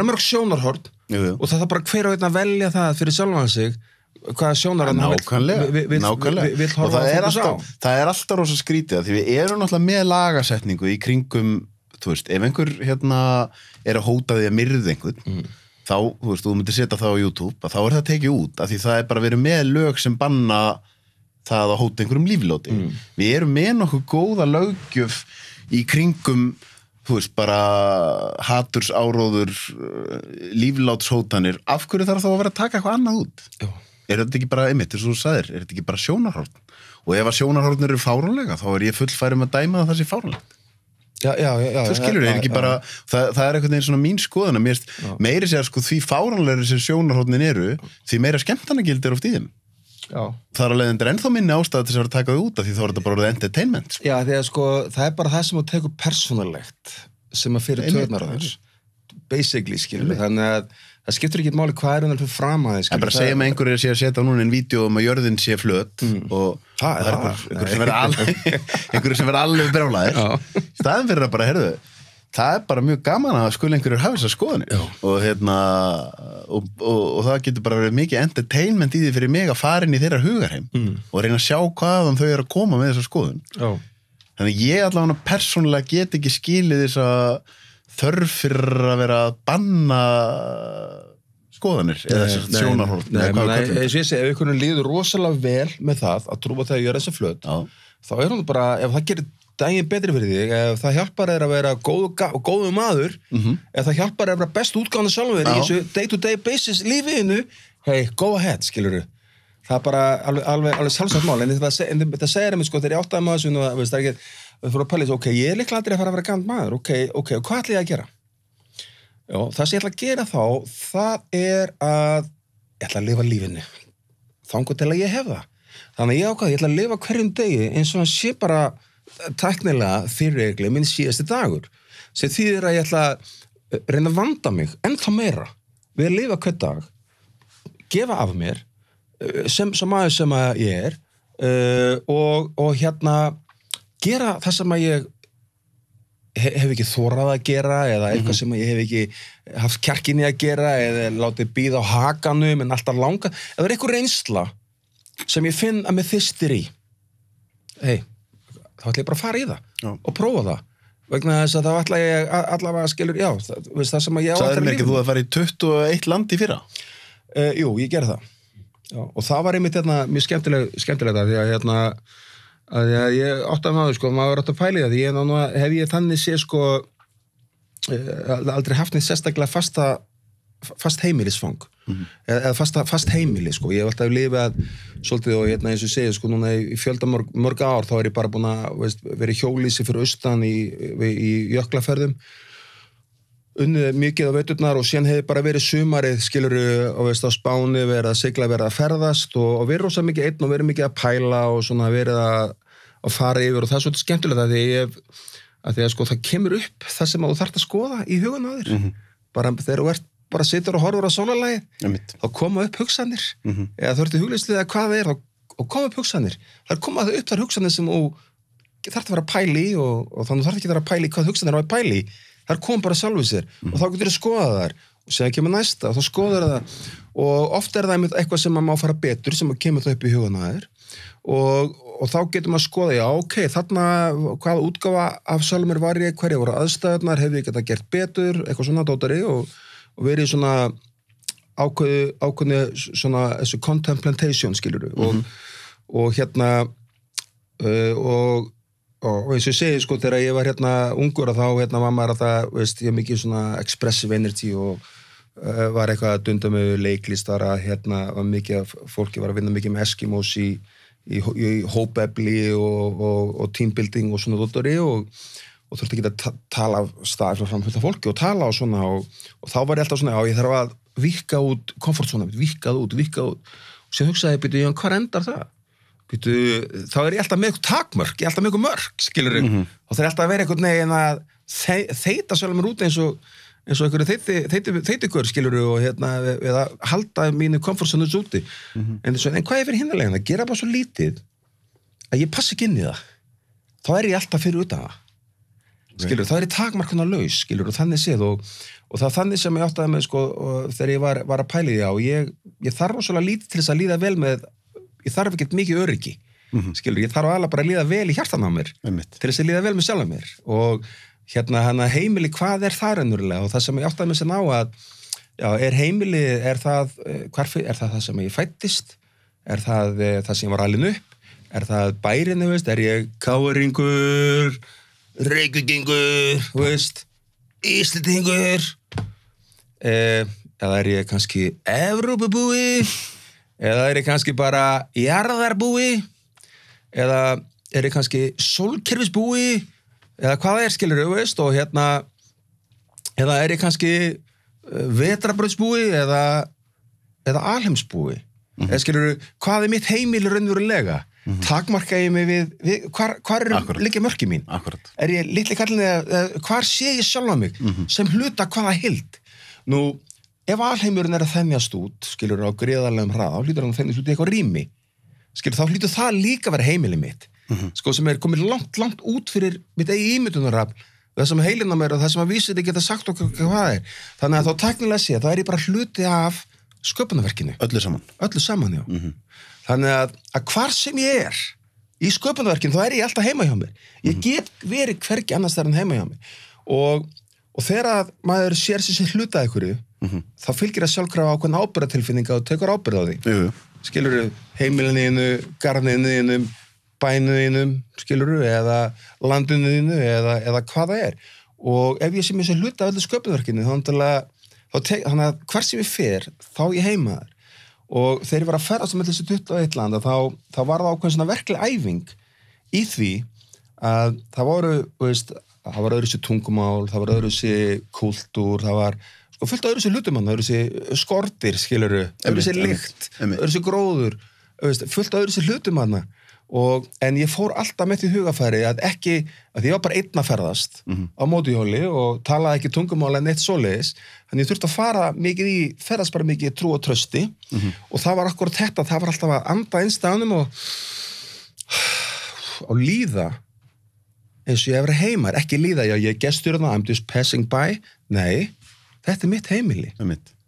mörg sjónarhorn og það er bara hver og einn að velja það fyrir sjálfan sig hvaða sjónar hann vill horfa og það er alltaf rosa skrítið því við erum náttúrulega með lagasetningu í kringum, þú veist, ef einhver hérna er að hóta því að myrða einhvern þá, þú veist, þú myndir setja það á YouTube þá er það tekið út, af því það er bara verið með lög sem banna það að hóta einhverjum líflóti við erum með nokkuð góða löggjöf í kringum þú veist, bara hatursáróður líflátshótanir af hverju þarf þá að vera að taka eitthvað annað út er þetta ekki bara, einmitt, eins og þú sagðir er þetta ekki bara sjónarhorn og ef að sjónarhornir eru fáránlega þá er ég fullfærum að dæma það sé fáránlegt Já. Þú skilur ekki bara, það einhvern veginn svona mín skoðana, meiri segja sko því fáránlegri sem sjónarhóttnin eru, því meira skemmtanagildi oft í þeim. Já. Það er alveg ennþá minni ástæða til þess að taka þau út af því þá er þetta bara entertainment. Sko. Já, því að sko, það bara það sem þú tekur persónulegt sem að fyrir törnar á þess. Basically, skilur þannig að það skiptir ekki máli hvað hún fyrir fram að þið. Það bara segja með einhverju sé að setja núna einn vídeo að jörðin sé flöt og það er einhverju sem verða alveg brjálæðir. Staðin fyrir að bara, heyrðu, það er bara mjög gaman að skuli einhverjur hafa þessar skoðanir og það getur bara verið mikið entertainment í því fyrir mig að fara inn í þeirra hugarheim og reyna að sjá hvaðan þau eru að koma með þessar skoðun. Þannig ég allavega persónulega get ekki skilið þess að þörf fyrir að vera að banna skoðanir eða sjónarhorn. Ef einhvern líður rosalega vel með það að trúa það að gera þessi flöt, þá er hún bara, ef það gerir daginn betri fyrir þig, ef það hjálpar þér að vera góðu maður, ef það hjálpar þér að vera best útgáðan sjálfur í þessu day-to-day basis lífiðinu, hey, go ahead, skilurðu. Það er bara alveg sjálfsagt mál, en þetta segir mér sko, þegar ég áttaði maður sem það er ekki, við fórum að pæla þessu, ok, ég er líklega aldrei að fara að vera gamall maður, ok, og hvað ætla ég að gera? Já, það sem ég ætla að gera þá, það er að ég ætla að lifa lífinu, þangað til að ég hef það. Þannig að ég ætla að lifa hverjum degi eins og hann sé bara tæknilega fyrirregli minn síðasti dagur, sem þýðir að ég ætla að reyna að vanda mig ennþá meira við að lifa hvern dag, gefa af mér, sem maður sem að ég er, og gera það sem að ég hef ekki þorað að gera eða eitthvað sem ég hef ekki haft kjarkinni að gera eða látið bíða á hakanum en alltaf langa. Ef það er eitthvað reynsla sem ég finn að mig þyrstir í, þá ætla ég bara að fara í það og prófa það. Vegna þess að þá ætla ég allavega skilur, það sem að ég á alltaf lífum. Sagði mér ekki þú að fara í 21 land í fyrra? Jú, ég gerði það. Já, og það var einmitt mjög skemmtilegt því að ég átti að maður, sko, maður átti að pæla í það, því hef ég þannig sé, sko, aldrei haft neitt sérstaklega fast heimilisfang, eða fast heimili, sko, ég hef alltaf lifað svolítið og eins og segja, sko, núna í fjölda mörg ár, þá er ég bara búin að verið hjólísi fyrir austan í jöklaferðum, unnið mikið á veiturnar og síðan hefði bara verið sumarið, skiluru, á Spáni, verið að sigla, verið að ferðast og verið rosa mikið einn og verið mikið að pæla og svona verið að fara yfir og það er svolítið skemmtilegt að því að sko það kemur upp það sem þú þarft að skoða í hugan á þér. Bara þegar þú ert bara situr og horfur á sólarlagið, þá koma upp hugsanir, eða þú ert í hugleyslið að hvað það er, og koma upp hugsanir. Það koma upp þar hugsanir sem þú þarft að vera að pæla í og þannig þarft ekki að vera að pæla í hvað hugsanir á að pæla í. Það kom bara sjálfur sér og þá getur þú skoða þær og segja kemur næsta og þá skoður það og oft er það eitthvað sem maður má fara betur sem kemur það upp í hugan að þér og þá getur maður skoða, já, ok, þarna hvaða útgáfa af sjálfur var ég, hverja voru aðstæðurnar, hefði ég geta gert betur, eitthvað svona dótari og verið svona ákveðni svona þessu contemplation, skilur og og eins og ég segi, sko, þegar ég var ungur þá var maður að það, veist, ég mikið svona expressive energy og var eitthvað að dunda með leiklistar að var mikið að fólki var að vinna mikið með Eskimos í hópefli og teambuilding og svona dóttori og þurfti ekki að tala stað frá framfylgta fólki og tala og svona og þá var ég alltaf svona, ég þarf að víkka út komfortzóna, víkkað út og sem hugsaði, byrju, hvað endar það? Þá er ég alltaf með eitthvað takmörk, ég er alltaf með eitthvað mörk, skilur og það er alltaf að vera eitthvað neginn að þeita sjálf mér út eins og einhverju þeitikur, skilur og eða halda mínu komfortzónus úti en hvað er fyrir hinnalegin? Það gera bara svo lítið að ég passi ekki inn í það þá er ég alltaf fyrir utan það skilur, þá er ég takmarkuna laus, skilur og þannig séð og það þannig sem ég áttaði með, sko, þegar ég var að pæla í því og ég þarf rosalega lítið til þess að líða vel með ég þarf ekkert mikið öryggi, skilur, ég þarf alveg bara að líða vel í hjartan á mér til þess að líða vel með sjálf mér og heimili, hvað er það raunverulega og það sem ég áttaði með sem á að er heimili, er það það sem ég fæddist, er það sem ég var alin upp, er það bærinu, veist, er ég káringur, reykvíkingur, veist, íslendingur, eða er ég kannski Evrópubúi, eða er ég kannski bara jarðarbúi, eða er ég kannski sólkerfisbúi, eða hvað það skilur, veist, og eða ég kannski vetrarbrauðsbúi eða alheimsbúi, eða skilur, hvað mitt heimili raunverulega, takmarka ég mig við hvar liggja mörkin mín, Akkurat. ég litli kallin eða hvar sé ég sjálfa mig sem hluta hvaða heild. Nú, ef alheimurinn að þenjast út, skilur, á gríðarlegum hraða, þá hlýtur hann að þenjast út í eitthvað rými, skilur, þá hlýtur það líka að vera heimili mitt, sko, sem komið langt út fyrir mitt eigi ímyndunarafl, það sem heilina mér og það sem að vísindi geta sagt okkur hvað þannig að þá tæknilega sé, þá ég bara hluti af sköpunarverkinu. Öllu saman, já. Þannig að hvar sem ég í sköpunarverkinu, þá ég alltaf heima hjá mér. Ég get verið hvergi annars þar en heima hjá mér. Og þegar að maður sér sér hluta einhverju, þá fylgir það sjálfkrafa ákveðna ábyrgðartilfinninga og tekur ábyrgð á því. Skilurðu, heimilinu, garðinu, bænuðinum, skilurðu, eða landinu, eða hvað það og ef ég sé mér sér hluta af öllu sköpunarverkinu, þannig að hver sem ég fer, þá ég heima þar og þegar ég var að ferðast með þessi 21 landa, þá var það ákveðin svona verkleg æfing í því að það voru, veist, það var öðruvísi tungumál, það var öðruvísi kúltúr, það var sko fullt öðruvísi hlutum hann, öðruvísi skortir, skilurðu, öðruvísi lykt, öðruvísi gróður, veist, fullt öðruvísi hlutum hann en ég fór alltaf með því hugafæri að ég var bara einn að ferðast á mótorhjóli og talaði ekki tungumál en eitt svoleiðis, þannig ég þurfti að fara mikið ferðast bara mikið trú og trausti og það var akkurat þetta, það var alltaf að anda einstæðanum og líða eins og ég hefur heima, ekki líða, já ég gestur þarna, I'm just passing by, nei, þetta mitt heimili,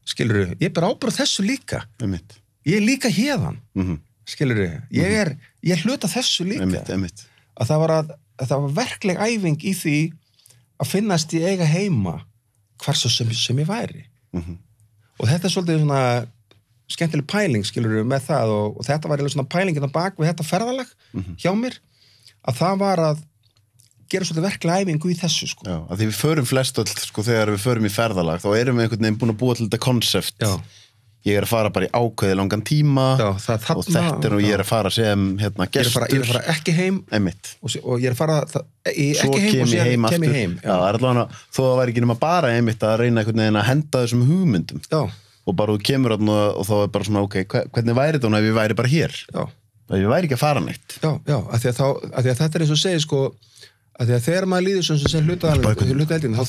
skilurðu, ég ber ábyrgð þessu líka, ég líka hérðan, skilurðu, ég hluta þessu líka, að það var verkleg æfing í því að finnast ég eiga heima hversu sem ég væri og þetta svolítið svona skemmtileg pæling, skilurðu, með það og þetta var svona pælingin á bak við þetta ferðalag hjá mér, að það var að gera svolítið verkleg æfingu í þessu, sko. Já, að því við förum flest öll, sko, þegar við förum í ferðalag, þá erum við einhvern veginn búin að búa til þetta konsept. Já. Ég að fara bara í ákveði langan tíma og þetta og ég að fara sem gestur. Ég að fara ekki heim og ég að fara ekki heim og síðan kem ég heim. Já, það allavega, þó það væri ekki nema bara einmitt að reyna einhvern veginn að henda þessum hugmyndum. Já. Og bara þú kemur og þá bara svona, ok, hvernig væri þetta ef ég væri bara hér? Já. Ef ég væri ekki að fara neitt. Já, af því að þetta eins og segir, sko, af því að þegar maður líður sem hlutaeldin, þá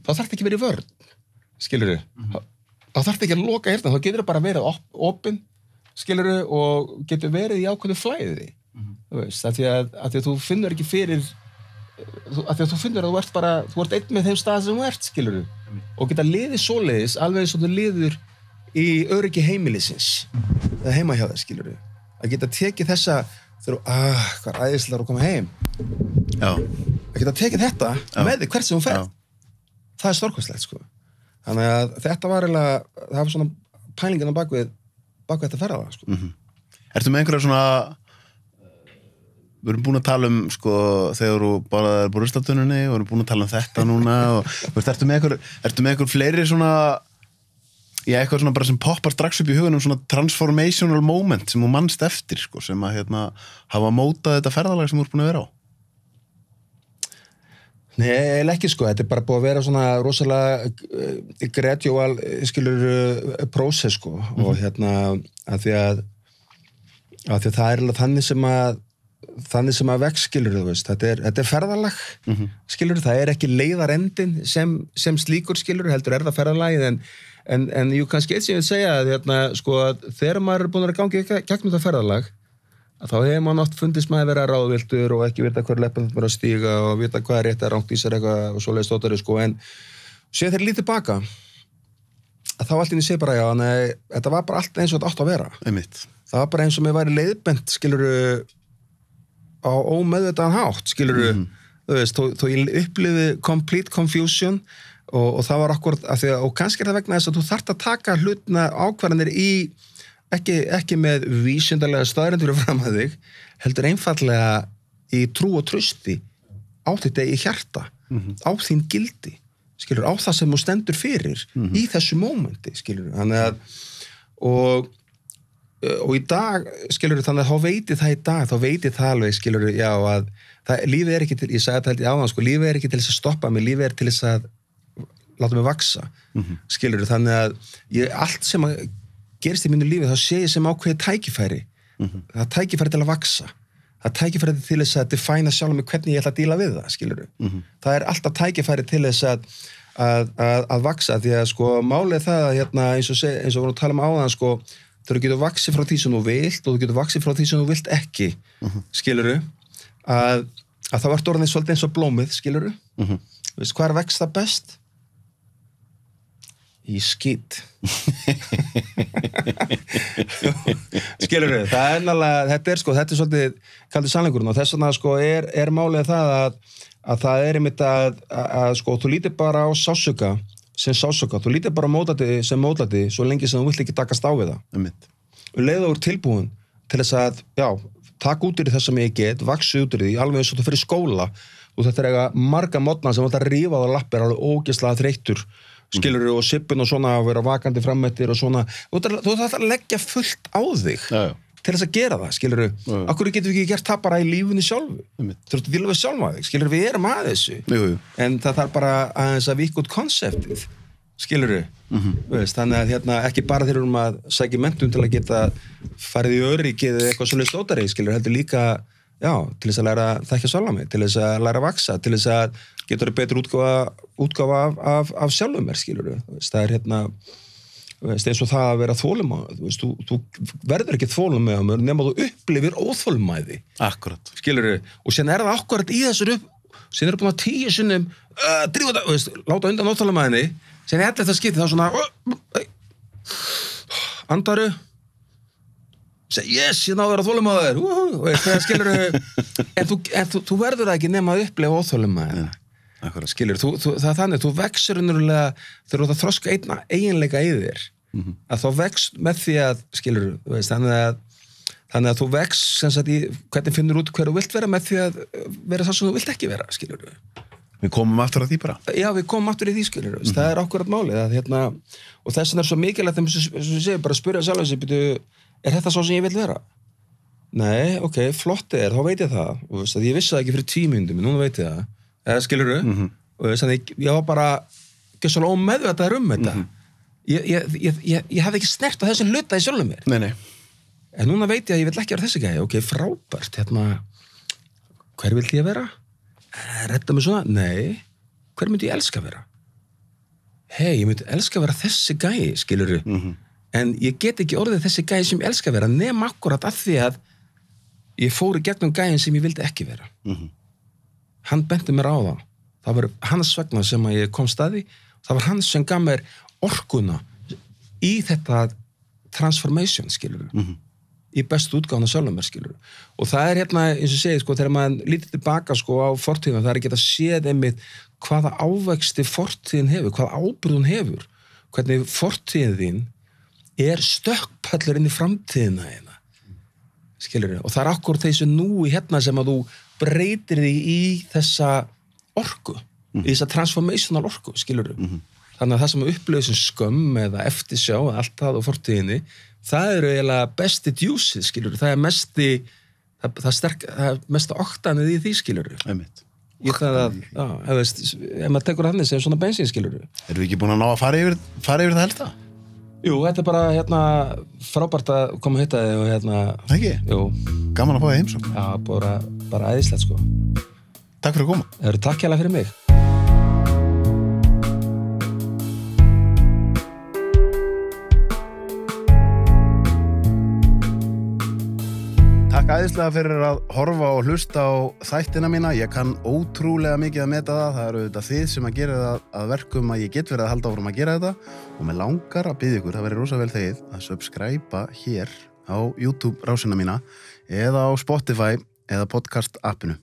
þarf ekki verið vörn. Skilurðu, þá þarf ekki að loka hérna, þá getur það bara verið opin, skilurðu, og getur verið í ákveðnu flæði, þú veist, af því að þú finnur ekki fyrir, af því að þú finnur að þú ert einn með þeim stað sem þú ert, skilurðu, og geta liðið svoleiðis, alveg eins og þú liður í öryggi heimilisins, eða heima hjá þér, skilurðu, að geta tekið þessa, hvað æðislega að koma heim, að geta tekið þetta með þig hvert sem þú ferð, það stórkostlegt, sko. Þannig að þetta var eiginlega, það var svona pælingin á bakvið þetta ferðalag, sko. Ertu með einhverja svona, við erum búin að tala sko, þegar þú bara er búin ruslatununni og við erum búin að tala þetta núna og ertu með einhver fleiri svona, já, eitthvað svona bara sem poppar strax upp í hugunum, svona transformational moment sem þú manst eftir, sko, sem að hafa mótað þetta ferðalag sem þú ert búin að vera á? Nei, ekki, sko, þetta bara búið að vera svona rosalega gradual, skilur, prósess, sko, og að því að það er þannig sem að vex, skilur, þú veist, þetta er ferðalag, skilur, það er ekki leiðarendin sem slíkur, skilur, heldur það ferðalagið, en jú, kannski eitt sem ég vil segja að, sko, að þegar maður er búin að gangi gegnum það ferðalag, að þá hefur maður oft fundist maður vera ráðviltur og ekki vita hver leppin það að stíga og vita hvað er rétt að rangt í sér eitthvað og svoleiðis stóttari, sko, en séð þeir lítið baka að þá allt inn í sig bara, já, nei, þetta var bara allt eins og þetta átt að vera. Einmitt. Það var bara eins og mér væri leiðbent, skiluru, á ómeðvitaðan hátt, skiluru, þú veist, þó ég upplifði complete confusion og það var akkurat, og kannski er það vegna þess að þú þarft að taka hlutina ákvarðanir í ekki með vísindalega staðreyndir fram að þig, heldur einfallega í trú og trausti á þetta í hjarta, á þín gildi, skilur, á það sem þú stendur fyrir í þessu mómenti, skilur, þannig að og í dag, skilur, þannig að þá veit ég það alveg, skilur, já, að lífið ekki til, ég sagði þetta held ég áðan, sko, lífið ekki til þess að stoppa mig, lífið til þess að láta mig vaksa, skilurðu, þannig að allt sem að gerist í mínu lífi, þá sé ég sem ákveðið tækifæri, það er tækifæri til að vaksa, það er tækifæri til þess að defæna sjálf mig hvernig ég ætla að díla við það, skilurðu, það er alltaf tækifæri til þess að vaksa, því að sko málið það að hérna, eins og við vorum að tala um áðan, sko, þegar þú getur vaxið frá því sem þú vilt og þú getur vaxið frá því sem þú vilt ekki, skilurðu, að þá ertu orðin svolítið eins og blómið, skilurðu, veist hvað vex það best? Í skít. Skilurðu, það er náttúrulega, þetta er svolítið kaldið sannleikurinn og þess vegna sko er málið það að það er einmitt að sko þú lítir bara á sársauka sem sársauka, þú lítir bara á mótlæti sem mótlæti svo lengi sem þú vilt ekki takast á við það. Leiðu úr tilbúin til þess að, já, taka út úr það sem ég get, vaxi út úr því, alveg eins og þú fyrir skóla og þetta er eiga marga mótna sem þetta rífa á lappir alveg ógeðslega þreyttur, skilurðu, og sippin og svona að vera vakandi frammettir og svona, þú þarf að leggja fullt á þig til þess að gera það, skilurðu, akkur getum við ekki gert það bara í lífunni sjálfu, þú ert að díla við sjálfa þig, skilurðu, við erum að þessu en það þarf bara aðeins að víkka út konseptið, skilurðu veist, þannig að hérna ekki bara þeir eru að sækja menntun til að geta farið í öryggið eða eitthvað svolítið stótari, skilurðu, heldur líka já, til þess að læra að þekkja sjálfa mig, til þess að læra að vaksa, til þess að getur betur útgáfa af sjálfum mér, skilurðu, það er hérna eins og það að vera þolinmæður, þú verður ekki þolinmæður nema þú upplifir óþolinmæði. Akkurat. Skilurðu, og sen það akkurat í þessur sen búin að 10 sinnum drífa það, láta undan óþolinmæðinni, sen 11. skipti þá svona andaru yes, ég náðu að vera þolinmæður það skilurðu en þú verður það ekki nema að upplifa óþolinmæðina. Skilurðu, það þannig, þú vexur unverulega þegar þú þroska eiginleika í þér að þá vex með því að skilurðu, þannig að þú vex sem sagt í hvernig finnur út hver þú vilt vera með því að vera það sem þú vilt ekki vera, skilurðu. Við komum aftur að því bara. Já, við komum aftur í því, skilurðu, það er akkurat málið að hérna, og þess vegna er svo mikilvægt þegar við segjum bara að spyrja sjálf þessi, er þetta svo sem ég vil vera? Nei, ok, flott þá veit ég það, og veist, ég vissi það ekki fyrir 10 mínútum, núna veit ég það. Skilurðu, og þannig ég var bara ekki svona ómeðvitaður þetta ég hafði ekki snert á þessum hluta í sjálfum mér nei. En núna veit ég að ég vil ekki vera þessi gæi ok, frábært, hérna hver vill ég vera? Redda mig svona? Nei, hver myndi ég elska vera? Ég myndi elska vera þessi gæi, skilurðu en ég get ekki orðið þessi gæi sem ég elska vera nema akkurat að því að ég fór í gegnum gæin sem ég vildi ekki vera hann benti mér á það var hans vegna sem að ég komst að því það var hans sem gaf mér orkuna í þetta transformation, skilurðu í bestu útgáfuna sjálfum mér, skilurðu og það er hérna, eins og segið, sko, þegar maður lítið tilbaka, sko, á fortíðina, það er ekki að séð einmitt hvaða ávexti fortíðin hefur, hvaða ábyrgð hún hefur hvernig fortíðin er stökkpallur inn í framtíðina hérna, skilurðu og það er akkur þessu núi hérna sem að þú breytir því í þessa orku, í þessa transformational orku, skilurðu. Þannig að það sem upplöðu sem skömm eða eftirsjá eða allt það á fortíðinni, það eru eiginlega besti djúsið, skilurðu. Það er það er mesta oktanið í því, skilurðu. Einmitt. Ég það að, ef maður tekur þannig sem svona bensín, skilurðu. Erum við ekki búin að ná að fara yfir það helsta? Jú, þetta er bara hérna frábært að koma að hitta þig og hérna ekki? Jú. Gaman að fá þig heimsókn. Já, bara æðislegt, sko. Takk fyrir að koma. Takk hérlega fyrir mig. Takk æðislega fyrir að horfa og hlusta á þættina mína. Ég kann ótrúlega mikið að meta það. Það eru auðvitað þið sem að gera það að verkum að ég get verið að halda áfram að gera þetta og mig langar að biðja ykkur, það verið rosa vel þegið að subscribe hér á YouTube rásina mína eða á Spotify eða podcast appinu.